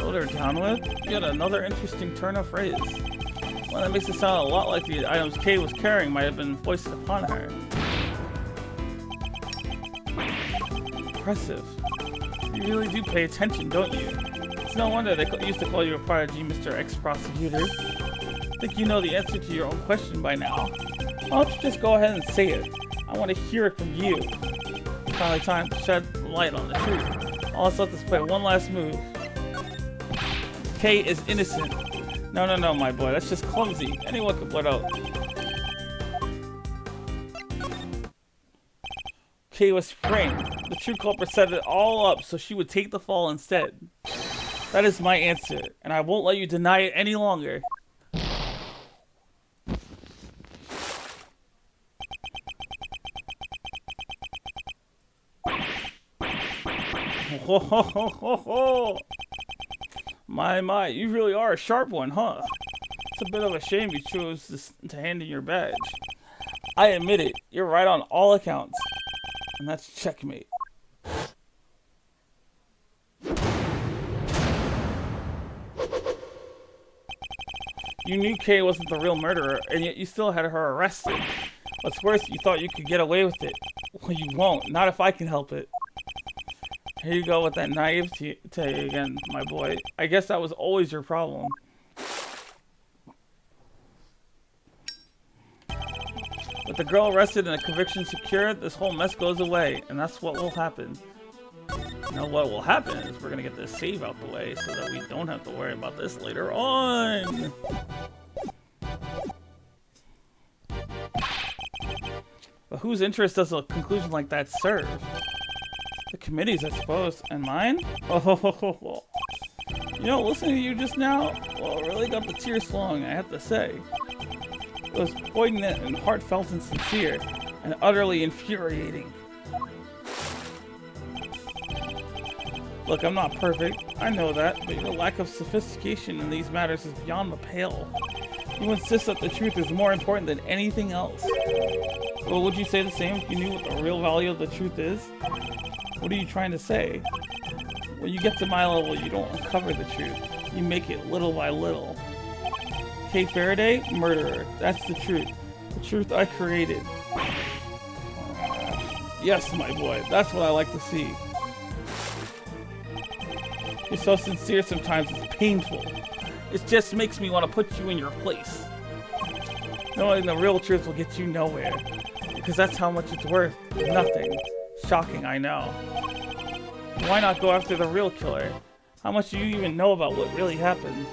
Load her down with? Yet another interesting turn of phrase. One that makes it sound a lot like the items Kay was carrying might have been foisted upon her. Impressive. You really do pay attention, don't you? It's no wonder they used to call you a prodigy, Mr. Ex-Prosecutor. I think you know the answer to your own question by now. Why don't you just go ahead and say it? I want to hear it from you. Finally time to shed light on the truth. Let's let this play one last move. Kay is innocent. No, my boy. That's just clumsy. Anyone could blurt out. Kay was framed. The true culprit set it all up so she would take the fall instead. That is my answer, and I won't let you deny it any longer. Ho ho ho ho ho! My, you really are a sharp one, huh? It's a bit of a shame you chose to hand in your badge. I admit it, you're right on all accounts. And that's checkmate. You knew Kay wasn't the real murderer, and yet you still had her arrested. What's worse, you thought you could get away with it. Well, you won't. Not if I can help it. Here you go with that naivety again, my boy. I guess that was always your problem. With the girl arrested and a conviction secured, this whole mess goes away, and that's what will happen. You know what will happen is we're gonna get this save out the way so that we don't have to worry about this later on. But whose interest does a conclusion like that serve? The committee's, I suppose, and mine? Oh, you know, listening to you just now, well, it really got the tears flowing, I have to say. It was poignant and heartfelt and sincere, and utterly infuriating. Look, I'm not perfect, I know that, but your lack of sophistication in these matters is beyond the pale. You insist that the truth is more important than anything else. Well, would you say the same if you knew what the real value of the truth is? What are you trying to say? When you get to my level, you don't uncover the truth. You make it little by little. Kay Faraday, murderer. That's the truth. The truth I created. Yes, my boy. That's what I like to see. You're so sincere sometimes, it's painful. It just makes me want to put you in your place. Knowing the real truth will get you nowhere. Because that's how much it's worth. Nothing. Shocking, I know. Why not go after the real killer? How much do you even know about what really happened?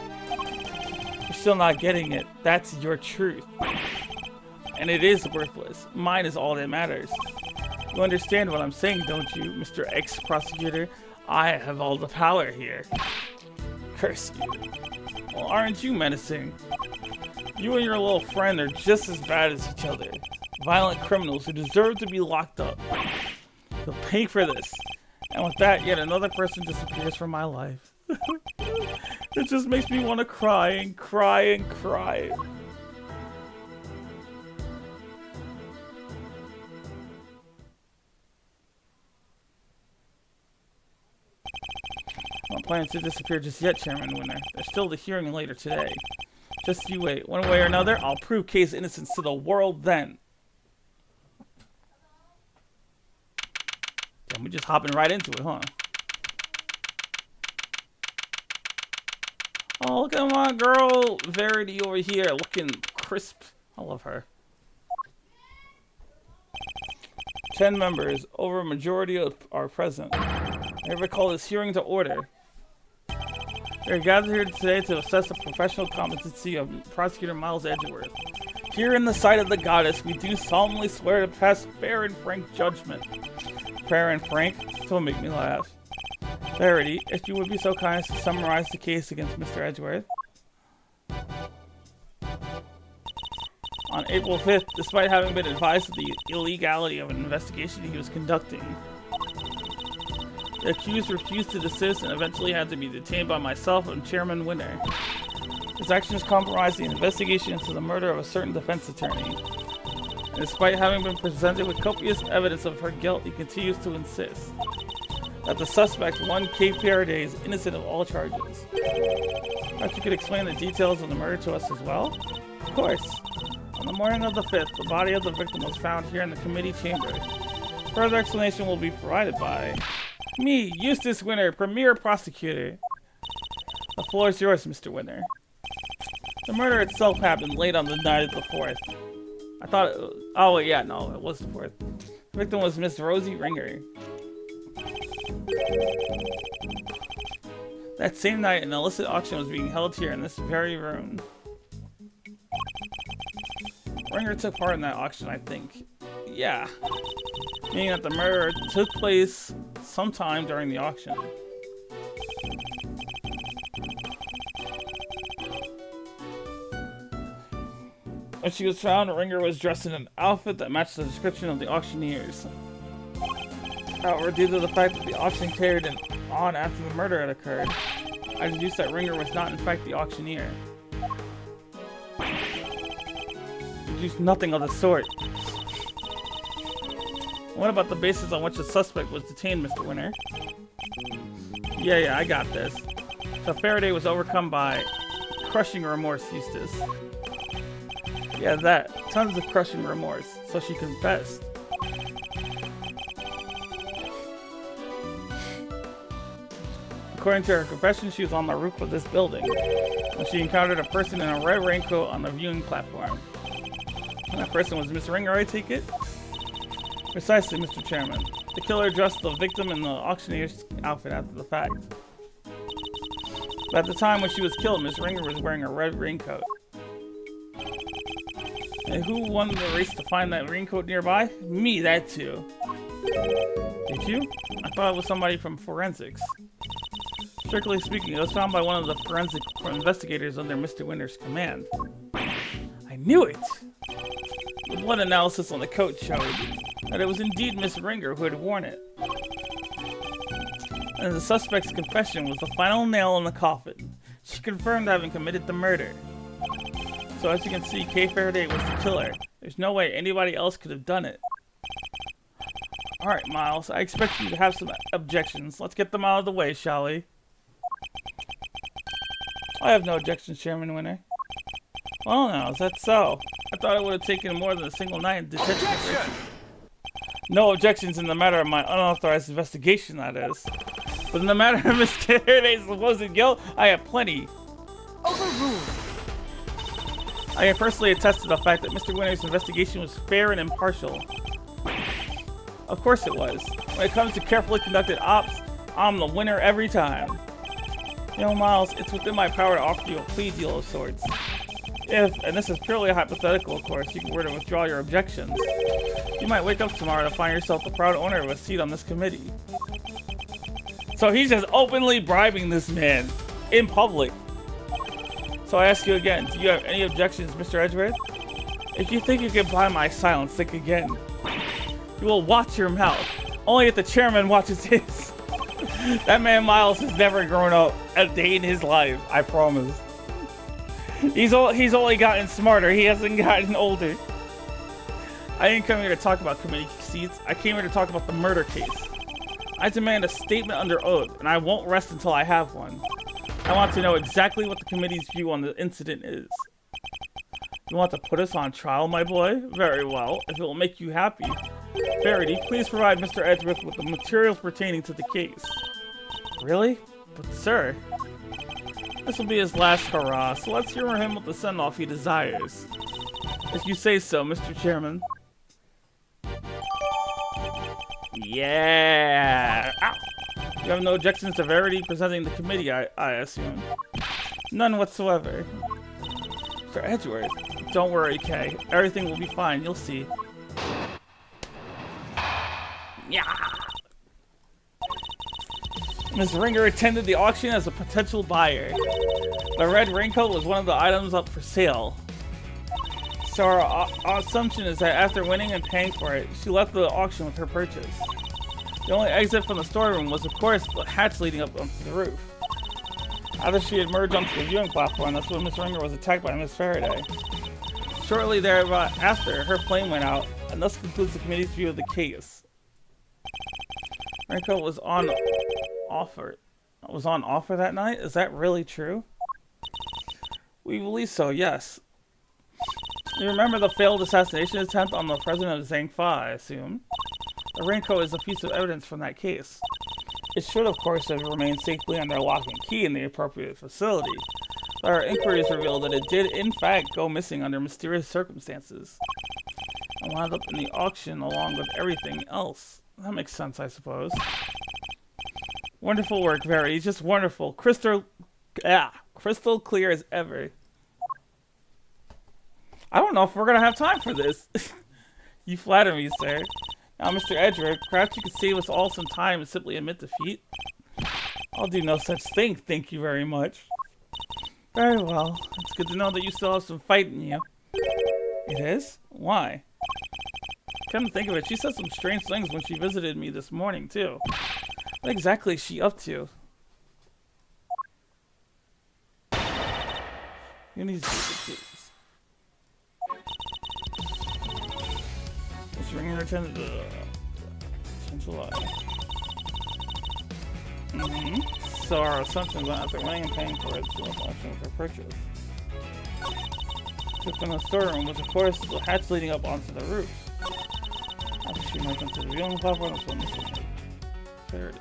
You're still not getting it. That's your truth. And it is worthless. Mine is all that matters. You understand what I'm saying, don't you, Mr. Ex-Prosecutor? I have all the power here. Curse you. Well, aren't you menacing? You and your little friend are just as bad as each other. Violent criminals who deserve to be locked up. You'll pay for this. And with that, yet another person disappears from my life. It just makes me want to cry and cry and cry. planning to disappear just yet, Chairman Winner. There's still the hearing later today. Just you wait. One way or another, I'll prove Kay's innocence to the world then. Damn, we just hopping right into it, huh? Oh, look at my girl Verity over here, looking crisp. I love her. 10 members, over a majority are present. I recall this hearing to order. They are gathered here today to assess the professional competency of Prosecutor Miles Edgeworth. Here in the sight of the goddess, we do solemnly swear to pass fair and frank judgment. Fair and frank? Don't make me laugh. Verity, if you would be so kind as to summarize the case against Mr. Edgeworth. On April 5th, despite having been advised of the illegality of an investigation he was conducting, the accused refused to desist and eventually had to be detained by myself and Chairman Winner. His actions compromised the investigation into the murder of a certain defense attorney. And despite having been presented with copious evidence of her guilt, he continues to insist that the suspect, one Kay Faraday, is innocent of all charges. Perhaps you could explain the details of the murder to us as well? Of course. On the morning of the 5th, the body of the victim was found here in the committee chamber. Further explanation will be provided by me, Eustace Winner, Premier Prosecutor. The floor is yours, Mr. Winner. The murder itself happened late on the night of the 4th. I thought it was, oh wait, yeah, no, it was the 4th. The victim was Miss Rosie Ringer. That same night, an illicit auction was being held here in this very room. Ringer took part in that auction, I think. Yeah. Meaning that the murder took place sometime during the auction. When she was found, Ringer was dressed in an outfit that matched the description of the auctioneers. However, due to the fact that the auction carried on after the murder had occurred, I deduced that Ringer was not in fact the auctioneer. Deduced nothing of the sort. What about the basis on which the suspect was detained, Mr. Winner? Yeah, I got this. So Faraday was overcome by crushing remorse, Eustace. Yeah, that. Tons of crushing remorse. So she confessed. According to her confession, she was on the roof of this building when she encountered a person in a red raincoat on the viewing platform. And that person was Miss Ringer, I take it? Precisely, Mr. Chairman. The killer dressed the victim in the auctioneer's outfit after the fact. But at the time when she was killed, Miss Ringer was wearing a red raincoat. And who won the race to find that raincoat nearby? Me, that too. Did you? I thought it was somebody from forensics. Strictly speaking, it was found by one of the forensic investigators under Mr. Winter's command. I knew it! The blood analysis on the coat showed that it was indeed Miss Ringer who had worn it. And the suspect's confession was the final nail in the coffin. She confirmed having committed the murder. So as you can see, Kay Faraday was the killer. There's no way anybody else could have done it. Alright, Miles, I expect you to have some objections. Let's get them out of the way, shall we? I have no objections, Chairman Winner. Well now, is that so? I thought it would have taken more than a single night in detention. No objections in the matter of my unauthorized investigation, that is. But in the matter of Miss Faraday's supposed guilt, I have plenty. Overruled. I can personally attest to the fact that Mr. Winner's investigation was fair and impartial. Of course it was. When it comes to carefully conducted ops, I'm the winner every time. You know, Miles, it's within my power to offer you a plea deal of sorts. If, and this is purely a hypothetical, of course, you were to withdraw your objections, you might wake up tomorrow to find yourself the proud owner of a seat on this committee. So he's just openly bribing this man in public. So I ask you again, do you have any objections, Mr. Edgeworth? If you think you can buy my silence, think again. You will watch your mouth. Only if the chairman watches his. That man Miles has never grown up a day in his life, I promise. He's only gotten smarter, he hasn't gotten older. I didn't come here to talk about committee seats, I came here to talk about the murder case. I demand a statement under oath, and I won't rest until I have one. I want to know exactly what the committee's view on the incident is. You want to put us on trial, my boy? Very well, if it will make you happy. Verity, please provide Mr. Edgeworth with the materials pertaining to the case. Really? But sir, this will be his last hurrah, so let's humor him with the send-off he desires. If you say so, Mr. Chairman. Yeah! Ow. You have no objections to Verity presenting the committee, I assume? None whatsoever. Mr. Edgeworth, don't worry, Kay. Everything will be fine, you'll see. Yeah! Ms. Ringer attended the auction as a potential buyer. The red raincoat was one of the items up for sale. So our assumption is that after winning and paying for it, she left the auction with her purchase. The only exit from the storeroom was, of course, the hatch leading up onto the roof. After she had emerged onto the viewing platform, that's when Miss Ringer was attacked by Miss Faraday. Shortly thereafter, her flame went out, and thus concludes the committee's view of the case. Raincoat was on offer that night? Is that really true? We believe so, yes. You remember the failed assassination attempt on the president of Zhang Fa, I assume? The raincoat is a piece of evidence from that case. It should, of course, have remained safely under lock and key in the appropriate facility. But our inquiries revealed that it did, in fact, go missing under mysterious circumstances. And wound up in the auction along with everything else. That makes sense, I suppose. Wonderful work, Verity. Just wonderful. Crystal clear as ever. I don't know if we're gonna have time for this. You flatter me, sir. Now, Mr. Edgeworth, perhaps you could save us all some time and simply admit defeat. I'll do no such thing, thank you very much. Very well. It's good to know that you still have some fight in you. It is? Why? Come to think of it, she said some strange things when she visited me this morning, too. What exactly is she up to? You need to see the It's ringing her attendant. Potential So our assumption is that after winning and paying for it, she was auction with her purchase. Took from the storeroom was, of course, the hatch leading up onto the roof. After she went into the viewing platform, that's when Mr. Fared.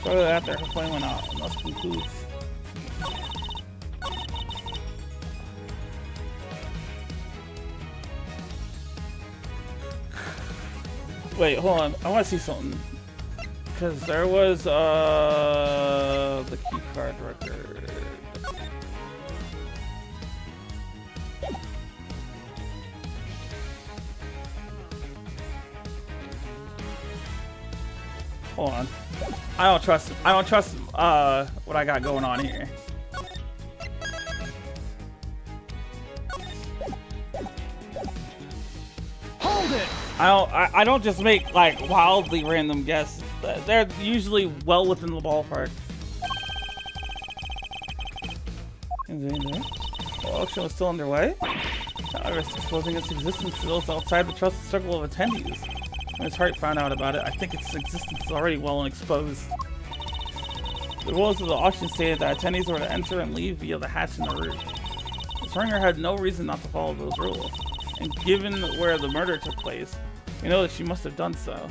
Shortly after, her flame went out, and thus concludes. Wait, hold on. I want to see something. Because there was, the keycard record. Hold on. I don't trust what I got going on here. Hold it! I don't just make like wildly random guesses. They're usually well within the ballpark. The auction was still underway. However, it's exposing its existence to those outside the trusted circle of attendees. When his heart found out about it, I think its existence is already well exposed. The rules of the auction stated that attendees were to enter and leave via the hatch in the roof. Ms. Ringer had no reason not to follow those rules, and given where the murder took place, we know that she must have done so.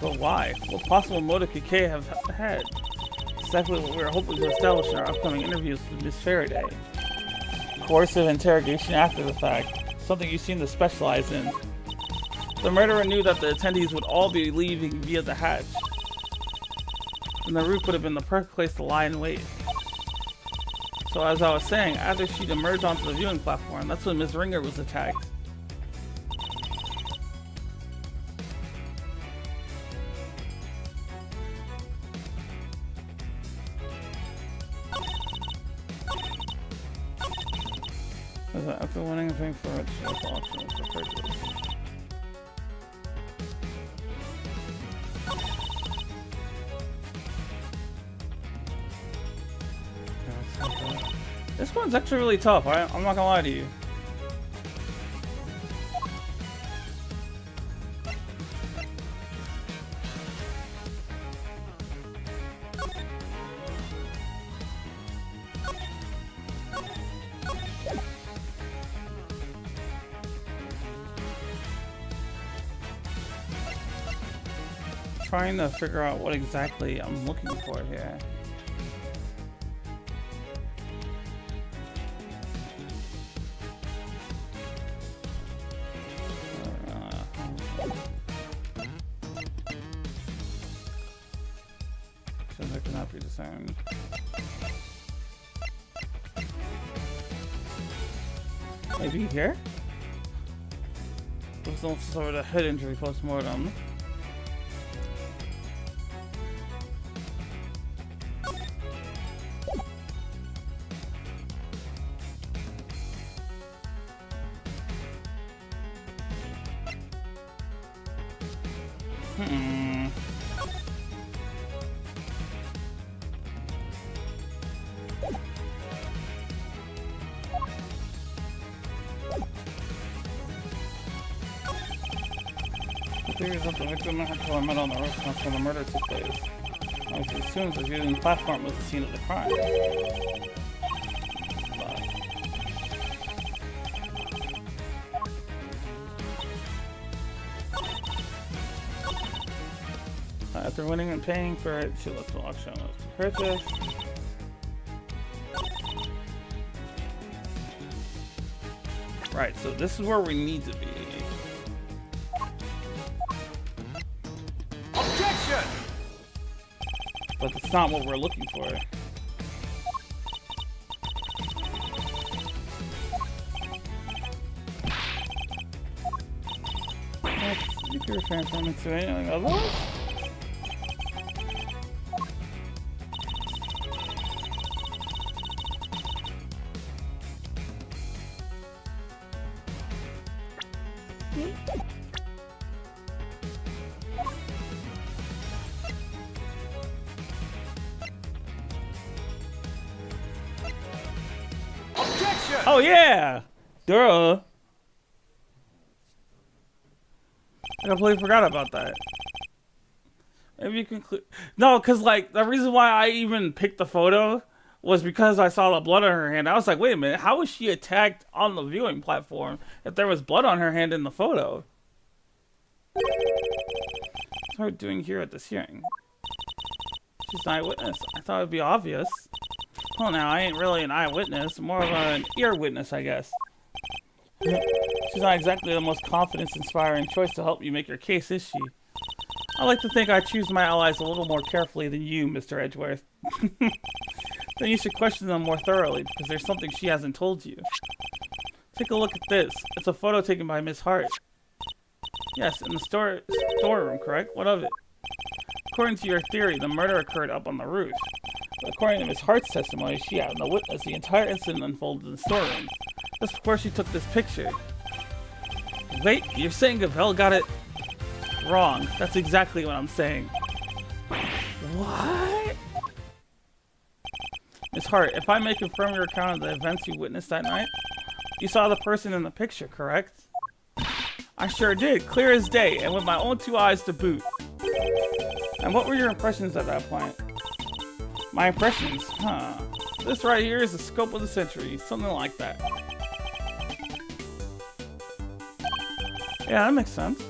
But why? What possible motive could Kay have had? Exactly what we were hoping to establish in our upcoming interviews with Miss Faraday. Coercive interrogation after the fact, something you seem to specialize in. The murderer knew that the attendees would all be leaving via the hatch, and the roof would have been the perfect place to lie in wait. So as I was saying, after she'd emerged onto the viewing platform, that's when Ms. Ringer was attacked. After winning a thing for it, local auction for purchase. This one's actually really tough. I'm not gonna lie to you. Trying to figure out what exactly I'm looking for here. Seems like cannot be discerned. Maybe here? There's some sort of head injury post-mortem. Theories that the victim had to admit on the roof once when the murder took place. I was assumed the view in the platform was the scene of the crime. After winning and paying for it, she left the auction was purchased. Right, so this is where we need to be. Objection! But that's not what we're looking for. You can transform into anything otherwise? Oh yeah! Duh! I completely forgot about that. Maybe you can no, cause like the reason why I even picked the photo was because I saw the blood on her hand. I was like, wait a minute, how was she attacked on the viewing platform if there was blood on her hand in the photo? What's her doing here at this hearing? She's an eyewitness. I thought it'd be obvious. Well, now, I ain't really an eyewitness, more of an ear witness, I guess. She's not exactly the most confidence-inspiring choice to help you make your case, is she? I like to think I choose my allies a little more carefully than you, Mr. Edgeworth. Then you should question them more thoroughly, because there's something she hasn't told you. Take a look at this. It's a photo taken by Miss Hart. Yes, in the storeroom, correct? What of it? According to your theory, the murder occurred up on the roof. But according to Miss Hart's testimony, she happened to witness the entire incident unfolded in the storeroom. That's where she took this picture. Wait, you're saying Gavel got it wrong. That's exactly what I'm saying. What? Miss Hart, if I may confirm your account of the events you witnessed that night, you saw the person in the picture, correct? I sure did, clear as day, and with my own two eyes to boot. And what were your impressions at that point? My impressions? Huh. This right here is the scope of the century. Something like that. Yeah, that makes sense.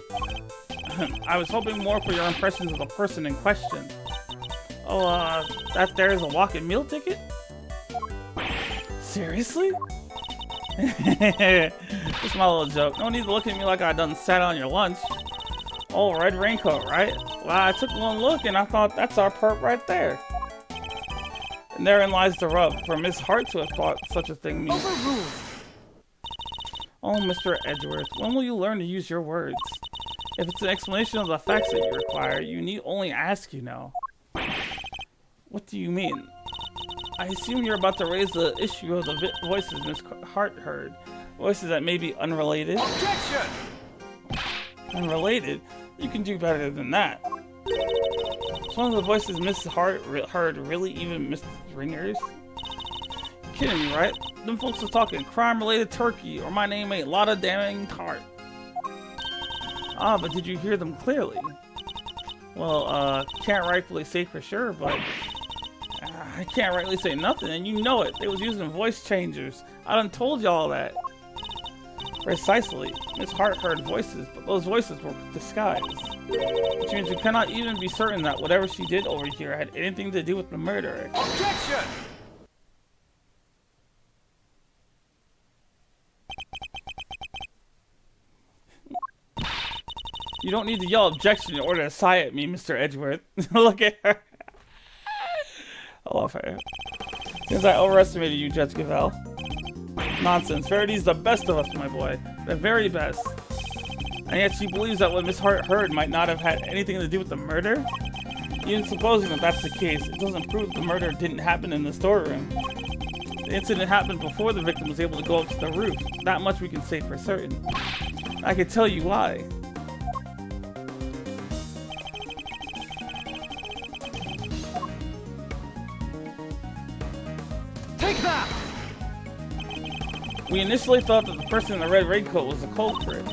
I was hoping more for your impressions of the person in question. Oh, that there is a walk-in meal ticket? Seriously? Just my little joke. No need to look at me like I done sat on your lunch. Oh, red raincoat, right? Well, I took one look and I thought that's our perp right there. And therein lies the rub, for Miss Hart to have thought such a thing means. Overruled. Oh, Mr. Edgeworth, when will you learn to use your words? If it's an explanation of the facts that you require, you need only ask, you know. What do you mean? I assume you're about to raise the issue of the voices Miss Hart heard. Voices that may be unrelated. Objection! Unrelated? You can do better than that. Is one of the voices Miss Hart heard really even Miss Ringer's? You're kidding me, right? Them folks was talking crime-related turkey, or my name ain't Lotta Damning Tart. Ah, but did you hear them clearly? Well, can't rightfully say for sure, but I can't rightly say nothing, and you know it. They was using voice changers. I done told y'all that. Precisely. Miss Hart heard voices, but those voices were disguised. Which means we cannot even be certain that whatever she did over here had anything to do with the murder. Objection! You don't need to yell objection in order to sigh at me, Mr. Edgeworth. Look at her. I love her. Since I overestimated you, Judge Gavelle. Nonsense. Verity's the best of us, my boy. The very best. And yet she believes that what Miss Hart heard might not have had anything to do with the murder? Even supposing that that's the case, it doesn't prove the murder didn't happen in the storeroom. The incident happened before the victim was able to go up to the roof. That much we can say for certain. I can tell you why. Take that! We initially thought that the person in the red raincoat was the culprit.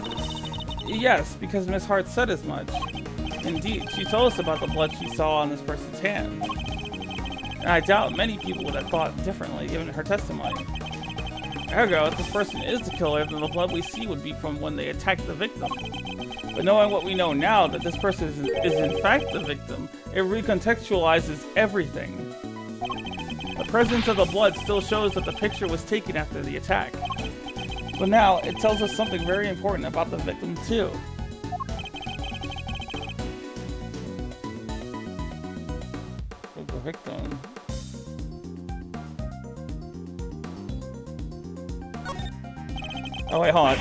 Yes, because Miss Hart said as much. Indeed, she told us about the blood she saw on this person's hand. And I doubt many people would have thought differently given her testimony. Ergo, if this person is the killer, then the blood we see would be from when they attacked the victim. But knowing what we know now, that this person is in fact the victim, it recontextualizes everything. The presence of the blood still shows that the picture was taken after the attack. But now, it tells us something very important about the victim too. The victim. Oh wait, hold on.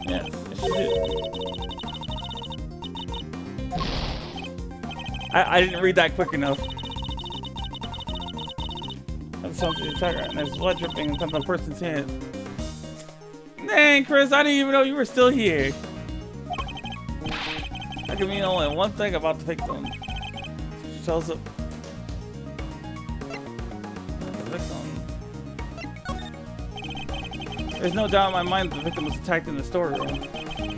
Yes, she did. I didn't read that quick enough. That sounds like the attacker, and there's blood dripping from the person's hand. Dang, Chris, I didn't even know you were still here. That can mean only one thing about the victim. She tells up the victim. There's no doubt in my mind that the victim was attacked in the storeroom.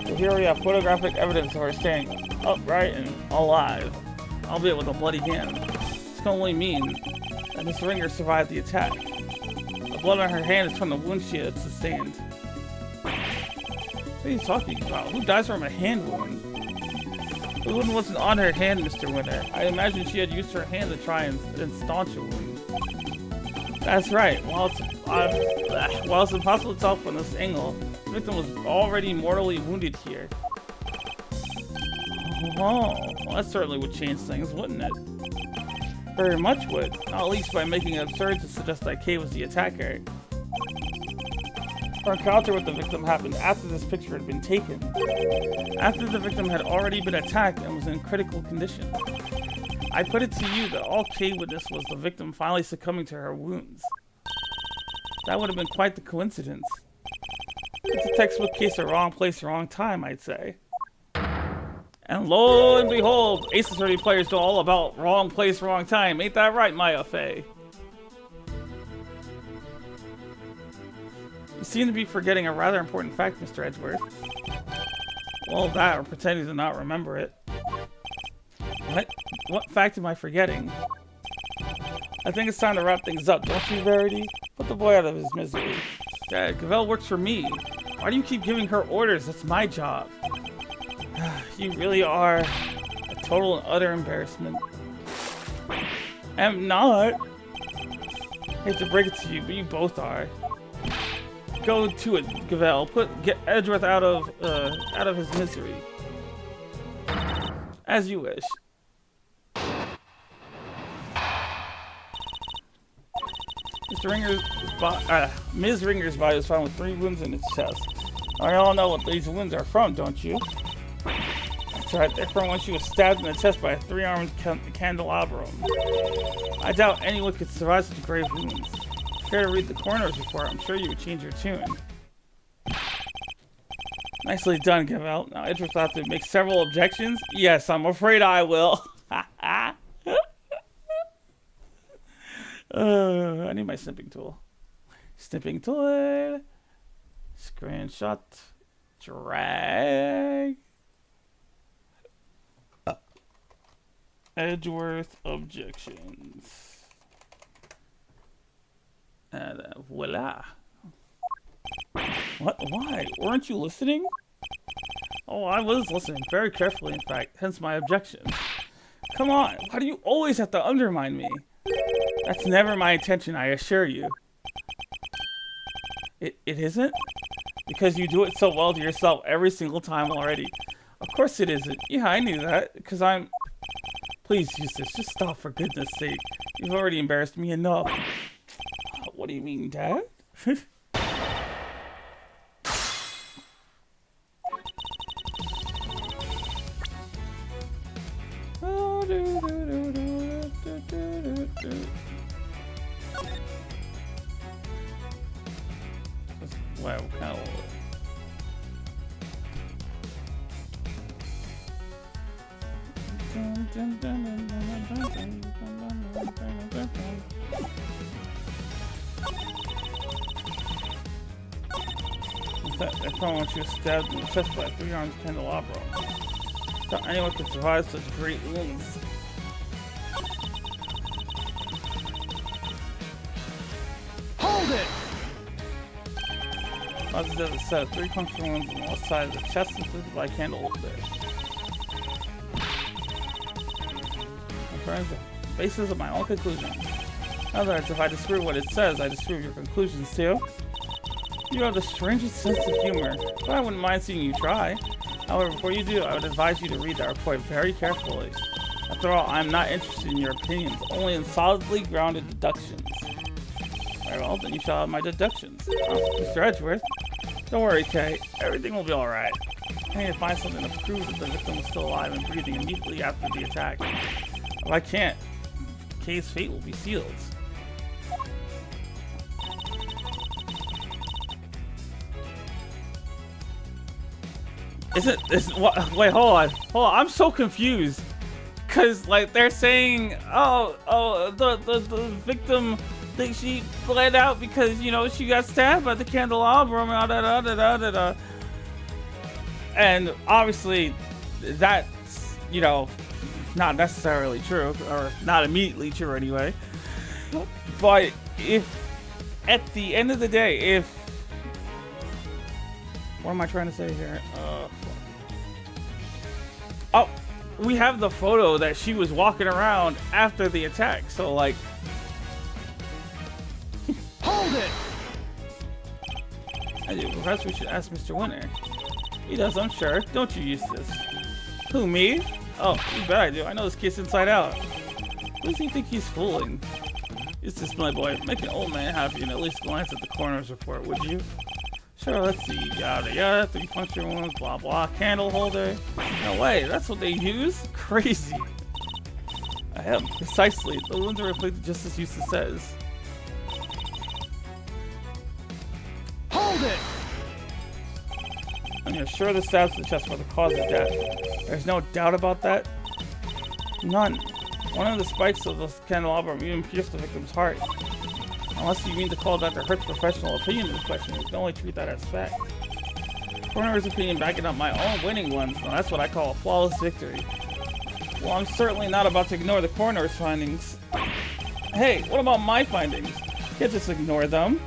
So here we have photographic evidence of her staying upright and alive, albeit with a bloody hand. This can only mean that Miss Ringer survived the attack. The blood on her hand is from the wound she had sustained. What are you talking about? Who dies from a hand wound? The wound wasn't on her hand, Mr. Winter. I imagine she had used her hand to try and staunch a wound. That's right. While it's impossible to tell from this angle, the victim was already mortally wounded here. Oh, well, that certainly would change things, wouldn't it? Very much would. Not least by making it absurd to suggest that Kay was the attacker. Her encounter with the victim happened after this picture had been taken. After the victim had already been attacked and was in critical condition. I put it to you that all Kay witnessed was the victim finally succumbing to her wounds. That would have been quite the coincidence. It's a textbook case of wrong place, wrong time, I'd say. And lo and behold, Ace Attorney players know all about wrong place, wrong time. Ain't that right, Maya Fey? You seem to be forgetting a rather important fact, Mr. Edgeworth. Well, that, or pretending to not remember it. What? What fact am I forgetting? I think it's time to wrap things up, don't you, Verity? Put the boy out of his misery. Dad, Gavelle works for me. Why do you keep giving her orders? That's my job. You really are a total and utter embarrassment. I'm not. I hate to break it to you, but you both are. Go to it, Gavelle. Get Edgeworth out of his misery. As you wish. Ms. Ringer's body was found with 3 wounds in its chest. I all know what these wounds are from, don't you? That's right, they're from when she was stabbed in the chest by a three-armed candelabrum. I doubt anyone could survive such grave wounds. Care to read the coroner's report? I'm sure you would change your tune. Nicely done, Gavel. Now, Edgeworth thought to make several objections. Yes, I'm afraid I will. I need my snipping tool. Snipping tool. Screenshot. Drag. Edgeworth objections. And voila. What? Why? Weren't you listening? Oh, I was listening very carefully, in fact, hence my objections. Come on, why do you always have to undermine me? That's never my intention, I assure you. It isn't? Because you do it so well to yourself every single time already. Of course it isn't. Yeah, I knew that, because I'm... Please, Eustace, just stop for goodness sake. You've already embarrassed me enough. What do you mean, Dad? Wow, kind of. I found when she was stabbed in the chest by a three-armed candelabrum. Thought anyone could survive such great wounds. Hold it! Positive is set of 3 puncture wounds on the left side of the chest inflicted by a candle holder. Confirms the basis of my own conclusions. In other words, if I disprove what it says, I disprove your conclusions too. You have the strangest sense of humor, but I wouldn't mind seeing you try. However, before you do, I would advise you to read that report very carefully. After all, I'm not interested in your opinions, only in solidly grounded deductions. Very well, then you shall have my deductions. Oh, Mr. Edgeworth. Don't worry, Kay. Everything will be alright. I need to find something to prove that the victim was still alive and breathing immediately after the attack. If I can't, Kay's fate will be sealed. Wait, hold on, I'm so confused. Cause like they're saying, the victim thinks she bled out because, you know, she got stabbed by the candelabrum, and obviously that's, you know, not necessarily true, or not immediately true anyway. But if at the end of the day, what am I trying to say here? Oh, we have the photo that she was walking around after the attack, so like... Hold it! I do. Perhaps we should ask Mr. Winter. He does, I'm sure. Don't you, Eustace? Who, me? Oh, you bet I do. I know this case inside out. Who does he think he's fooling? Eustace, my boy, make an old man happy and at least glance at the coroner's report, would you? Sure, let's see. Yada yada, 3 puncture wounds, blah blah, candle holder. No way, that's what they use? Crazy. I am, precisely. The wounds are inflicted just as Eustace says. Hold it! And you're sure the stabs to the chest were the cause of death? There's no doubt about that? None. One of the spikes of the candelabrum even pierced the victim's heart. Unless you mean to call Dr. Hurt's professional opinion in question, we can only treat that as fact. Coroner's opinion backing up my own winning ones, now that's what I call a flawless victory. Well, I'm certainly not about to ignore the coroner's findings. Hey, what about my findings? Can't just ignore them.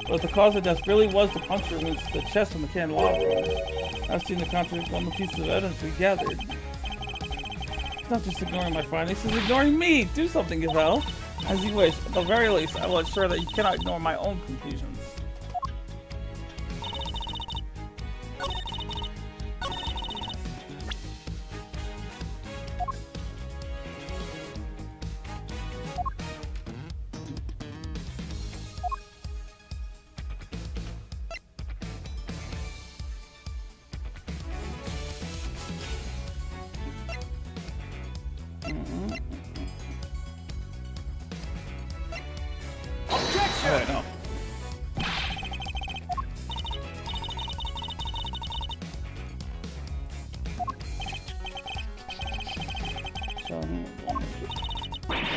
But the cause of death really was the puncture wounds to the chest from the candelabrum. I've seen the contradict on the pieces of evidence we gathered. It's not just ignoring my findings, it's ignoring me! Do something, Gavel! As you wish. At the very least, I will ensure that you cannot ignore my own conclusions.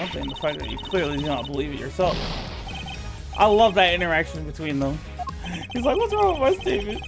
one thing, the fact that you clearly do not believe it yourself. I love that interaction between them. He's like, what's wrong with my statement?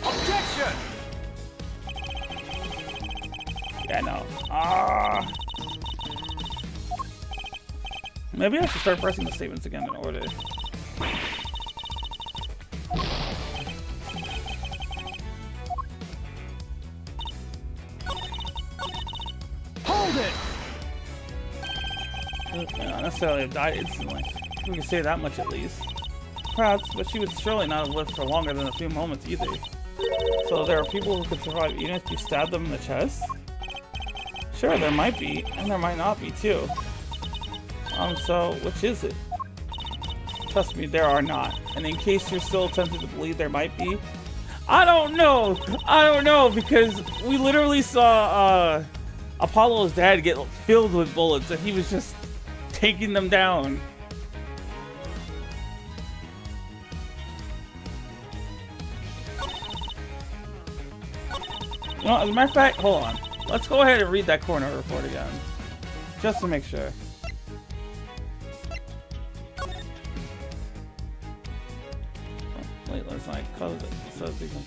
Objection! Yeah, no. Maybe I should start pressing the statements again in order. Hold it! Not necessarily have died instantly. We can say that much at least. Perhaps, but she would surely not have lived for longer than a few moments either. So there are people who could survive even if you stab them in the chest? Sure, there might be, and there might not be too. So which is it? Trust me, there are not. And in case you're still tempted to believe there might be, I don't know! I don't know, because we literally saw Apollo's dad get filled with bullets and he was just taking them down. You know, as a matter of fact, hold on. Let's go ahead and read that corner report again. Just to make sure. Wait, let's not close it. So it becomes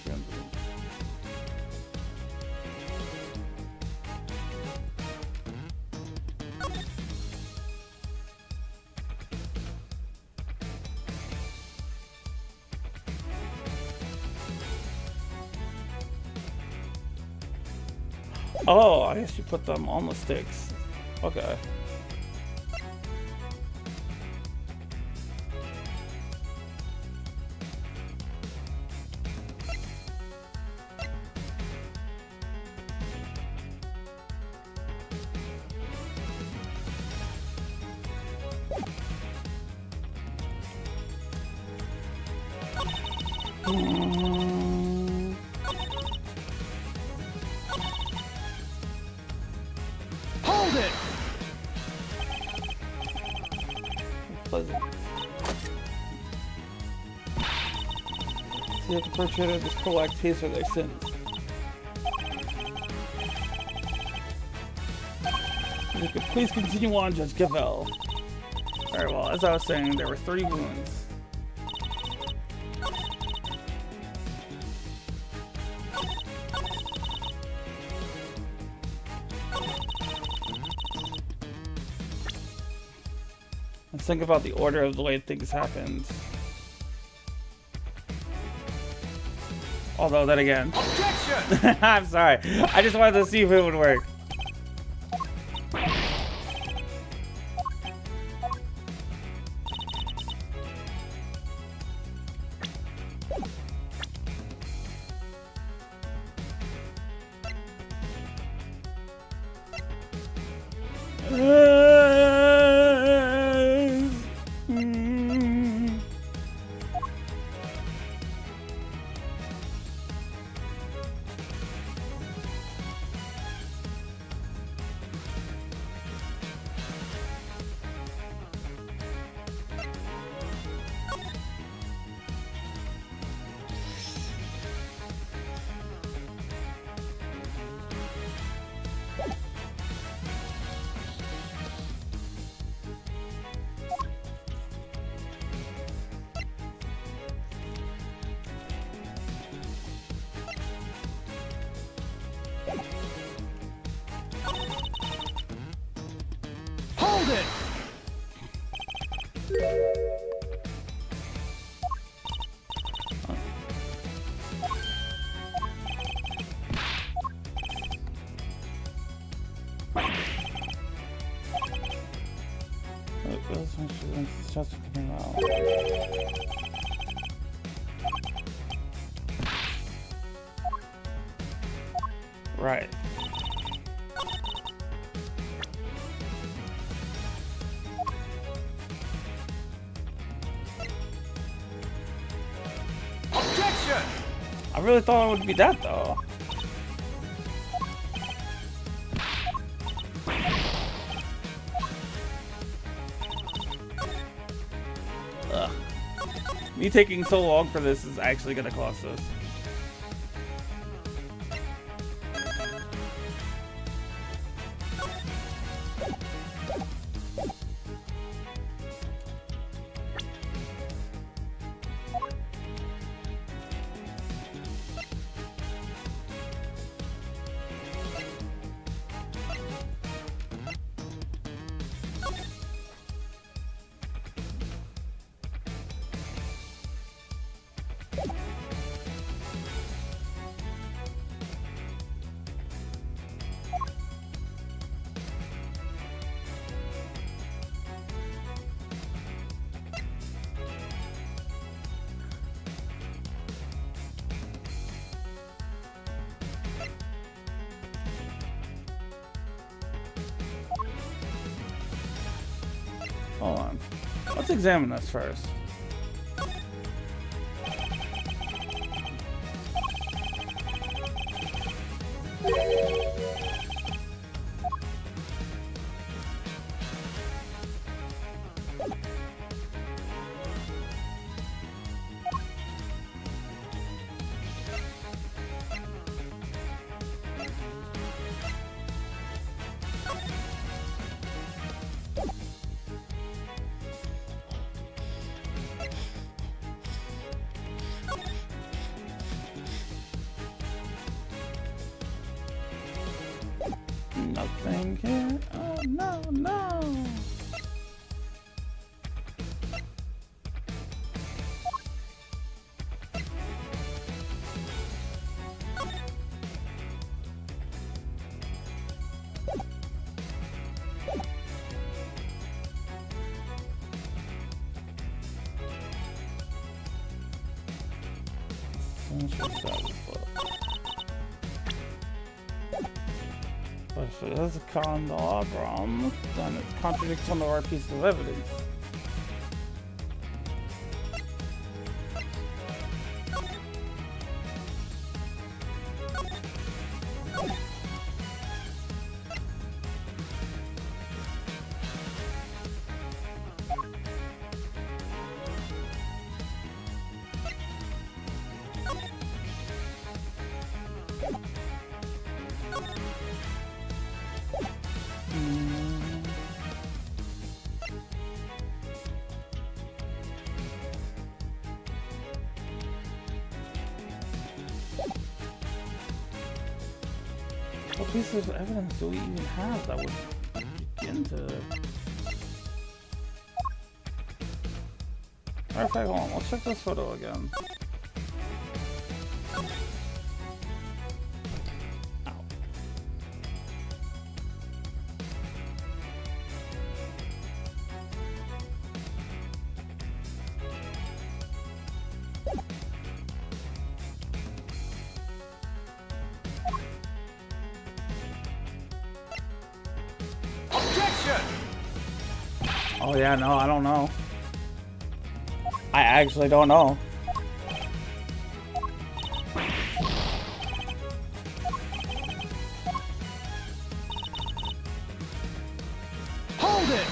oh, I guess you put them on the sticks. Okay. Hold it! Pleasant. See if the perpetrator of this collect pays for their sins. If you could please continue on, Judge Gavel. Very well, as I was saying, there were 3 wounds. Let's think about the order of the way things happened. Although, then again... Objection! I'm sorry. I just wanted to see if it would work. Hold it! Just coming out. Right. really thought it would be that though. Ugh. Me taking so long for this is actually gonna cost us. Hold on. Let's examine this first. Nothing here. Oh no, no. But if it is a candelabrum, then it contradicts one of our pieces of evidence. What pieces of evidence do we even have that would begin to... Matter of fact, hold on, let's check this photo again. Oh yeah, no, I don't know. I actually don't know. Hold it!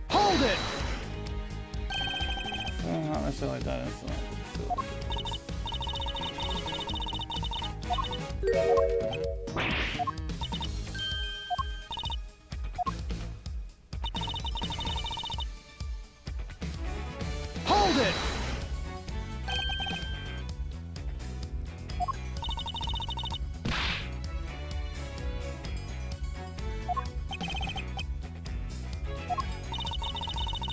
Hold it! Not necessarily like that. Hold it!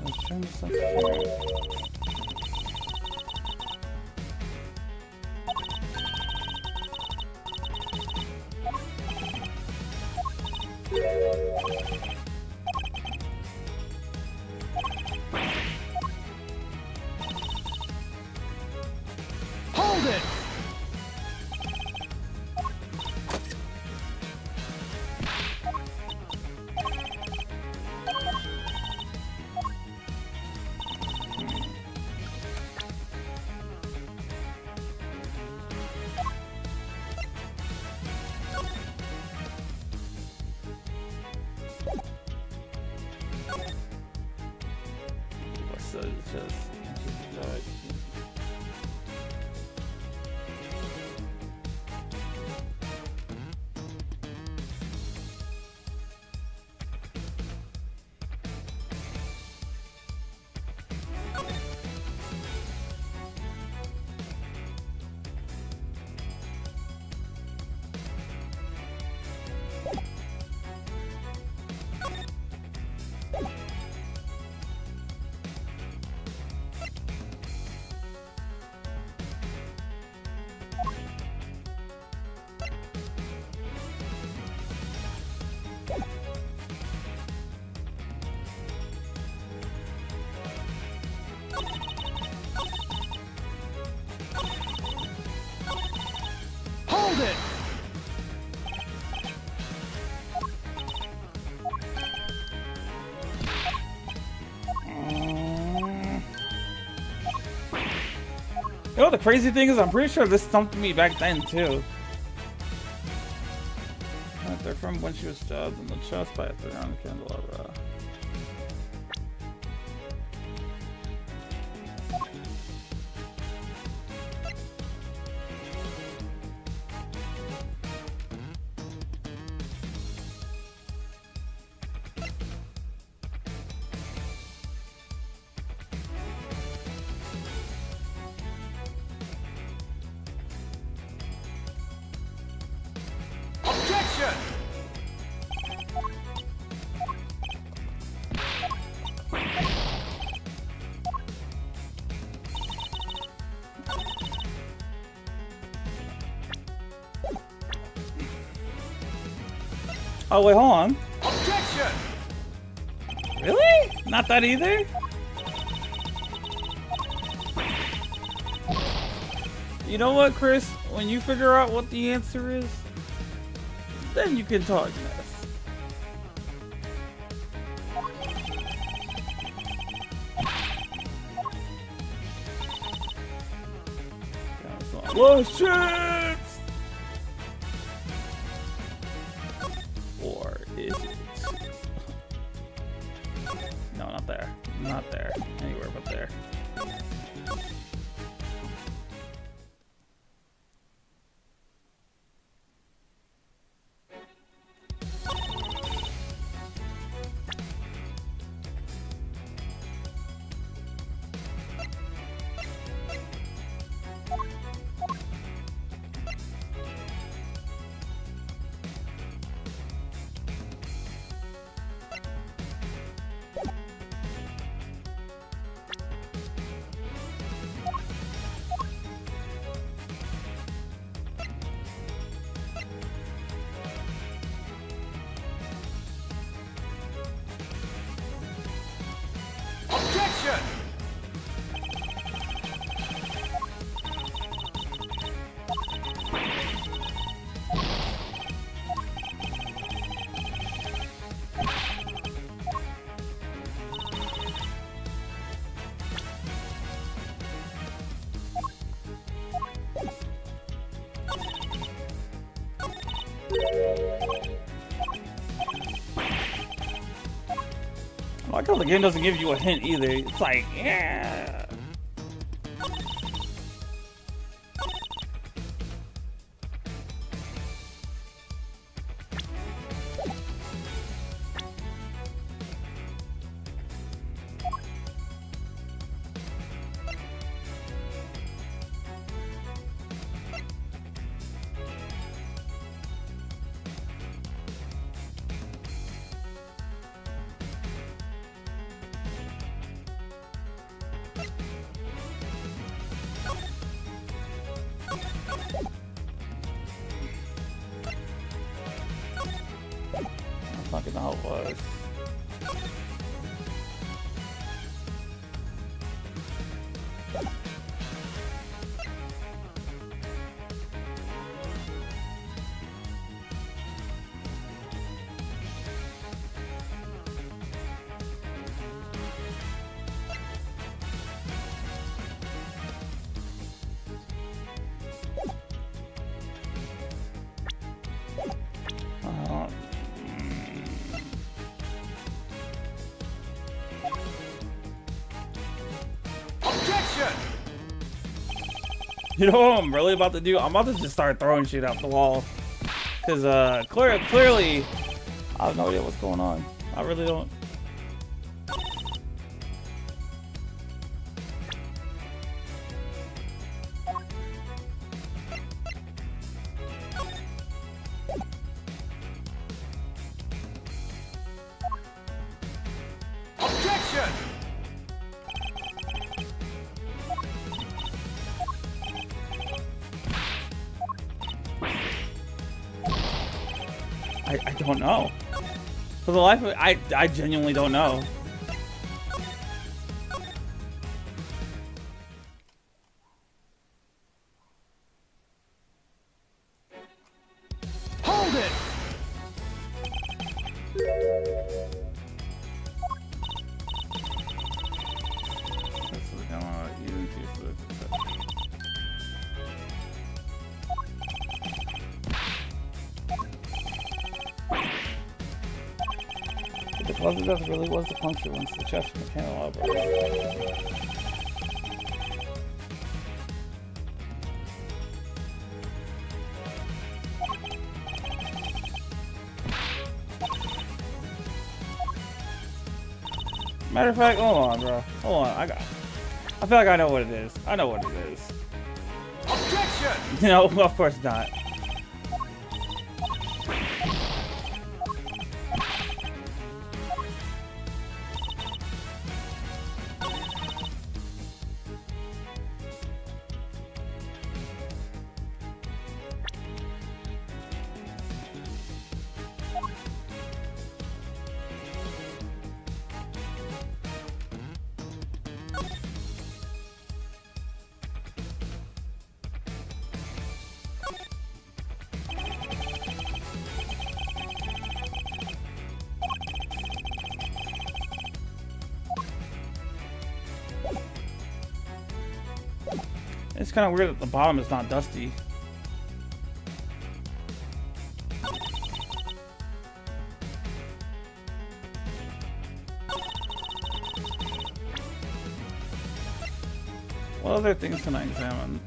Let's turn this up here. know, the crazy thing is I'm pretty sure this stumped me back then, too. They're from when she was stabbed in the chest by a 3-round candelabra. Oh wait, hold on. Objection! Really? Not that either? You know what, Chris? When you figure out what the answer is, then you can talk mess. Oh shit! Or is it? No, not there. Not there. Anywhere but there. Objection! I like how the game doesn't give you a hint either. It's like, yeah. Fucking hell it was. You know what I'm really about to do? I'm about to just start throwing shit out the wall. Because clearly, I have no idea what's going on. I really don't. Objection! I don't know. For the life of it, I genuinely don't know. Hold it! Well, that really was the puncture once the chest in the candelabra. Matter of fact, hold on, bro. Hold on, I feel like I know what it is. I know what it is. Objection! No, of course not. It's kind of weird that the bottom is not dusty. What other things can I examine?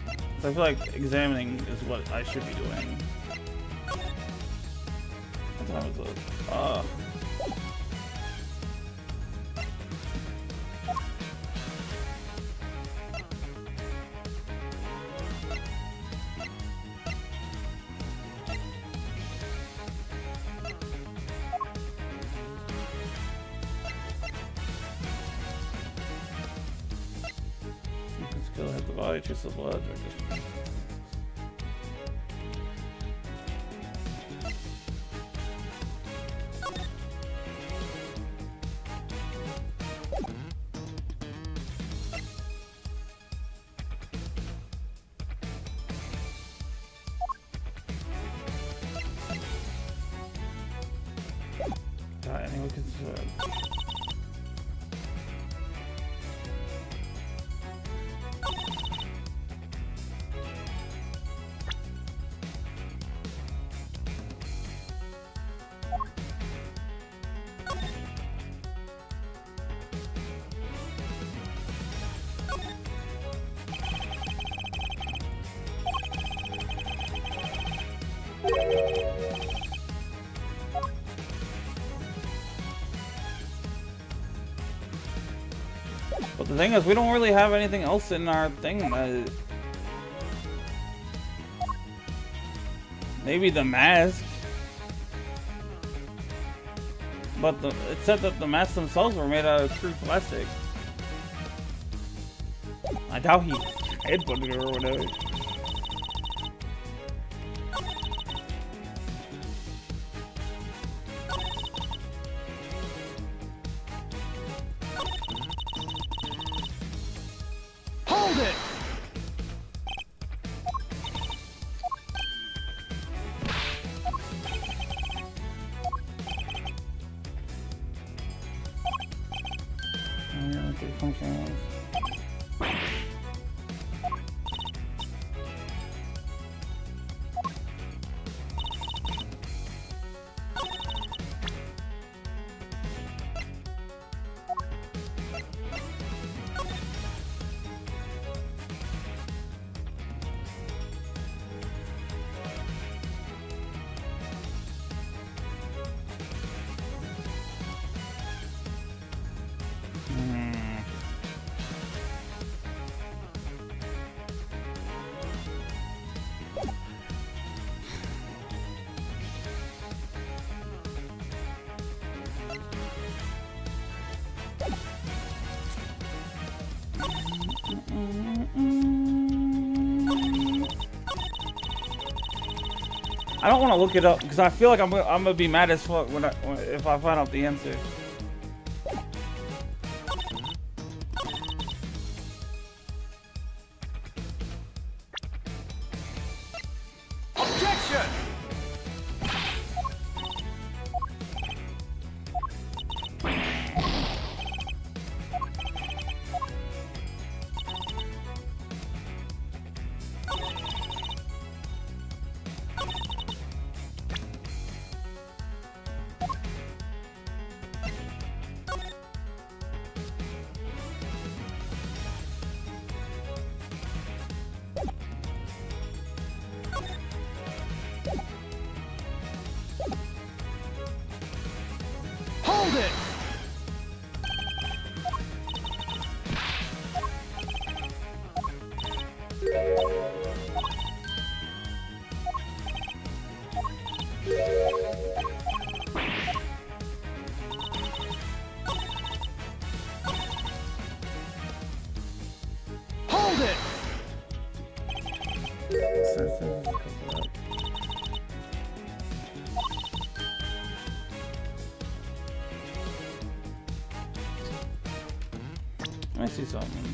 I feel like examining is what I should be doing. What time is it? Skill hit the body, chase the blood, or just... Anyway, but the thing is, we don't really have anything else in our thing. Maybe the mask. But it said that the masks themselves were made out of true plastic. I doubt he headbutted her or whatever. Hold it! Yeah, three functions. I don't want to look it up because I feel like I'm gonna be mad as fuck if I find out the answer. Objection! that. Let me see something.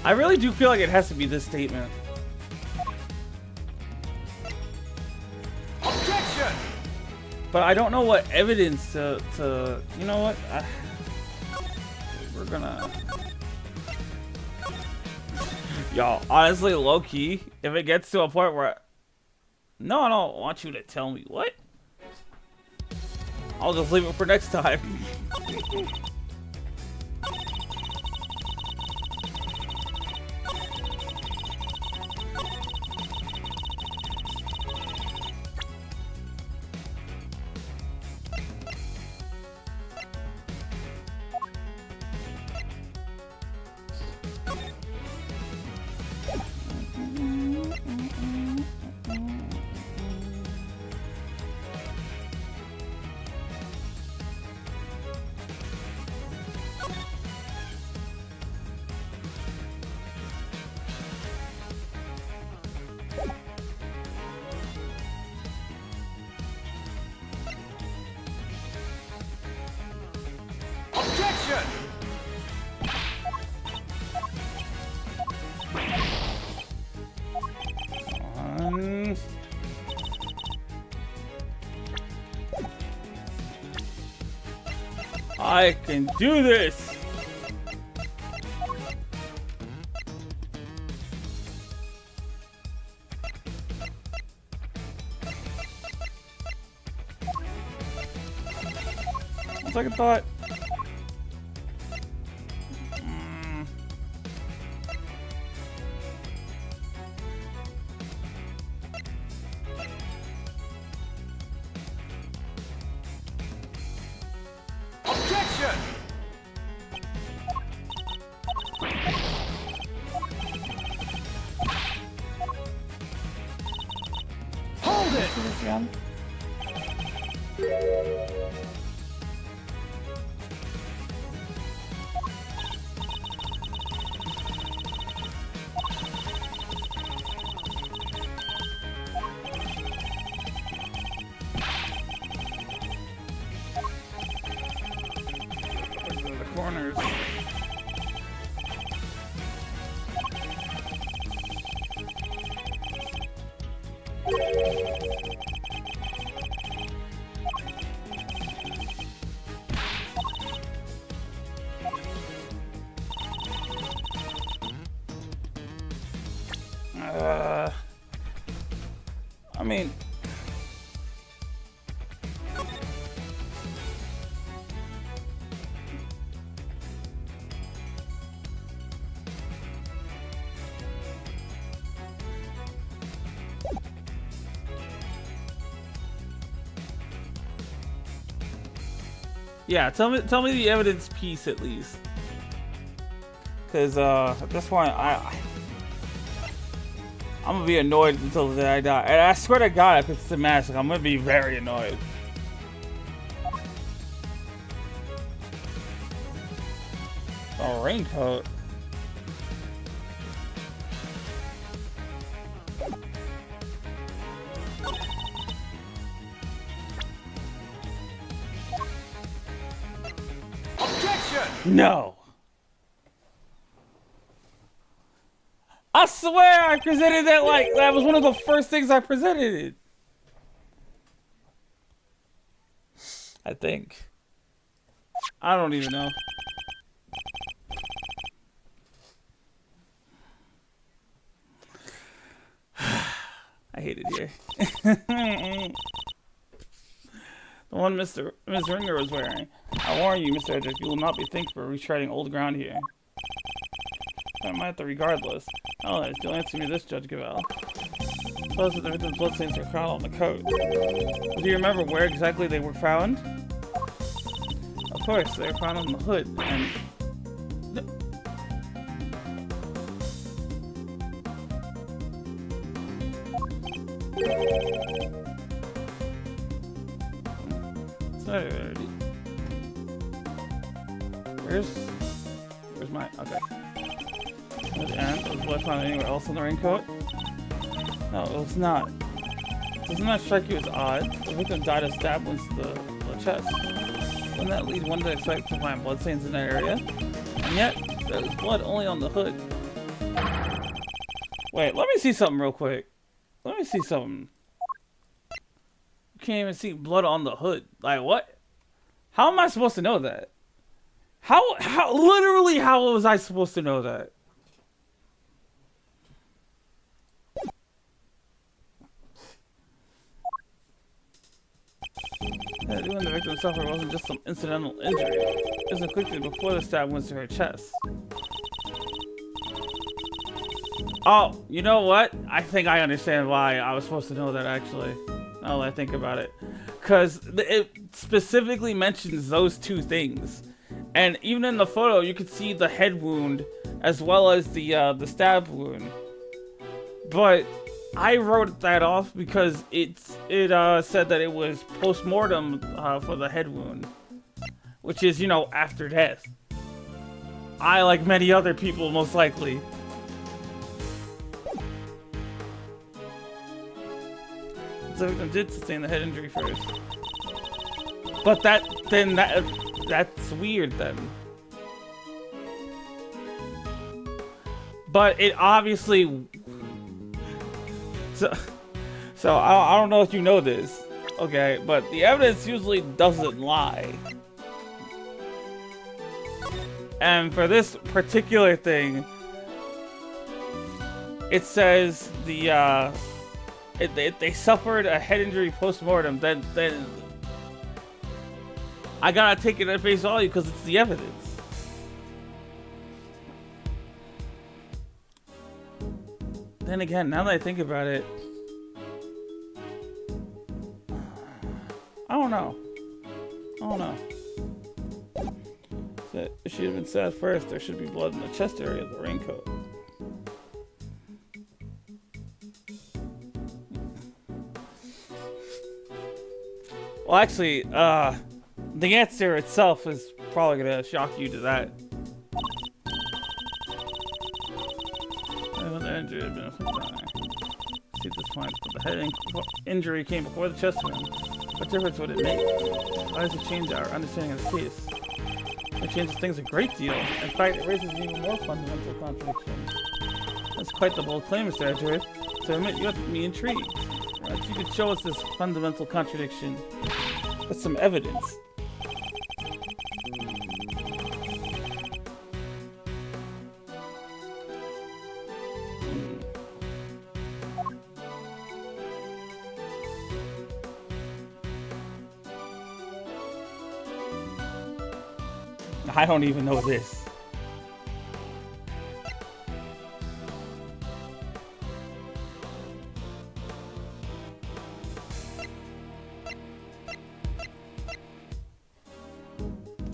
I really do feel like it has to be this statement. Objection! But I don't know what evidence to you know what? We're gonna... Y'all, honestly, low-key, if it gets to a point where... No, I don't want you to tell me what. I'll just leave it for next time. Objection! I can do this. One second thought. Objection! Hold it! The corners. I mean, yeah, tell me the evidence piece at least, because at this point I'm gonna be annoyed until the day I die, and I swear to God, if it's the mask, I'm gonna be very annoyed. Oh, raincoat. Objection! No. I swear I presented that like that was one of the first things I presented it. I think. I don't even know. I hate it here. The one Miss Ringer was wearing. I warn you, Mr. Edgeworth, you will not be thanked for retreading old ground here. I might have to regardless. Oh, you'll answer me this, Judge Gavel. Most of the victim's bloodstains were found on the coat. Do you remember where exactly they were found? Of course, they were found on the hood, and... Sorry. Where's my... Okay. And was blood found anywhere else on the raincoat? No, it was not. Doesn't that strike you as odd? The victim died of stab wounds to the chest. Wouldn't that lead one to expect to find bloodstains in that area? And yet, there was blood only on the hood. Wait, let me see something real quick. Let me see something. You can't even see blood on the hood. Like, what? How am I supposed to know that? Literally, how was I supposed to know that? Doing the victim suffered wasn't just some incidental injury. It was inflicted before the stab went to her chest. Oh, you know what? I think I understand why I was supposed to know that, actually. Now that I think about it. Because it specifically mentions those two things. And even in the photo, you could see the head wound as well as the stab wound. But I wrote that off because it said that it was post-mortem for the head wound. Which is, you know, after death. I, like many other people, most likely. The victim did sustain the head injury first. But that's weird then. But it obviously... So I don't know if you know this, okay, but the evidence usually doesn't lie. And for this particular thing, it says they suffered a head injury post-mortem, then I gotta take it at face value because it's the evidence. Then again, now that I think about it, I don't know. So if she had been stabbed first, there should be blood in the chest area of the raincoat. Well, actually, the answer itself is probably gonna shock you to that. The injury had been inflicted on her. See at this point, but the head injury came before the chest wound. What difference would it make? Why does it change our understanding of the case? It changes things a great deal. In fact, it raises an even more fundamental contradiction. That's quite the bold claim, Mr. Edgeworth. So admit you have me intrigued. Right, you could show us this fundamental contradiction with some evidence. I don't even know this.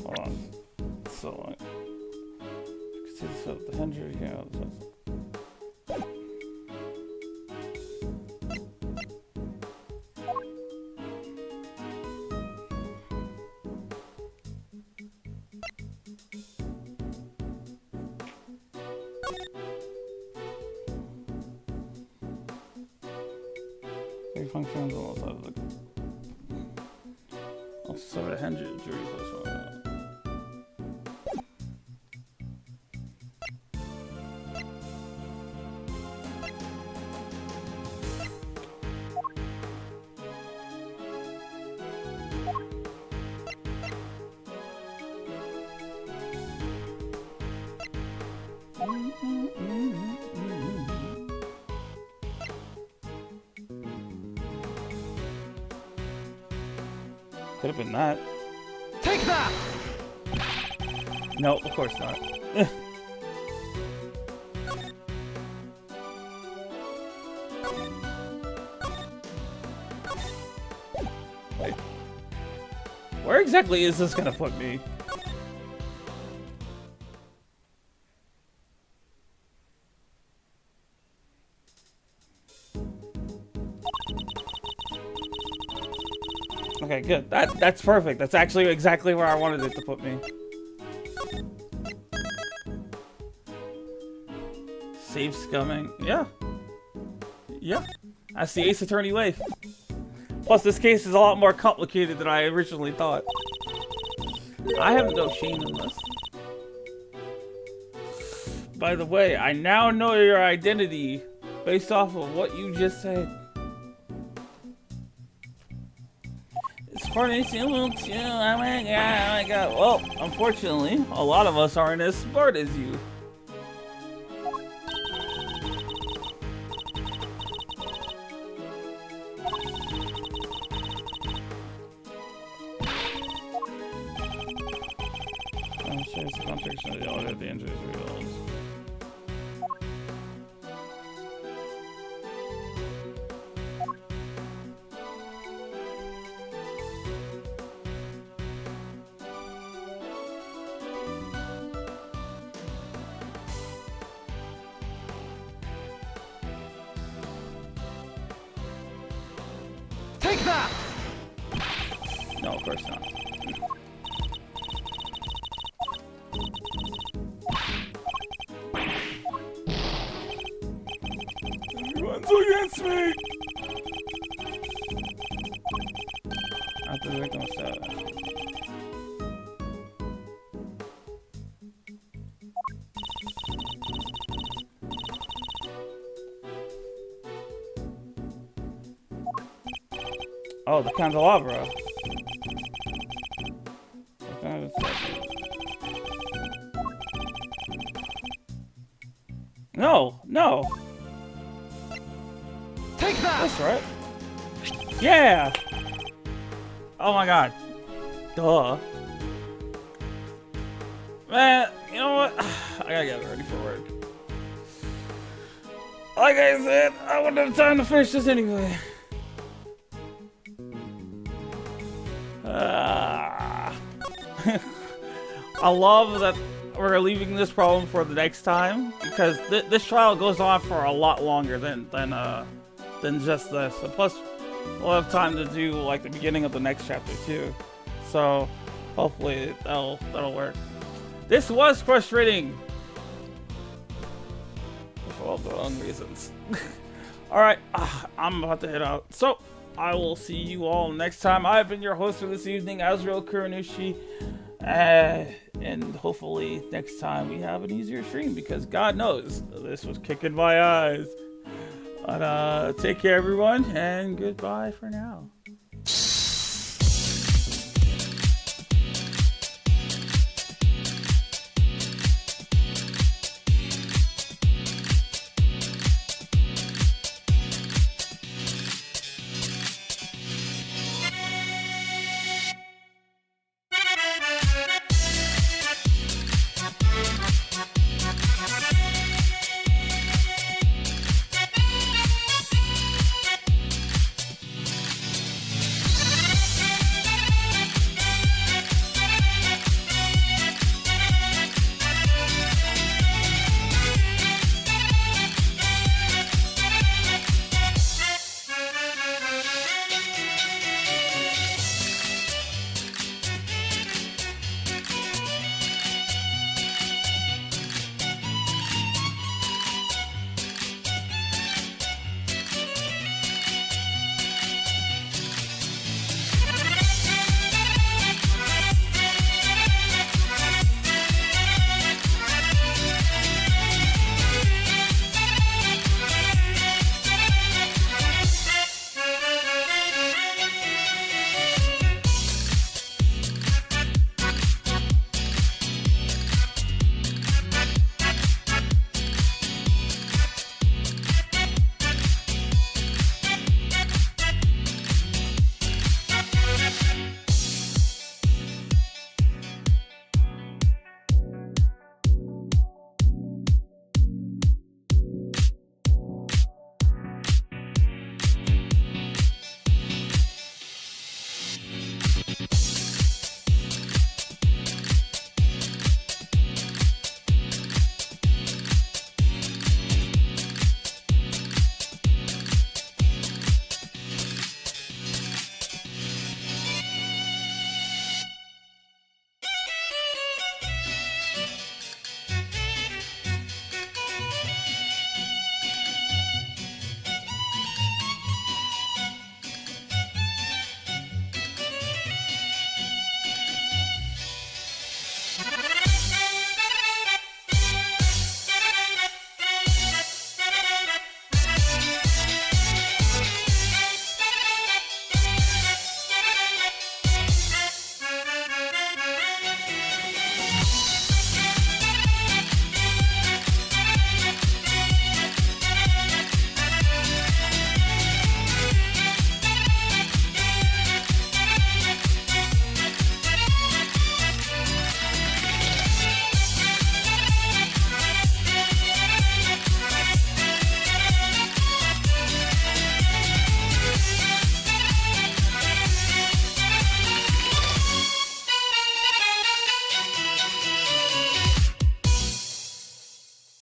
Hold on. So, you can see this up the 100 here. Functions on the side of the also suffered a hand injury. Could have been that. Take that! No, of course not. Where exactly is this gonna put me? Okay, good. That's perfect. That's actually exactly where I wanted it to put me. Save scumming. Yeah. Yeah. That's the Ace Attorney way. Plus, this case is a lot more complicated than I originally thought. I have no shame in this. By the way, I now know your identity based off of what you just said. It's funny, too. Oh my god. Well, unfortunately, a lot of us aren't as smart as you. The context of the audio, the injuries reveals. Take that! No, of course not. Everyone's against me! After the victim was stabbed. Oh, the candelabra. No, no. Take that! That's right. Yeah. Oh my god. Duh. Man, you know what? I gotta get ready for work. Like I said, I wouldn't have time to finish this anyway. I love that we're leaving this problem for the next time because this trial goes on for a lot longer than just this. And plus, we'll have time to do like the beginning of the next chapter too. So hopefully that'll work. This was frustrating for all the wrong reasons. All right, I'm about to head out. So I will see you all next time. I've been your host for this evening, Azrael Kuranushi. And hopefully next time we have an easier stream because God knows this was kicking my eyes. But take care everyone and goodbye for now.